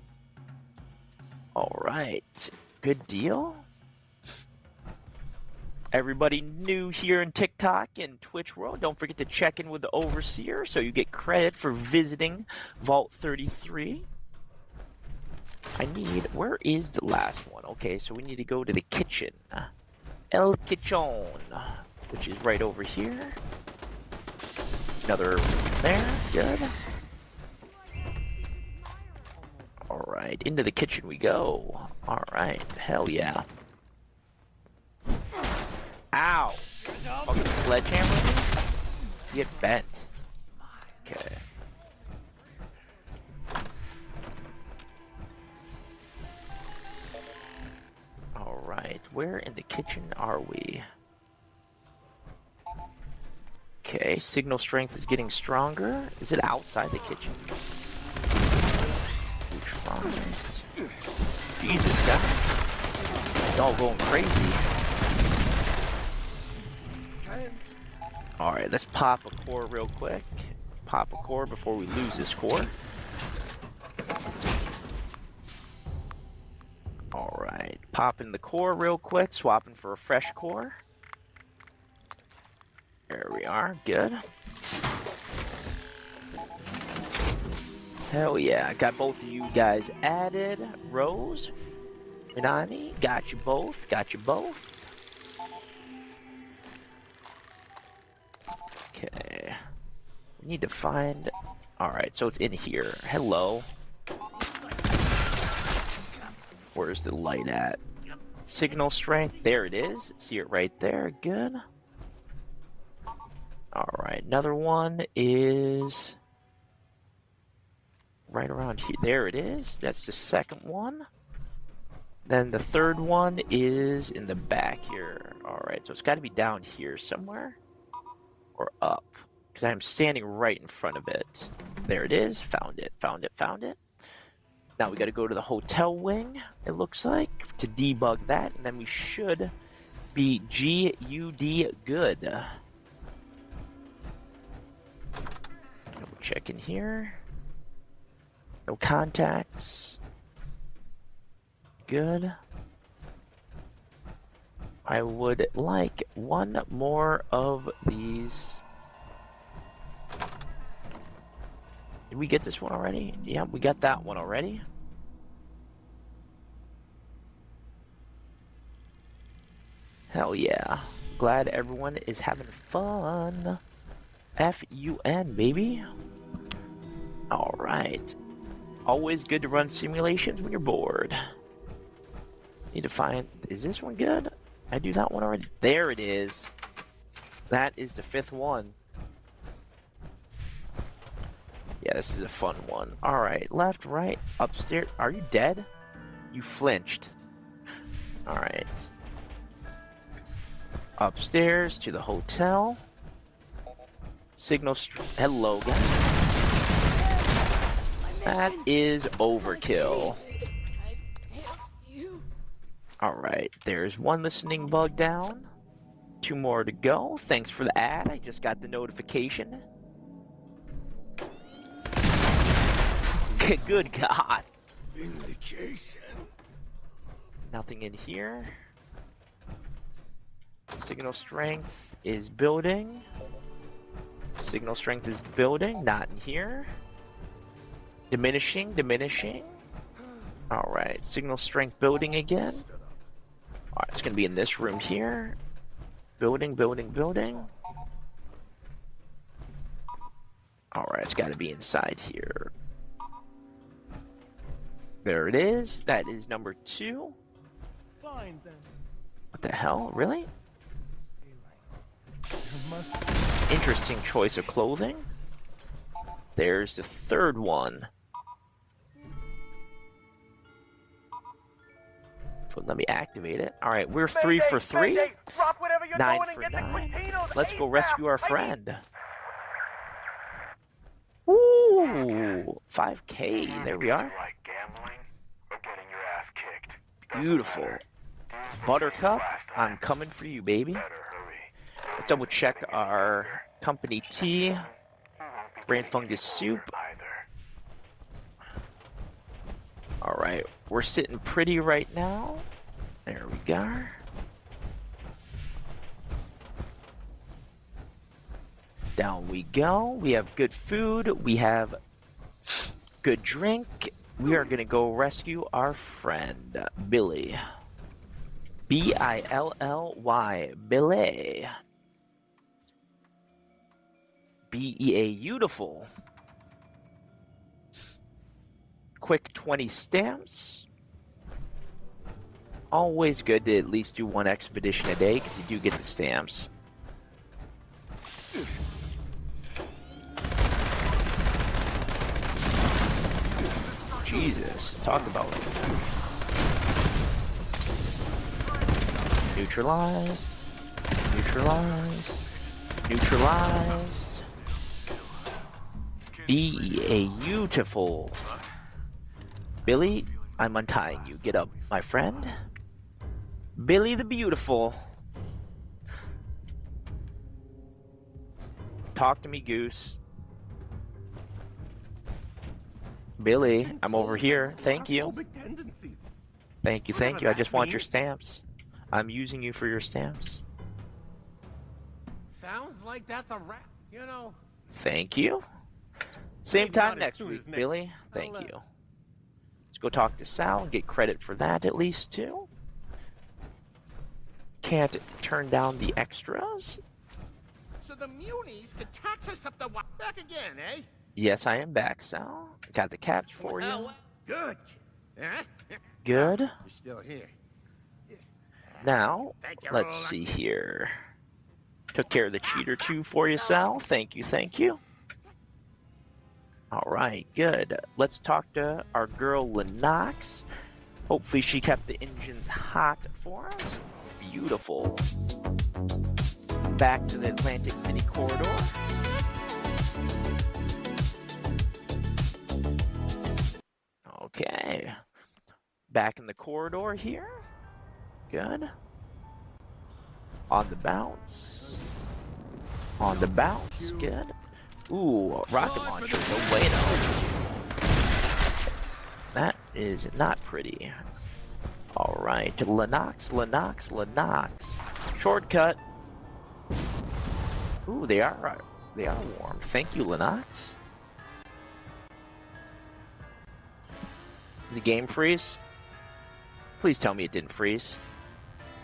Speaker 1: All right. Good deal. Everybody new here in TikTok and Twitch world, don't forget to check in with the Overseer so you get credit for visiting Vault 33. Where is the last one? Okay, so we need to go to the kitchen. El Kitchen, which is right over here. Another there, good. Alright, into the kitchen we go. Alright, hell yeah. Ow! Fucking sledgehammer? Get bent. Okay. Alright, where in the kitchen are we? Okay, signal strength is getting stronger. Is it outside the kitchen? Christ. Jesus, guys. Y'all going crazy. Alright, let's pop a core real quick. Pop a core before we lose this core. Alright, popping the core real quick, swapping for a fresh core. There we are, good. Hell yeah, got both of you guys added. Rose, Minani, got you both, Okay. We need to find... Alright, so it's in here. Hello. Where's the light at? Signal strength, there it is. See it right there, good. Alright, another one is... right around here. There it is. That's the second one. Then the third one is in the back here. Alright, so it's got to be down here somewhere. Or up. Because I'm standing right in front of it. There it is. Found it. Now we got to go to the hotel wing, it looks like, to debug that. And then we should be GUD good. Double check in here. No contacts. Good. I would like one more of these. Did we get this one already? Yeah, we got that one already. Hell yeah. Glad everyone is having fun. F-U-N, baby. Alright. Always good to run simulations when you're bored. Need to find... Is this one good? I do that one already. There it is. That is the fifth one. Yeah, this is a fun one. Alright, left, right, upstairs. Are you dead? You flinched. Alright. Upstairs to the hotel. Signal hello, guys. That is overkill. Alright, there's one listening bug down. 2 more to go. Thanks for the ad. I just got the notification. Good God.
Speaker 9: Vindication.
Speaker 1: Nothing in here. Signal strength is building. Signal strength is building. Not in here. Diminishing. Alright, signal strength building again. Alright, it's gonna be in this room here. Building. Alright, it's gotta be inside here. There it is. That is number 2.
Speaker 8: Fine then.
Speaker 1: What the hell? Really? Interesting choice of clothing. There's the third one. So let me activate it. All right, we're 3 for 3. 9 for 9. Let's go rescue our friend. Ooh, 5K. There we are. Beautiful. Buttercup, I'm coming for you, baby. Let's double check our company tea. Brain fungus soup. All right, we're sitting pretty right now. There we go. Down we go. We have good food. We have good drink. We are going to go rescue our friend, Billy. B-I-L-L-Y. Billy. B-E-A. Beautiful. Quick 20 stamps. Always good to at least do one expedition a day because you do get the stamps. Jesus, talk about it. Neutralized. Neutralized. Neutralized. Be beautiful. Billy, I'm untying you. Get up, my friend. Billy the Beautiful. Talk to me, Goose. Billy, I'm over here. Thank you. Thank you, thank you. I just want your stamps. I'm using you for your stamps.
Speaker 8: Sounds like that's a wrap, you know.
Speaker 1: Thank you. Same time next week, Billy. Thank you. Let's go talk to Sal and get credit for that at least, too. Can't turn down the extras.
Speaker 9: So the Muni's could tax us up the back again, eh?
Speaker 1: Yes, I am back, Sal. Got the caps for you.
Speaker 9: Good.
Speaker 1: Good.
Speaker 9: You're still here.
Speaker 1: Now, let's see here. Took care of the cheater too for you, Sal. Thank you, thank you. All right, good. Let's talk to our girl Lennox. Hopefully she kept the engines hot for us. Beautiful. Back to the Atlantic City corridor. Okay. Back in the corridor here. Good. On the bounce. On the bounce. Good. Ooh, rocket launcher. No bueno. That is not pretty. All right. Lennox, Lennox, Lennox. Shortcut. Ooh, they are warm. Thank you, Lennox. The game freeze? Please tell me it didn't freeze.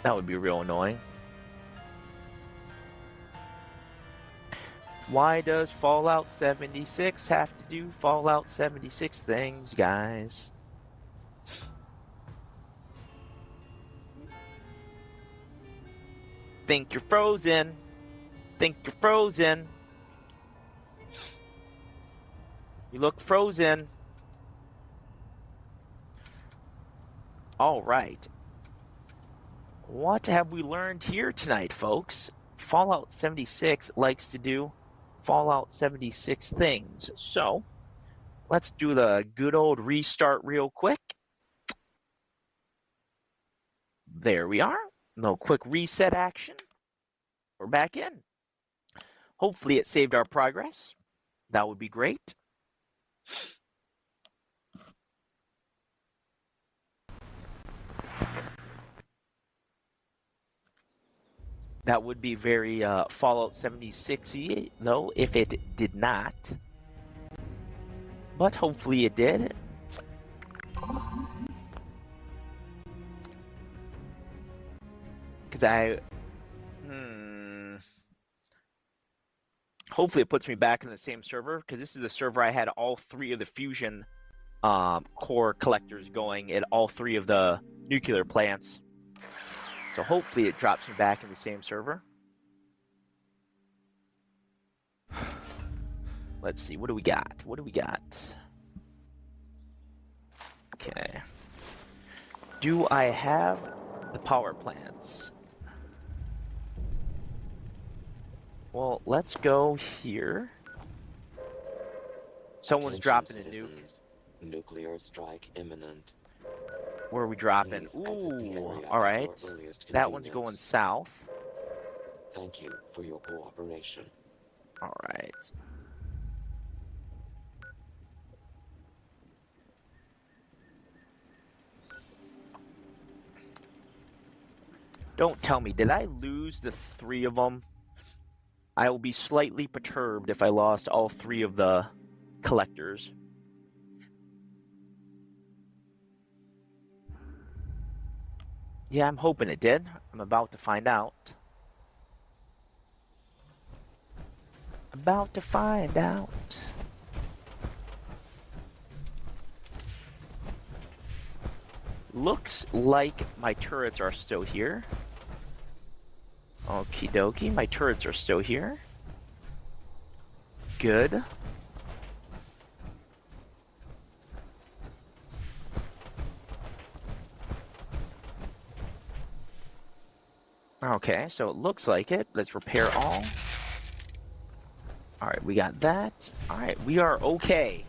Speaker 1: That would be real annoying. Why does Fallout 76 have to do Fallout 76 things, guys? Think you're frozen. Think you're frozen. You look frozen. All right. What have we learned here tonight, folks? Fallout 76 likes to do Fallout 76 things. So, let's do the good old restart real quick. There we are. No quick reset action. We're back in. Hopefully it saved our progress. That would be great. That would be very Fallout 76-y, though, if it did not. But hopefully it did. Because hopefully it puts me back in the same server, because this is the server I had all 3 of the fusion core collectors going at all 3 of the nuclear plants. So hopefully it drops me back in the same server. Let's see. What do we got? What do we got? Okay. Do I have the power plants? Well, let's go here. Someone's dropping a nuke.
Speaker 10: Nuclear strike imminent.
Speaker 1: Where are we dropping?
Speaker 10: Please exit the
Speaker 1: Ooh,
Speaker 10: area
Speaker 1: all
Speaker 10: at
Speaker 1: right.
Speaker 10: your earliest
Speaker 1: That one's going
Speaker 10: convenience.
Speaker 1: south.
Speaker 10: Thank you for your cooperation.
Speaker 1: All right. Don't tell me, did I lose the 3 of them? I will be slightly perturbed if I lost all 3 of the collectors. Yeah, I'm hoping it did. I'm about to find out. About to find out. Looks like my turrets are still here. Okie dokie, my turrets are still here. Good. Okay, so it looks like it. Let's repair all. Alright, we got that. Alright, we are okay.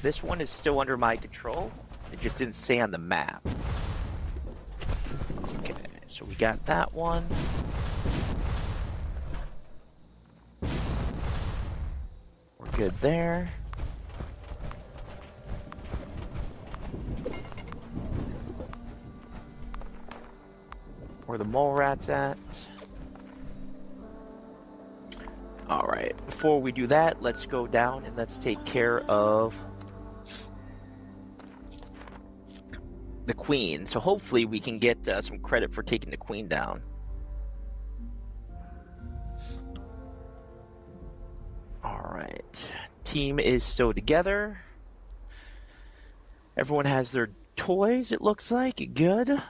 Speaker 1: This one is still under my control. It just didn't say on the map. Okay, so we got that one. We're good there. Where the mole rat's at. Alright, before we do that, let's go down and let's take care of the queen. So hopefully we can get some credit for taking the queen down. Alright, team is still together. Everyone has their toys, it looks like. Good.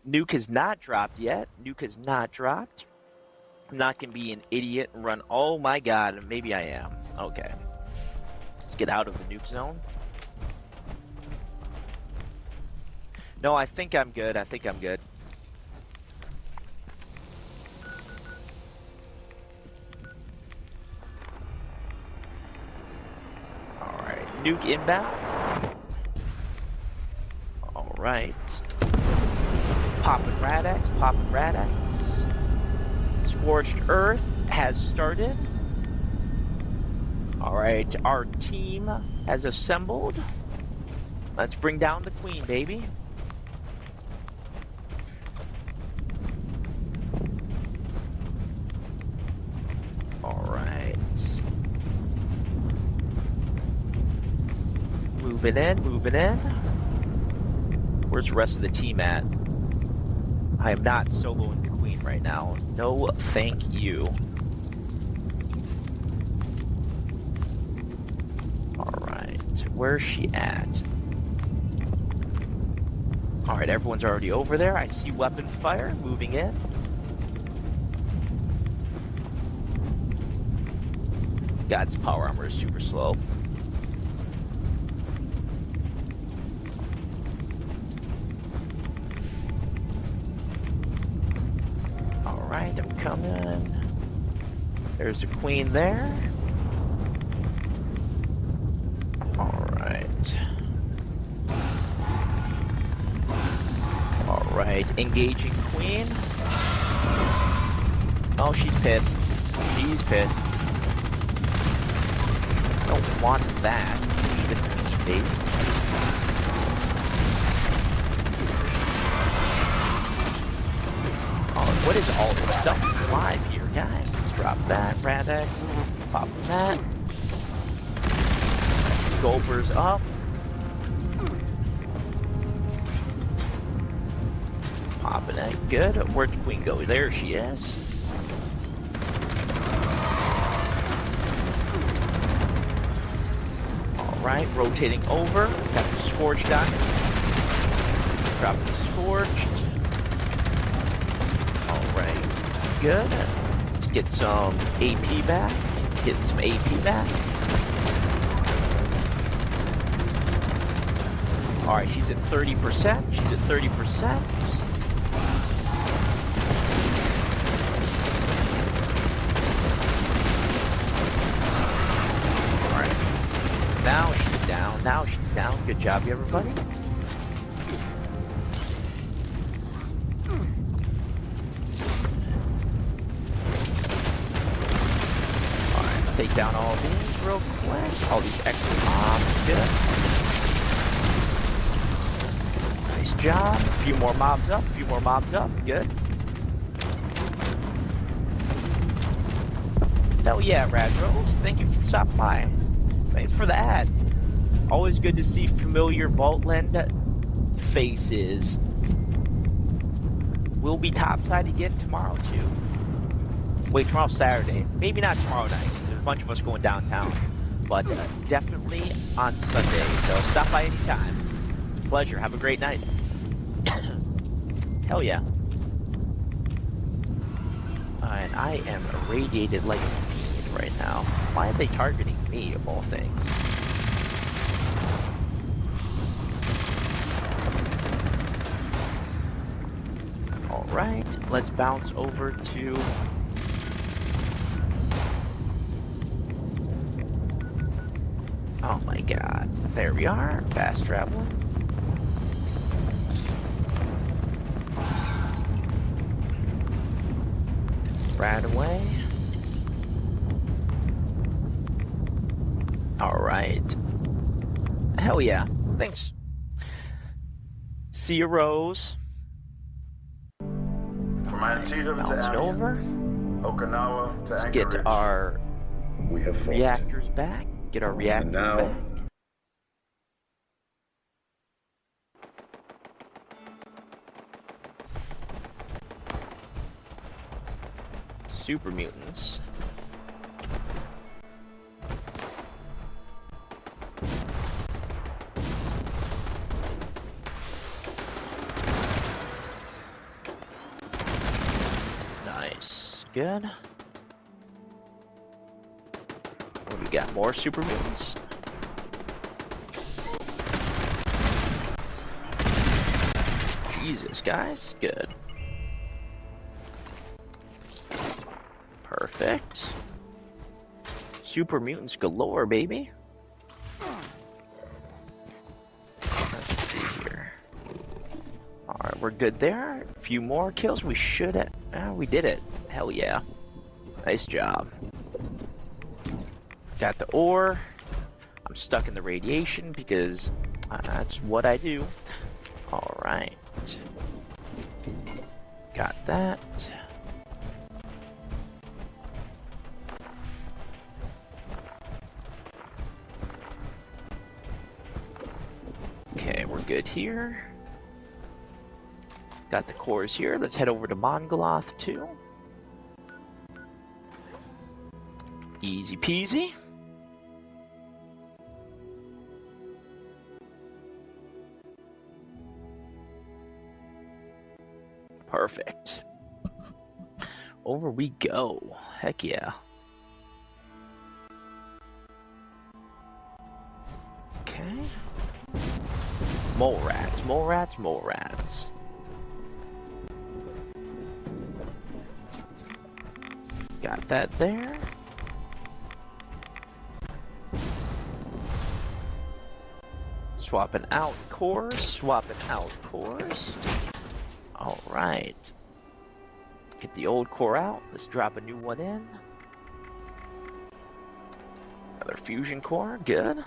Speaker 1: Nuke has not dropped yet. Nuke has not dropped. I'm not going to be an idiot and run. Oh my god, maybe I am. Okay. Let's get out of the nuke zone. No, I think I'm good. I think I'm good. Alright, nuke inbound. Alright. Poppin' Rad-X, poppin' Rad-X. Scorched Earth has started. Alright, our team has assembled. Let's bring down the queen, baby. Alright. Moving in, moving in. Where's the rest of the team at? I am not soloing the queen right now. No, thank you. Alright, where's she at? Alright, everyone's already over there. I see weapons fire moving in. God's power armor is super slow. Alright, I'm coming. There's the queen there. Alright. Alright, engaging queen. Oh, she's pissed. She's pissed. I don't want that. I need a queen, baby. Oh, what is all this stuff that's live here, guys? Let's drop that, Rad-X. Pop that. Gulpers up. Popping it. Good. Where'd the queen go? There she is. Alright, rotating over. Got the Scorched on it. Drop the Scorched. Alright, good. Let's get some AP back. Getting some AP back. Alright, she's at 30%. She's at 30%. Alright. Now she's down. Now she's down. Good job, everybody. Alright, let's take down all these real quick. All these extra mobs. Good. Nice job. A few more mobs up. A few more mobs up. Good. Hell yeah, Radrose. Thank you for stopping by. Thanks for the ad. Always good to see familiar Vaultland faces. We'll be topside again tomorrow, too. Wait, tomorrow's Saturday. Maybe not tomorrow night, because there's a bunch of us going downtown. But definitely on Sunday, so stop by anytime. Pleasure. Have a great night. Hell yeah. And I am irradiated like a fiend right now. Why are they targeting me, of all things? Alright, let's bounce over to... Oh my god. There we are. Fast traveling. Right away. Alright. Hell yeah. Thanks. See you, Rose.
Speaker 3: From Antietam to
Speaker 1: Bouncing over.
Speaker 3: Okinawa to
Speaker 1: Let's
Speaker 3: Anchorage,
Speaker 1: get our
Speaker 3: we have fought.
Speaker 1: reactors back. Get our reactors
Speaker 3: And now,
Speaker 1: back. Super mutants. Nice. Good. What do we got? More super mutants? Jesus, guys. Good. Perfect. Super mutants galore, baby. Let's see here. Alright, we're good there. A few more kills. We should have... we did it. Hell yeah. Nice job. Got the ore. I'm stuck in the radiation because that's what I do. Alright. Got that. Okay, we're good here. Got the cores here. Let's head over to Mongoloth too. Easy peasy. Perfect. Over we go. Heck yeah. Okay. Mole rats, mole rats, mole rats. Got that there. Swapping out cores, swapping out cores. Alright. Get the old core out. Let's drop a new one in. Another fusion core, good.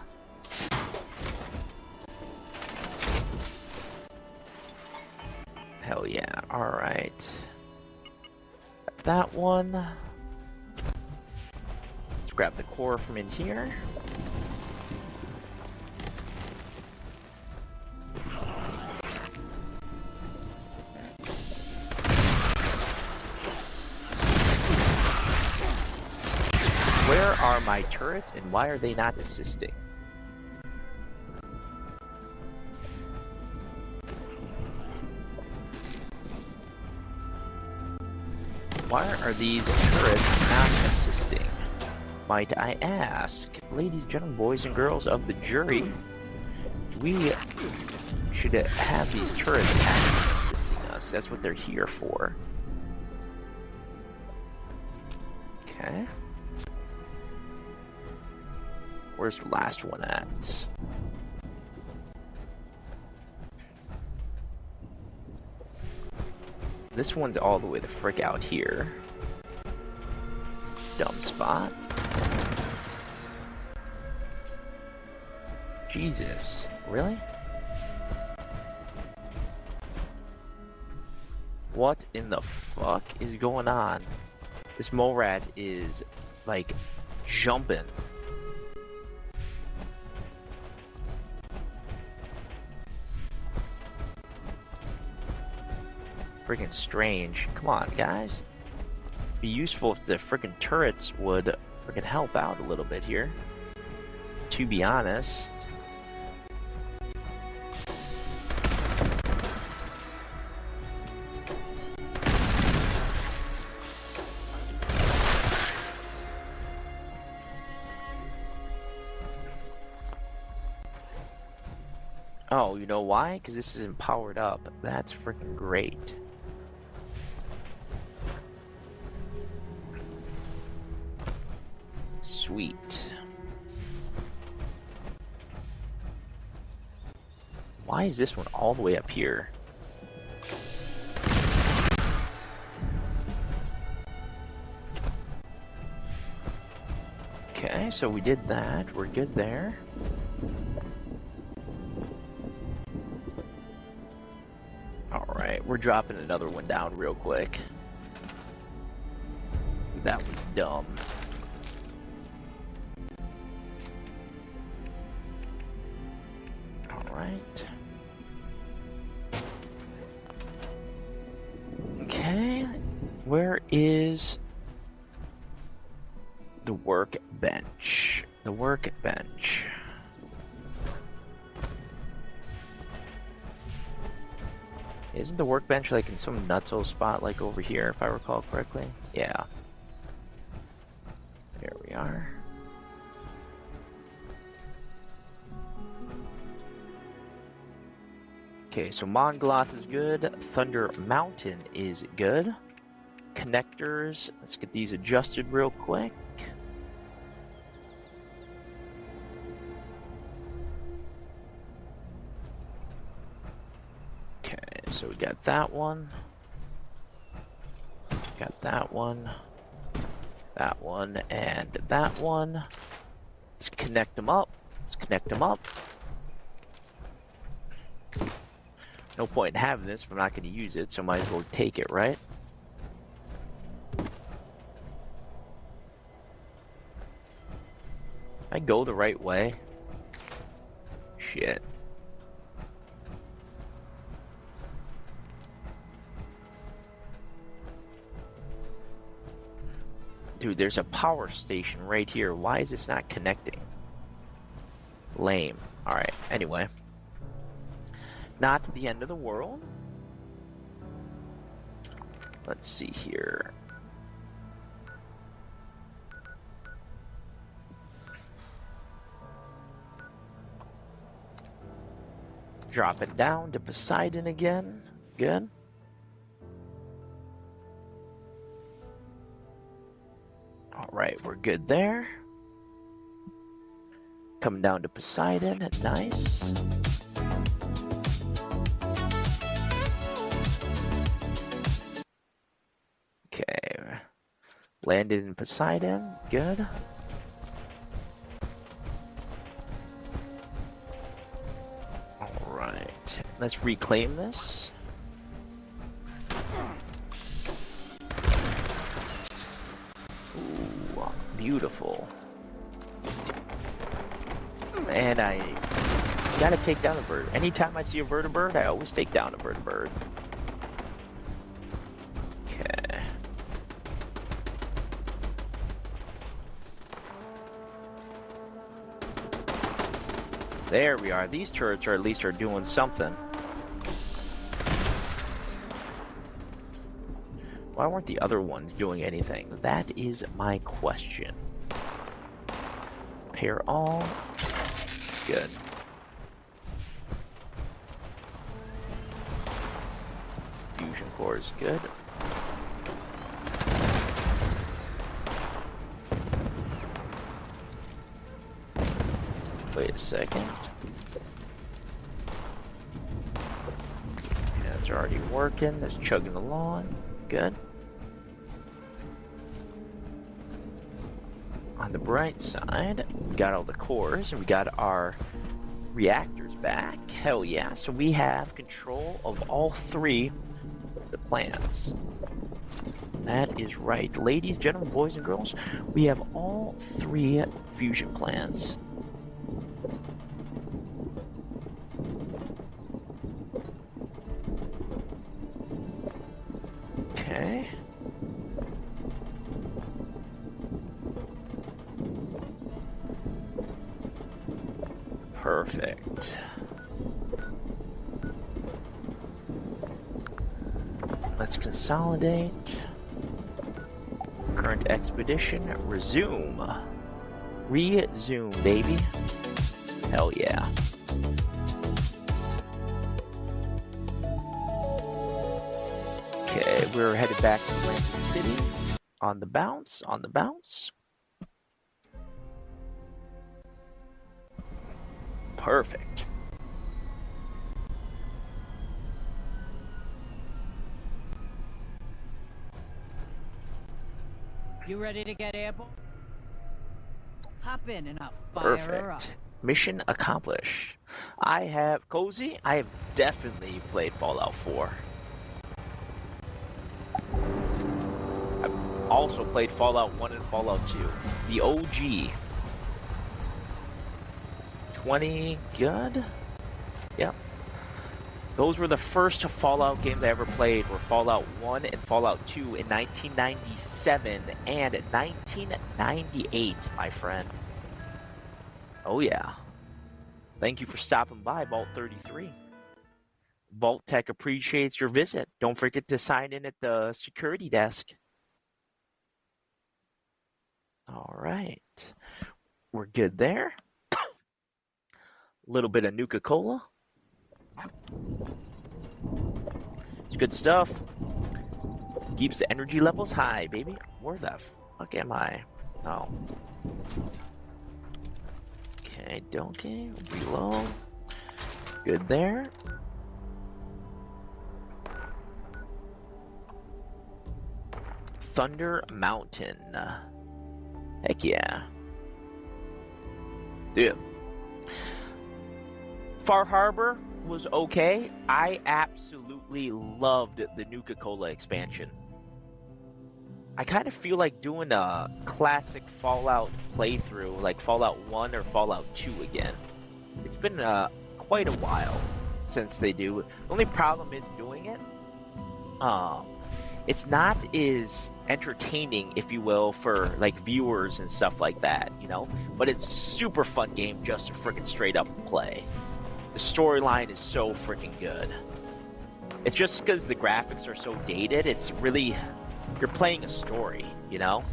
Speaker 1: Hell yeah, alright. That one. Let's grab the core from in here. Where are my turrets and why are they not assisting? Why are these turrets not assisting? might I ask, ladies, gentlemen, boys and girls of the jury, we should have these turrets assisting us. That's what they're here for. Okay. Where's the last one at? This one's all the way the frick out here. Dumb spot. Jesus, really? What in the fuck is going on? This mole rat is, like, jumping. Freaking strange. Come on, guys. Be useful if the freaking turrets would freaking help out a little bit here. To be honest. Oh, you know why? Because this isn't powered up. That's freaking great. Sweet. Why is this one all the way up here? Okay, so we did that. We're good there. Alright, we're dropping another one down real quick. That was dumb. Alright. Okay, where is the workbench? The workbench. Isn't the workbench like in some nutso spot like over here, if I recall correctly? Yeah. There we are. Okay, so Mongoloth is good. Thunder Mountain is good. Connectors, let's get these adjusted real quick. So we got that one, and that one. Let's connect them up. No point in having this if I'm not going to use it, so might as well take it, right? I go the right way. Shit. Dude, there's a power station right here. Why is this not connecting? Lame. Alright, anyway. Not the end of the world. Let's see here. Drop it down to Poseidon again. Good. Alright, we're good there. Coming down to Poseidon, nice. Okay, landed in Poseidon, good. Alright, let's reclaim this. Beautiful. And I gotta take down a bird. Anytime I see a vertibird, I always take down a vertibird. Okay. There we are. These turrets are at least doing something. Why weren't the other ones doing anything? That is my question. Repair all. Good. Fusion core is good. Wait a second. Yeah, it's already working. It's chugging along. Good. On the bright side, we got all the cores and we got our reactors back. Hell yeah. So we have control of all 3 of the plants. That is right. Ladies, gentlemen, boys, and girls, we have all 3 fusion plants. Okay. Perfect. Let's consolidate. Current expedition. Resume. Resume, baby. Hell yeah. Okay, we're headed back to Atlantic City. On the bounce, on the bounce. Perfect.
Speaker 11: You ready to get airborne? Hop in and I'll fire her up.
Speaker 1: Perfect. Mission accomplished. I have Cozy. I have definitely played Fallout 4. I've also played Fallout 1 and Fallout 2. The OG. 20 good? Yep. Those were the first Fallout games I ever played, were Fallout 1 and Fallout 2 in 1997 and 1998, my friend. Oh yeah. Thank you for stopping by, Vault 33. Vault Tech appreciates your visit. Don't forget to sign in at the security desk. All right. We're good there. A little bit of Nuka-Cola. It's good stuff. Keeps the energy levels high, baby. Where the fuck am I? Oh. Okay, donkey. Reload. Good there. Thunder Mountain. Heck yeah. Dude. Far Harbor was okay. I absolutely loved the Nuka-Cola expansion. I kind of feel like doing a classic Fallout playthrough, like Fallout 1 or Fallout 2 again. It's been quite a while since they do. The only problem is doing it. It's not as entertaining, if you will, for like viewers and stuff like that, you know? But it's super fun game just to freaking straight up play. The storyline is so freaking good. It's just because the graphics are so dated, it's really, you're playing a story, you know?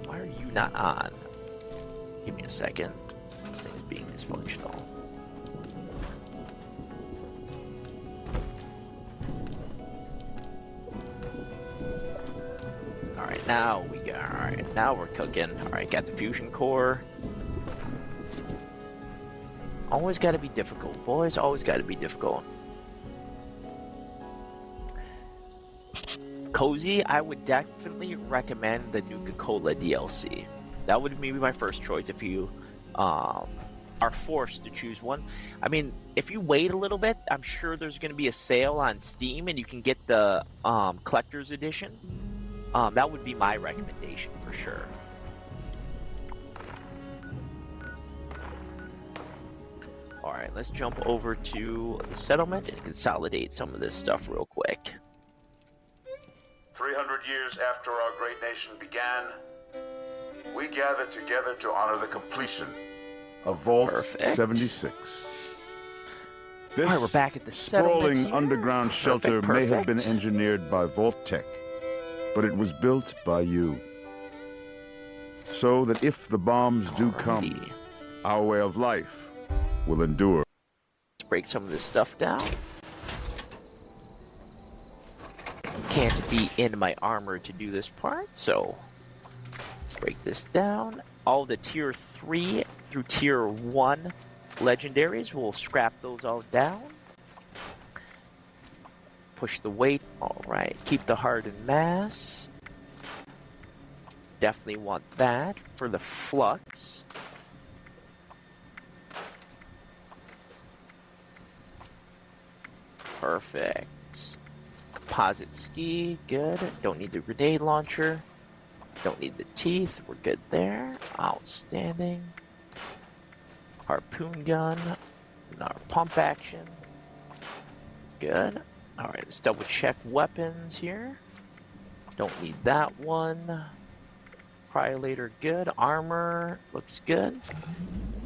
Speaker 1: Why are you not on? Give me a second. This thing is being dysfunctional. Alright, now we got, alright, now we're cooking. Alright, got the fusion core. Always gotta be difficult, boys, always gotta be difficult. Cozy, I would definitely recommend the Nuka-Cola DLC. That would be my first choice if you are forced to choose one. I mean, if you wait a little bit, I'm sure there's going to be a sale on Steam and you can get the collector's edition. That would be my recommendation for sure. Alright, let's jump over to the settlement and consolidate some of this stuff real quick.
Speaker 3: 300 years after our great nation began, we gathered together to honor the completion
Speaker 4: of Vault
Speaker 1: Perfect.
Speaker 4: 76. This
Speaker 1: Alright, we're back at the
Speaker 4: sprawling
Speaker 1: here.
Speaker 4: underground shelter
Speaker 1: Perfect.
Speaker 4: may have been engineered by Vault Tech, but it was built by you. so that if the bombs do come, our way of life will endure.
Speaker 1: Let's break some of this stuff down. Can't be in my armor to do this part, so break this down. All the tier 3 through tier 1 legendaries, we'll scrap those all down. Push the weight. Alright, keep the hardened mass. Definitely want that for the flux. Perfect. Composite ski, good. Don't need the grenade launcher. Don't need the teeth, we're good there. Outstanding. Harpoon gun. Our pump action. Good. Alright, let's double check weapons here. Don't need that one. Cryolator, good. Armor, looks good.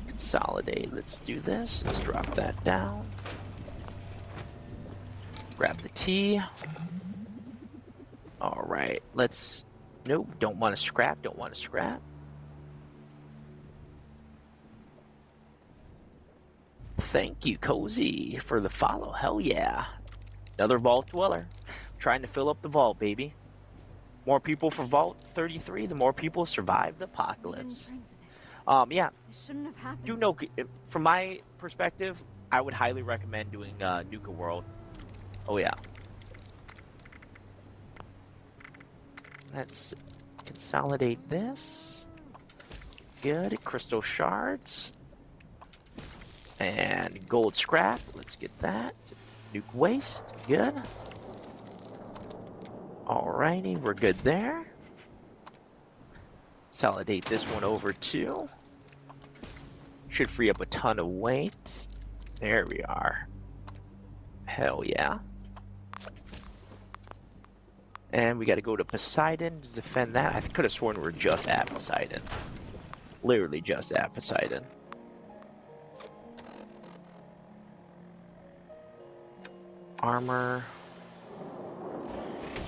Speaker 1: Consolidate, let's do this. Let's drop that down. Grab the T. Alright, let's... Nope, don't want to scrap, don't want to scrap. Thank you, Cozy, for the follow. Hell yeah. Another Vault Dweller. Trying to fill up the vault, baby. More people for Vault 33, the more people survive the apocalypse. Yeah. Do know, from my perspective, I would highly recommend doing NUKE World. Oh yeah. Let's consolidate this. Good. Crystal shards. And gold scrap. Let's get that. NUKE waste. Good. Alrighty, we're good there. Consolidate this one over too. Should free up a ton of weight. There we are. Hell yeah. And we got to go to Poseidon to defend that. I could have sworn we were just at Poseidon. Literally just at Poseidon. Armor.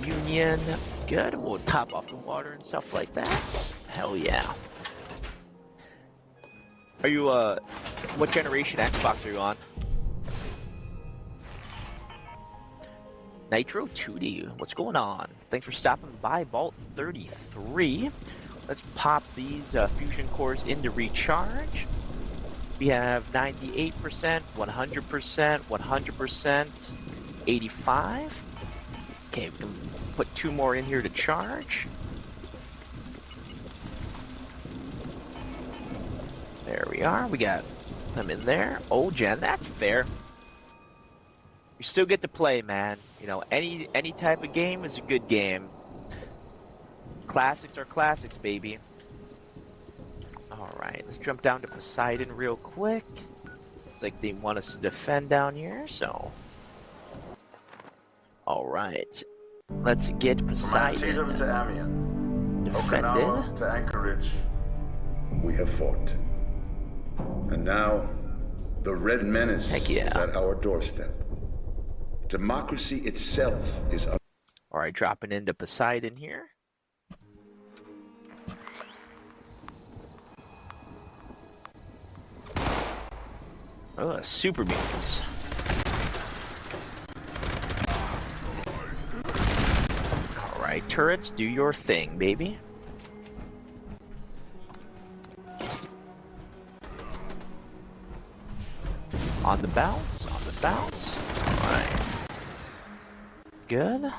Speaker 1: Union. Good. We'll top off the water and stuff like that. Hell yeah. Are you, what generation Xbox are you on? Nitro 2D, what's going on? Thanks for stopping by, Vault 33. Let's pop these fusion cores into recharge. We have 98%, 100%, 100%, 85. Okay, we can put 2 more in here to charge. There we are, we got them in there. Oh, Jen, that's fair. You still get to play, man. You know, any type of game is a good game. Classics are classics, baby. Alright, let's jump down to Poseidon real quick. Looks like they want us to defend down here, so... Alright. Let's get Poseidon.
Speaker 3: From Antietam to Amiens,
Speaker 1: defended.
Speaker 3: Okinawa to Anchorage, we have fought. And now, the Red Menace is at our doorstep. Democracy itself is...
Speaker 1: Alright, dropping into Poseidon here. Oh, super mutants. Alright, turrets, do your thing, baby. On the bounce, on the bounce. Alright. Good.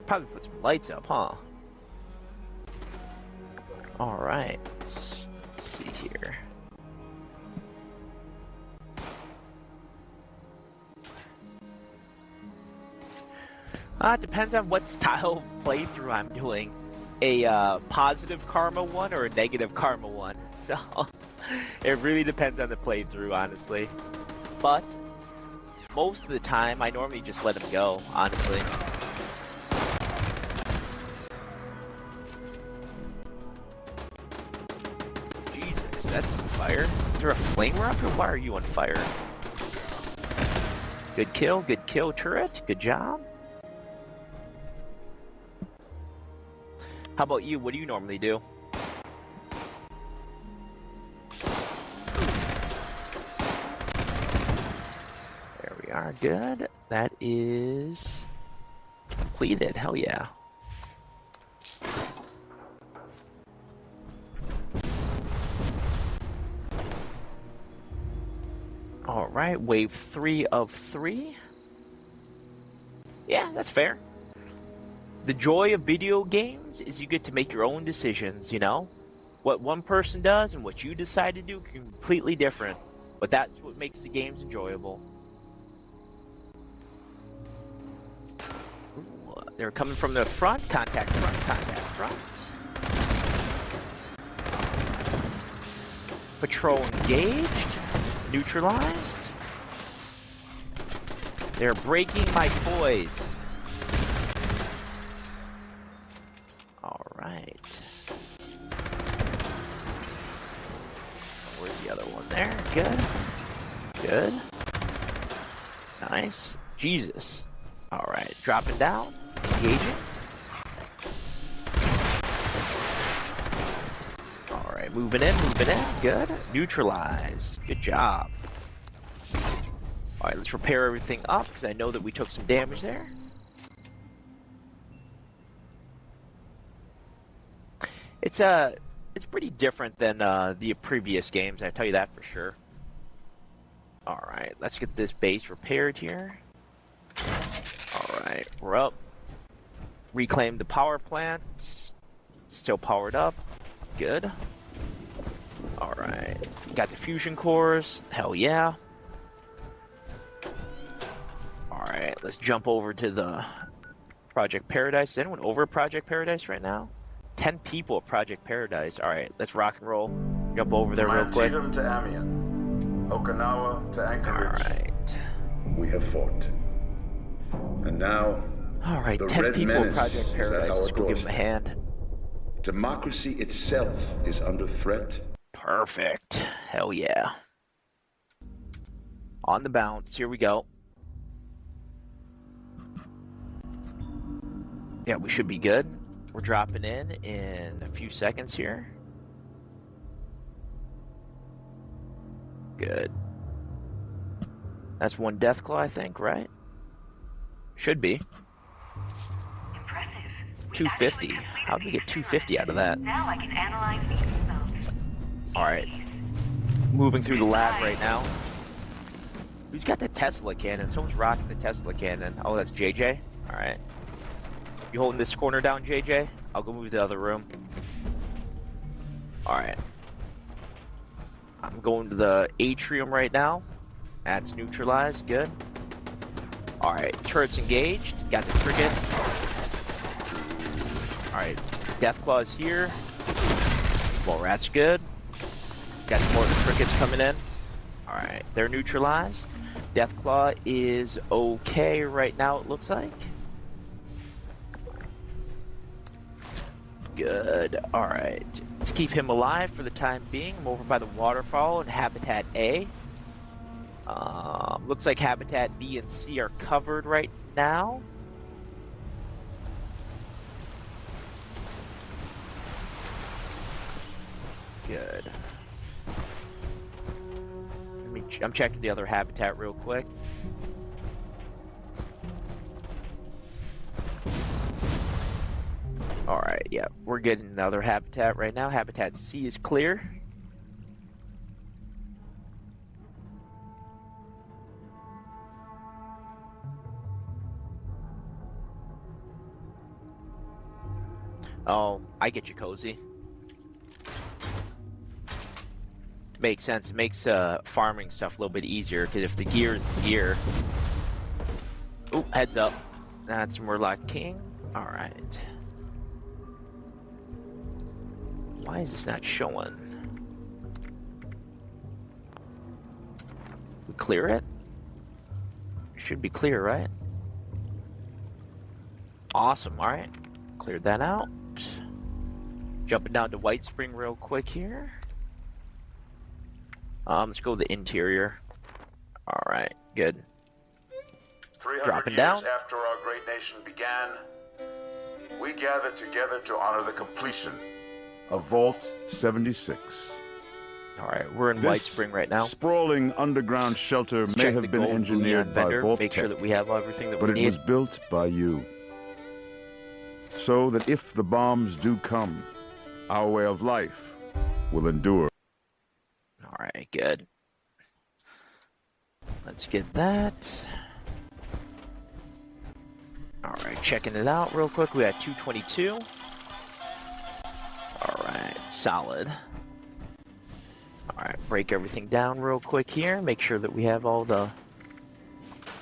Speaker 1: Probably put some lights up, huh? Alright. Let's see here. It depends on what style playthrough I'm doing. A positive karma one or a negative karma one. So it really depends on the playthrough, honestly. But most of the time, I normally just let them go, honestly. Jesus, that's some fire. Is there a flamer up here? Why are you on fire? Good kill, turret. Good job. How about you? What do you normally do? There we are. Good. That is completed. Hell yeah. All right. Wave 3 of 3. Yeah, that's fair. The joy of video games is you get to make your own decisions, you know? What one person does and what you decide to do are completely different. But that's what makes the games enjoyable. Ooh, they're coming from the front. Contact front, contact front. Patrol engaged. Neutralized. They're breaking my toys. Alright. Where's the other one there? Good. Good. Nice. Jesus. Alright. Dropping down. Engaging. Alright. Moving in. Moving in. Good. Neutralized. Good job. Alright. Let's repair everything up because I know that we took some damage there. It's pretty different than the previous games, I tell you that for sure. Alright, let's get this base repaired here. Alright, we're up. Reclaim the power plant. Still powered up. Good. Alright, got the fusion cores. Hell yeah. Alright, let's jump over to the Project Paradise. Is anyone over Project Paradise right now? 10 people at Project Paradise. Alright, let's rock and roll. Jump over there real quick.
Speaker 3: Antietam to Amiens. Okinawa to Anchorage.
Speaker 1: Alright.
Speaker 3: We have fought. And now,
Speaker 1: alright,
Speaker 3: the
Speaker 1: 10
Speaker 3: Red
Speaker 1: people at
Speaker 3: Menace
Speaker 1: Project Paradise. Let's go give them a
Speaker 3: doorstep.
Speaker 1: hand.
Speaker 3: Democracy itself is under threat.
Speaker 1: Perfect. Hell yeah. On the bounce. Here we go. Yeah, we should be good. We're dropping in a few seconds here. Good. That's one Deathclaw, I think, right? Should be.
Speaker 5: Impressive.
Speaker 1: 250. How did we get 250 out of that?
Speaker 5: Now I can analyze these results.
Speaker 1: Alright. Moving through the lab right now. Who's got the Tesla cannon? Someone's rocking the Tesla cannon. Oh, that's JJ? Alright. You holding this corner down, JJ? I'll go move to the other room. Alright. I'm going to the atrium right now. That's neutralized. Good. Alright. Turrets engaged. Got the frigate. Alright. Deathclaw's here. Well, that's good. Got more frigates coming in. Alright. They're neutralized. Deathclaw is okay right now, it looks like. Good. Alright. Let's keep him alive for the time being. I'm over by the waterfall in Habitat A. Looks like Habitat B and C are covered right now. Good. I'm checking the other habitat real quick. Alright, yeah, we're getting another habitat right now. Habitat C is clear. Oh, I get you, Cozy. Makes sense. It makes farming stuff a little bit easier, because if the gear is the gear... Oh, heads up. That's Murloc King. Alright. Why is this not showing? We clear it? It should be clear, right? Awesome, alright. Cleared that out. Jumping down to White Spring real quick here. Let's go to the interior. Alright, good.
Speaker 3: 300
Speaker 1: Dropping
Speaker 3: years
Speaker 1: down.
Speaker 3: after our great nation began,
Speaker 4: we gather together to honor the completion of Vault 76.
Speaker 1: Alright, we're in White Spring right now.
Speaker 4: Sprawling underground shelter
Speaker 1: Let's
Speaker 4: may have been engineered by Vault
Speaker 1: make sure that we have everything that
Speaker 4: but
Speaker 1: we need.
Speaker 4: It was built by you. So that if the bombs do come, our way of life will endure.
Speaker 1: Alright, good. Let's get that. Alright, checking it out real quick. We got 222. Alright, solid. Alright, break everything down real quick here. Make sure that we have all the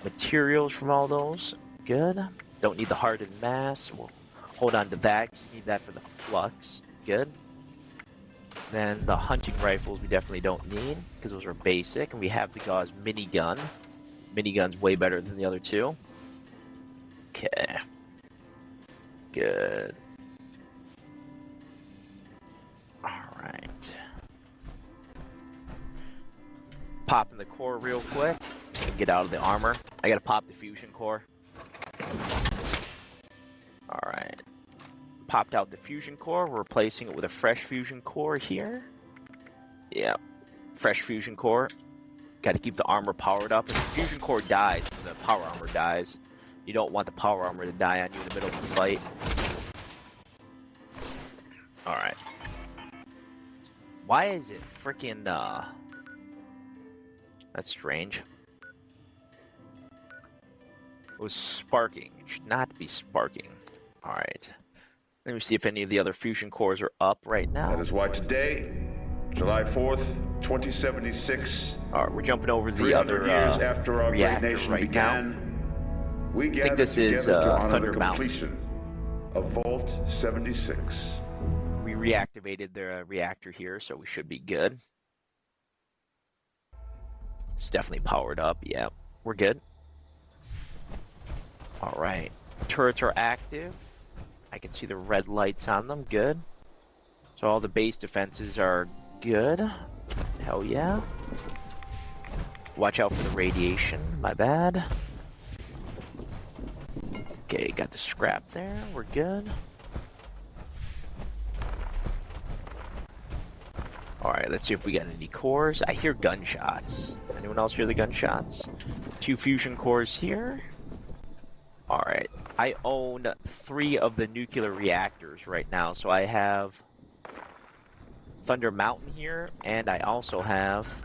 Speaker 1: materials from all those. Good. Don't need the hardened mass. We'll hold on to that. Need that for the flux. Good. Then the hunting rifles we definitely don't need because those are basic. And we have the Gauss minigun. Minigun's way better than the other two. Okay. Good. Alright. Popping the core real quick. And get out of the armor. I gotta pop the fusion core. Alright. Popped out the fusion core. We're replacing it with a fresh fusion core here. Yeah. Fresh fusion core. Gotta keep the armor powered up. If the fusion core dies, the power armor dies. You don't want the power armor to die on you in the middle of the fight. Alright. Why is it freaking, That's strange. It was sparking. It should not be sparking. Alright. Let me see if any of the other fusion cores are up right now.
Speaker 3: That is why today, July 4th, 2076.
Speaker 1: Alright, we're jumping over the other
Speaker 3: years after our great nation
Speaker 1: right
Speaker 3: began.
Speaker 1: now.
Speaker 3: We
Speaker 1: I think this is Thunder
Speaker 3: the
Speaker 1: Mountain.
Speaker 3: completion of Vault 76.
Speaker 1: We reactivated the reactor here, so we should be good. It's definitely powered up. Yeah, we're good. Alright. Turrets are active. I can see the red lights on them. Good. So all the base defenses are good. Hell yeah. Watch out for the radiation. My bad. Okay, got the scrap there. We're good. Alright, let's see if we got any cores. I hear gunshots. Anyone else hear the gunshots? 2 fusion cores here. Alright, I own 3 of the nuclear reactors right now. So I have Thunder Mountain here, and I also have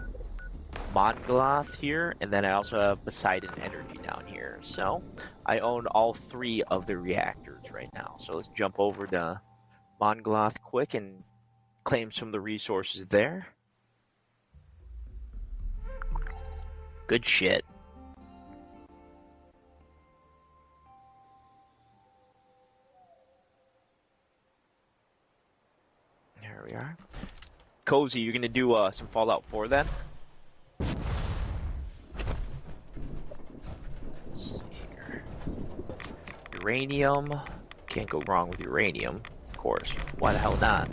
Speaker 1: Mongoloth here, and then I also have Poseidon Energy down here. So I own all 3 of the reactors right now. So let's jump over to Mongoloth quick and claim some of the resources there. Good shit. There we are. Cozy, you're gonna do some Fallout 4 then? Let's see here. Uranium. Can't go wrong with uranium, of course. Why the hell not?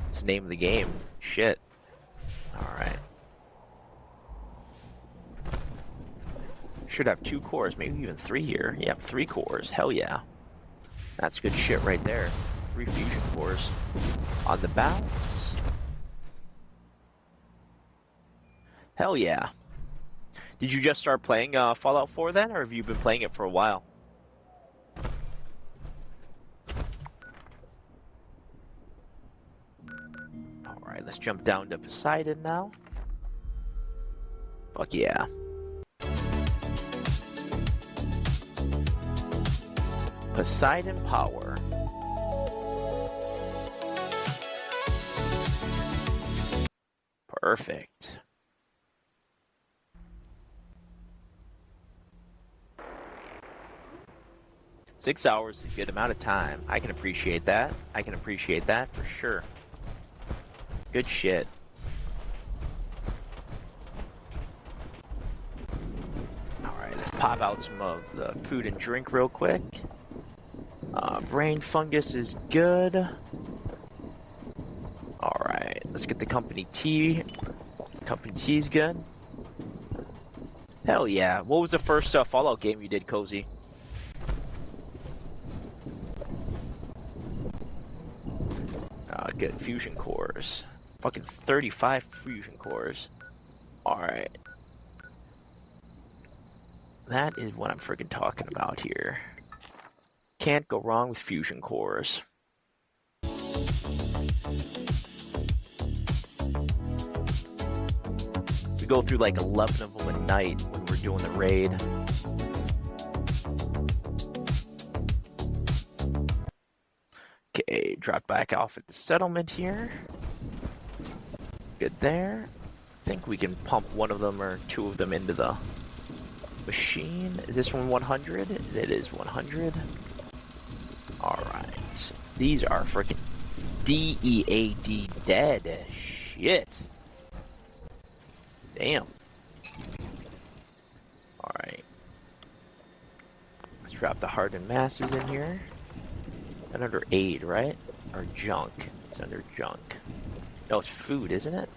Speaker 1: It's the name of the game. Shit. Alright. Should have 2 cores, maybe even 3 here. Yep, 3 cores. Hell yeah. That's good shit right there. 3 fusion cores. On the balance. Hell yeah. Did you just start playing Fallout 4 then, or have you been playing it for a while? Alright, let's jump down to Poseidon now. Fuck yeah. Poseidon power. Perfect. Six hours is a good amount of time. I can appreciate that. I can appreciate that for sure. Good shit. Alright, let's pop out some of the food and drink real quick. Brain fungus is good. Alright, let's get the company tea. Company tea's good. Hell yeah. What was the first Fallout game you did, Cozy? fucking fusion cores. Fucking 35 fusion cores. Alright. That is what I'm freaking talking about here. Can't go wrong with fusion cores. We go through like 11 of them a night when we're doing the raid. Okay, drop back off at the settlement here. Good there. I think we can pump one of them or two of them into the machine. Is this one 100? It is 100. Alright. These are freaking DEAD dead. Shit. Damn. Alright. Let's drop the hardened masses in here. And under aid, right? Or junk. It's under junk. No, it's food, isn't it?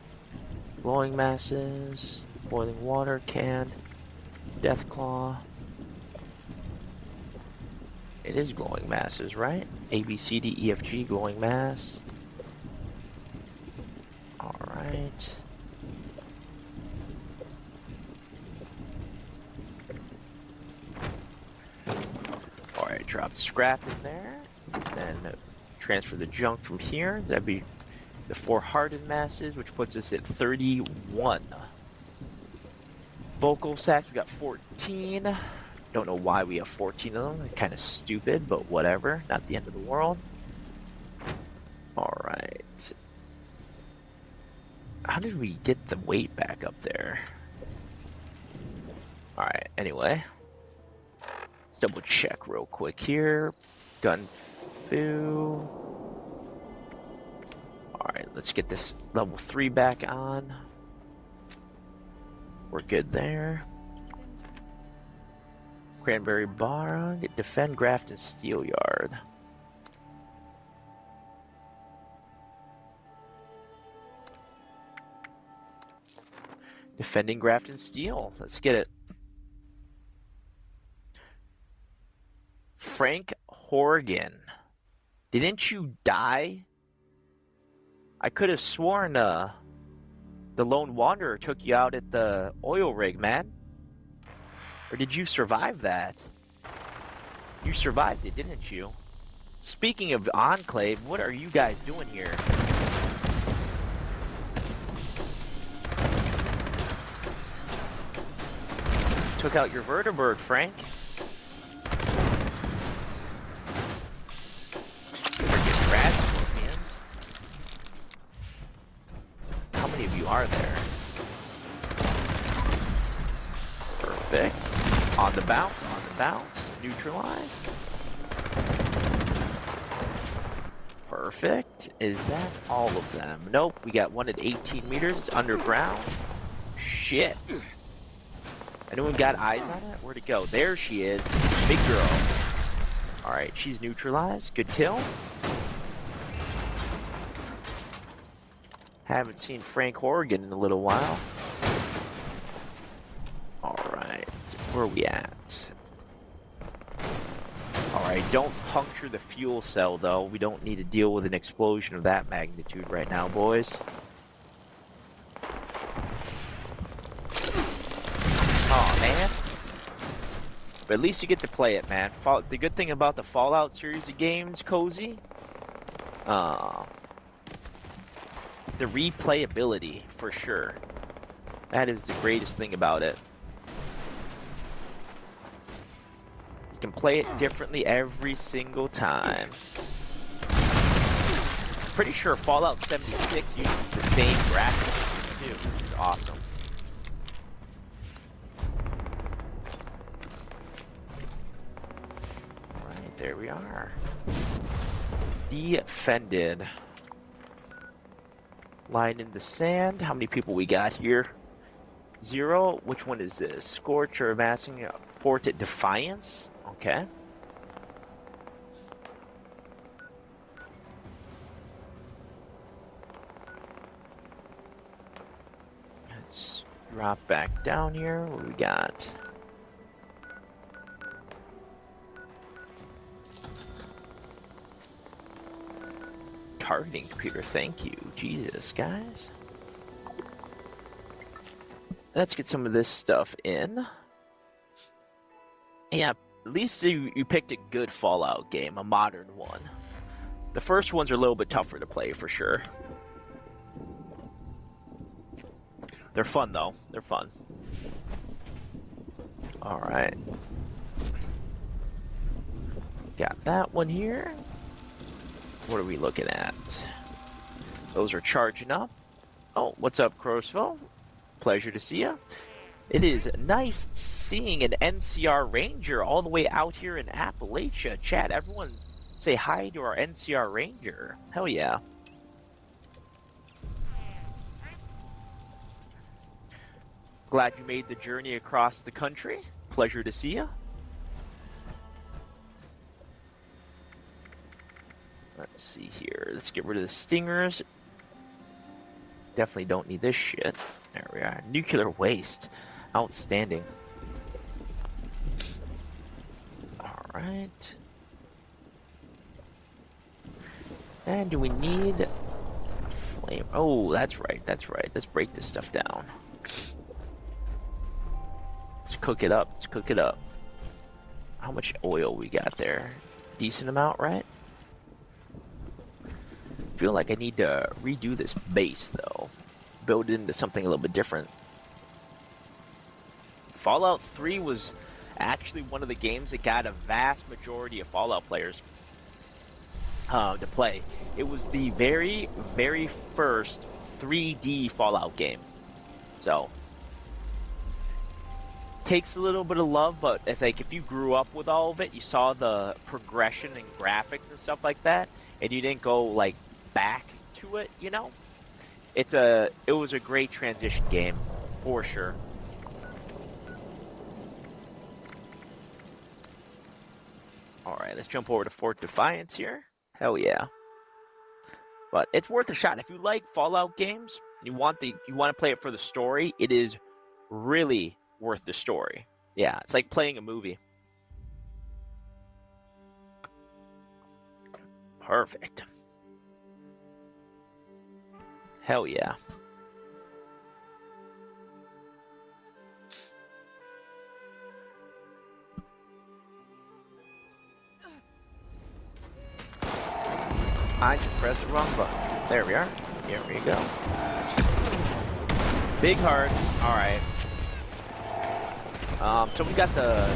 Speaker 1: Glowing masses. Boiling water, canned. Deathclaw. It is glowing masses, right? A, B, C, D, E, F, G, glowing mass. Alright. Alright, drop scrap in there. Then transfer the junk from here. That'd be the 4 hardened masses, which puts us at 31. Vocal sacks, we got 14. Don't know why we have 14 of them. It's kind of stupid, but whatever. Not the end of the world. Alright. How did we get the weight back up there? Alright, anyway. Let's double check real quick here. Gun foo. Alright, let's get this level 3 back on. We're good there. Cranberry Bog, defend Grafton Steel Yard. Defending Grafton Steel. Let's get it. Frank Horgan. Didn't you die? I could have sworn the Lone Wanderer took you out at the oil rig, man. Or did you survive that? You survived it, didn't you? Speaking of Enclave, what are you guys doing here? Took out your vertibird, Frank. Freaking rad scorpions. How many of you are there? Perfect. On the bounce, neutralize. Perfect. Is that all of them? Nope, we got one at 18 meters. It's underground. Shit. Anyone got eyes on it? Where'd it go? There she is. Big girl. Alright, she's neutralized. Good kill. Haven't seen Frank Horgan in a little while. Alright, where are we at? Alright, don't puncture the fuel cell though. We don't need to deal with an explosion of that magnitude right now, boys. Aw, man. But at least you get to play it, man. The good thing about the Fallout series of games, Cozy, the replayability, for sure. That is the greatest thing about it. You can play it differently every single time. Pretty sure Fallout 76 uses the same graphics too, which is awesome. Alright, there we are. Defended. Line in the sand. How many people we got here? 0. Which one is this? Scorch or amassing a fort at Defiance? Okay. Let's drop back down here. What do we got? targeting computer. Thank you. Jesus, guys. Let's get some of this stuff in. Yeah, at least you picked a good Fallout game, a modern one. The first ones are a little bit tougher to play for sure. They're fun though. They're fun. Alright. Got that one here. What are we looking at? Those are charging up. Oh, what's up, Crowsville? Pleasure to see you. It is nice seeing an NCR Ranger all the way out here in Appalachia. Chat, everyone say hi to our NCR Ranger. Hell yeah. Glad you made the journey across the country. Pleasure to see you. Let's see here. Let's get rid of the stingers. Definitely don't need this shit. There we are. Nuclear waste. Outstanding. Alright. And do we need a flame? Oh, that's right. That's right. Let's break this stuff down. Let's cook it up. Let's cook it up. How much oil we got there? Decent amount, right? Feel like I need to redo this base though. Build it into something a little bit different. Fallout 3 was actually one of the games that got a vast majority of Fallout players to play. It was the very, very first 3D Fallout game. So takes a little bit of love, but if you grew up with all of it, you saw the progression and graphics and stuff like that, and you didn't go like back to it, you know, it was a great transition game for sure. All right, let's jump over to Fort Defiance here. Hell yeah. But it's worth a shot if you like Fallout games. You want to play it for the story. It is really worth the story. Yeah, it's like playing a movie. Perfect. Hell yeah. I just pressed the wrong button. There we are. Here we go. Big hearts. Alright. So we got the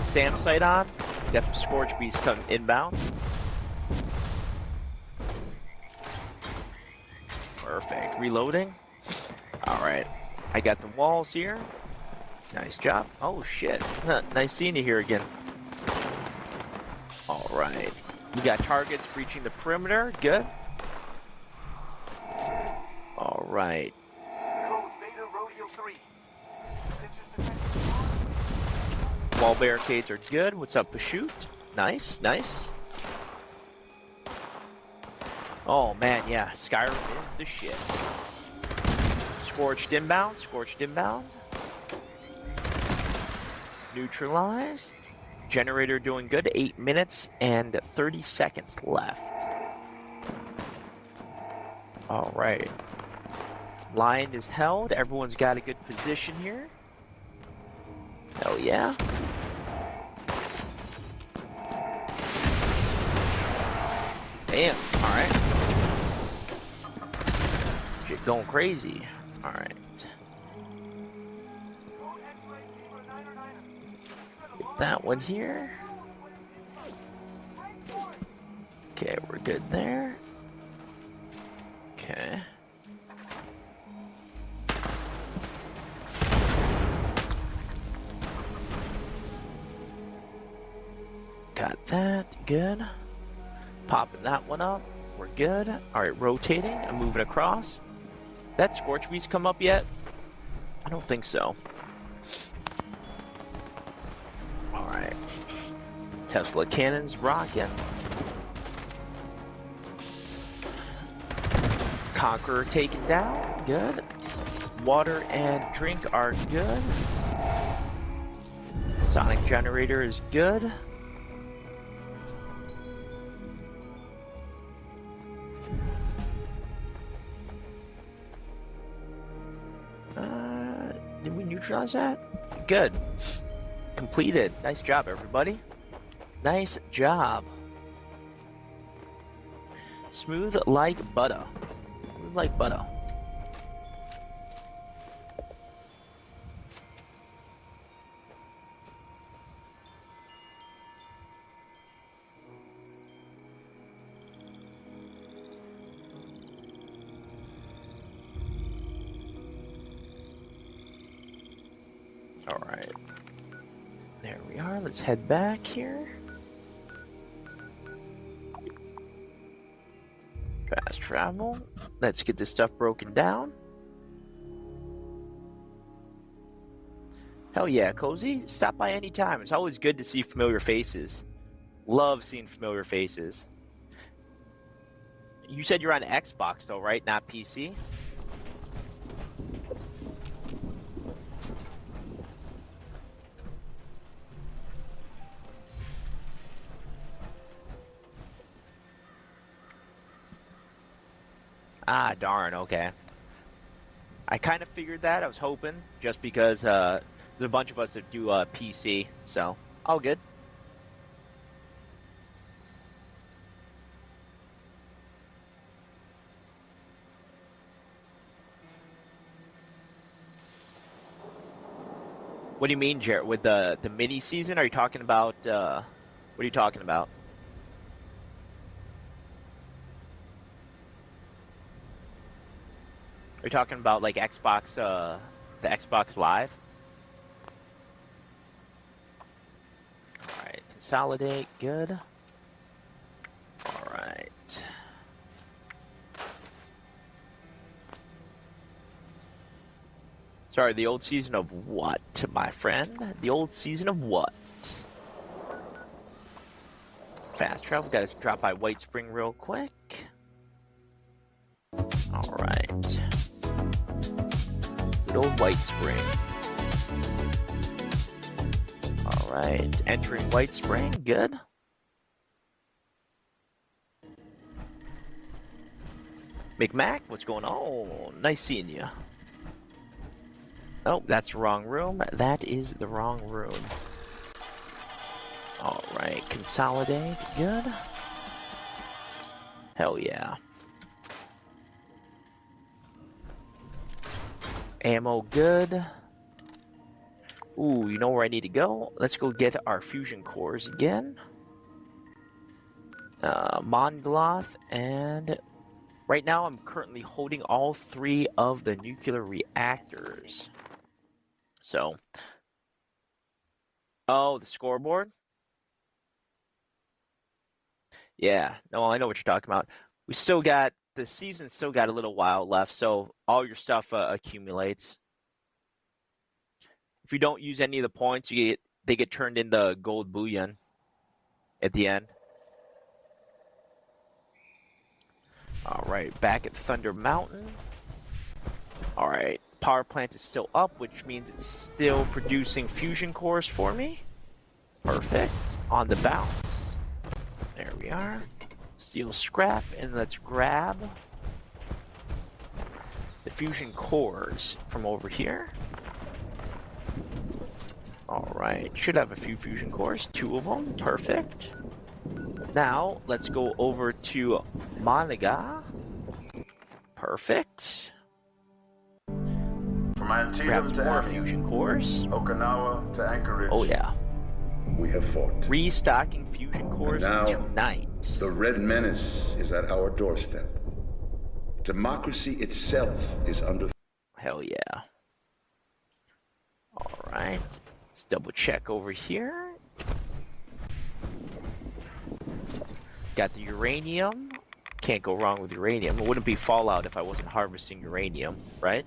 Speaker 1: SAM site on. We got some Scorch Beasts coming inbound. Perfect. Reloading. Alright. I got the walls here. Nice job. Oh shit. Nice seeing you here again. Alright. We got targets breaching the perimeter. Good. Alright. Wall barricades are good. What's up, Pashut? Nice, nice. Oh man, yeah. Skyrim is the shit. Scorched inbound. Scorched inbound. Neutralized. Generator doing good. 8 minutes and 30 seconds left. Alright. Line is held. Everyone's got a good position here. Hell yeah. Damn. Alright. Shit going crazy. Alright. Get that one here. Okay, we're good there. Okay. Got that. Good. Popping that one up. We're good. Alright, rotating. I'm moving across. That Scorch Beast come up yet? I don't think so. Alright. Tesla cannons rocking. Conqueror taken down. Good. Water and drink are good. Sonic generator is good. Did we neutralize that? Good. Completed. Nice job, everybody. Nice job. Smooth like butter. Smooth like butter. All right. There we are. Let's head back here. Fast travel. Let's get this stuff broken down. Hell yeah, Cozy. Stop by any time. It's always good to see familiar faces. Love seeing familiar faces. You said you're on Xbox though, right? Not PC? Ah, darn, okay. I kind of figured that. I was hoping, just because there's a bunch of us that do PC, so all good. What do you mean, Jarrett? With the mini season? Are you talking about? What are you talking about? Are you talking about like Xbox, the Xbox Live? All right, consolidate, good. All right. Sorry, the old season of what, my friend? The old season of what? Fast travel, gotta drop by White Spring real quick. All right. Good old White Spring. All right, entering White Spring, good. McMac, what's going on? Nice seeing you. Oh, that's the wrong room. That is the wrong room. All right, consolidate, good. Hell yeah. Ammo, good. Ooh, you know where I need to go? Let's go get our fusion cores again. Mongoloth, and right now I'm currently holding all 3 of the nuclear reactors. So, oh, the scoreboard? Yeah, no, I know what you're talking about. We still got, the season still got a little while left, so all your stuff accumulates. If you don't use any of the points, they get turned into gold bullion at the end. All right, back at Thunder Mountain. All right, power plant is still up, which means it's still producing fusion cores for me. Perfect. On the bounce. There we are. Steel scrap, and let's grab the fusion cores from over here. All right, should have a few fusion cores, 2 of them, perfect. Now, let's go over to Managa. Perfect.
Speaker 4: From Antietam
Speaker 1: Grab
Speaker 4: to
Speaker 1: more
Speaker 4: Amiens,
Speaker 1: fusion cores.
Speaker 4: Okinawa to Anchorage.
Speaker 1: Oh yeah.
Speaker 3: We have fought.
Speaker 1: Restocking fusion cores
Speaker 3: And now,
Speaker 1: tonight.
Speaker 3: The Red Menace is at our doorstep. Democracy itself is under...
Speaker 1: Hell yeah. All right. Let's double check over here. Got the uranium. Can't go wrong with uranium. It wouldn't be Fallout if I wasn't harvesting uranium, right?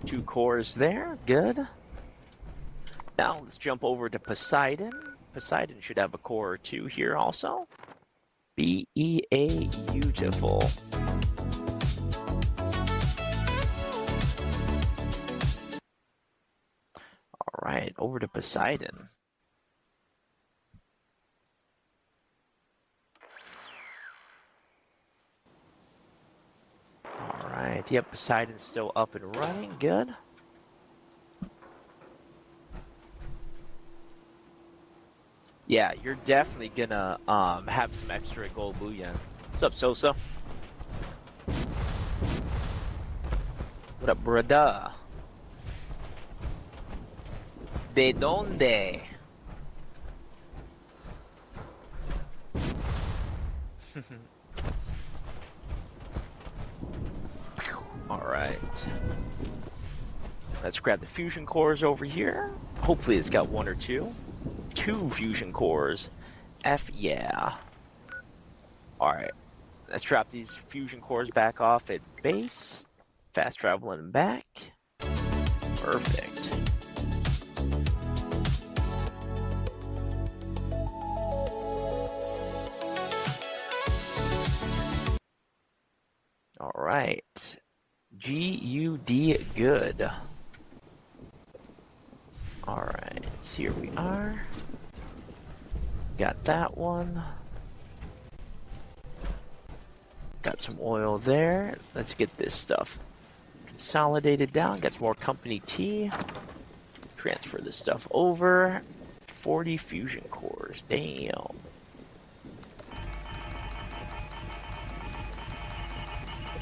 Speaker 1: 2 cores there. Good. Now let's jump over to Poseidon. Poseidon should have a core or 2 here also. Beautiful. All right, over to Poseidon. All right, yep, Poseidon's still up and running. Good. yeah, you're definitely gonna have some extra gold bullion. What's up, Sosa? What up, brother? ¿De dónde? Alright. Let's grab the fusion cores over here. Hopefully it's got one or two. 2 fusion cores. F yeah. Alright. Let's drop these fusion cores back off at base. Fast traveling back. Perfect. Alright. GUD good. Alright, here we are. Got that one. Got some oil there. Let's get this stuff consolidated down. Got some more company tea. Transfer this stuff over. 40 fusion cores. Damn.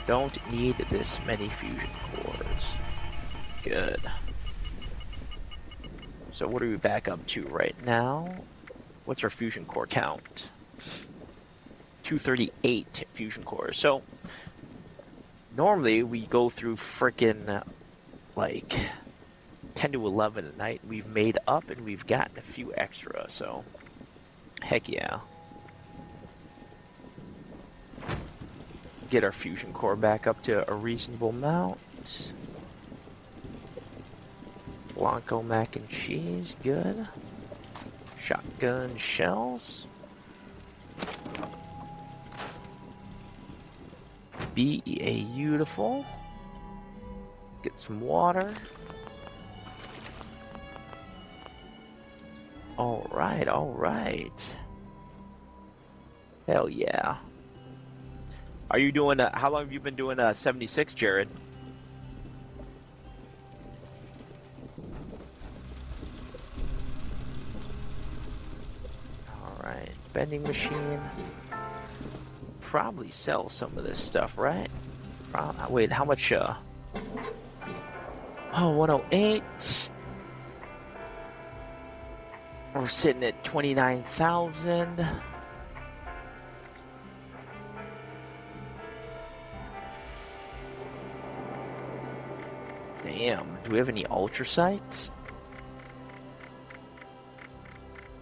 Speaker 1: Don't need this many fusion cores. Good. So what are we back up to right now? What's our fusion core count? 238 fusion cores. So normally we go through frickin' like 10 to 11 at night. We've made up and we've gotten a few extra, so heck yeah. Get our fusion core back up to a reasonable amount. Blanco mac and cheese, good. Shotgun shells. Beautiful. Get some water. Alright, alright. Hell yeah. Are you doing how long have you been doing 76, Jared? Alright, vending machine. Probably sell some of this stuff, right? Wait, how much, oh, 108. We're sitting at 29,000. Damn, do we have any ultrasites?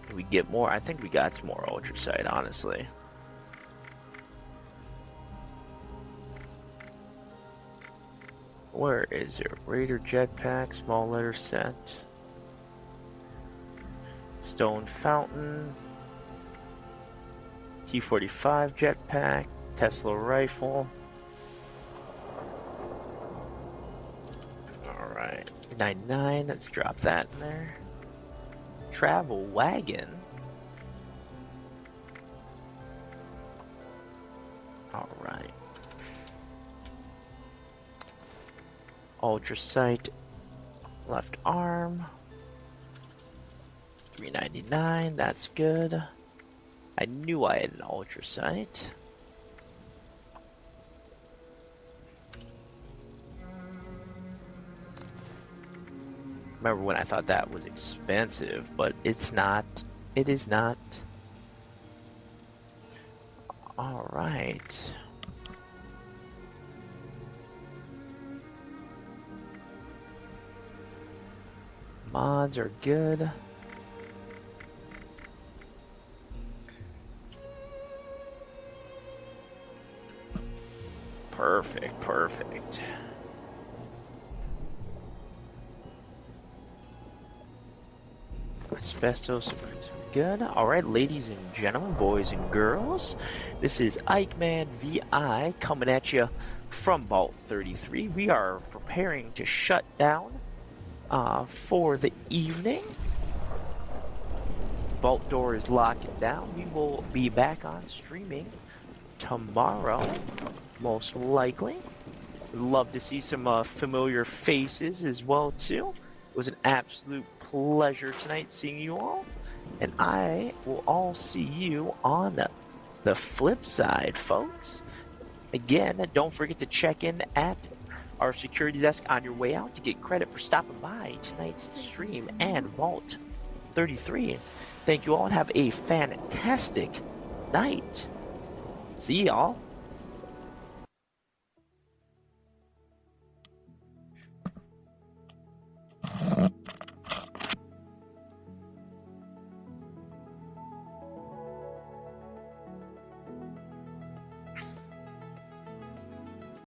Speaker 1: Did we get more? I think we got some more ultrasite, honestly. Where is it? Raider jetpack, small letter set. Stone fountain. T-45 jetpack. Tesla rifle. Alright. 99, let's drop that in there. Travel wagon. Alright. Ultrasight, left arm, 399, that's good. I knew I had an ultrasight. Remember when I thought that was expensive, but it's not. It is not. All right. Mods are good. Perfect, perfect. Asbestos, good. Alright, ladies and gentlemen, boys and girls, this is Ikeman VI coming at you from Vault 33. We are preparing to shut down for the evening. Vault door is locking down. We will be back on streaming tomorrow, most likely. Would love to see some familiar faces as well too. It was an absolute pleasure tonight seeing you all, And I will all see you on the flip side, folks. Again, don't forget to check in at our security desk on your way out to get credit for stopping by tonight's stream and Vault 33. Thank you all and have a fantastic night. See y'all.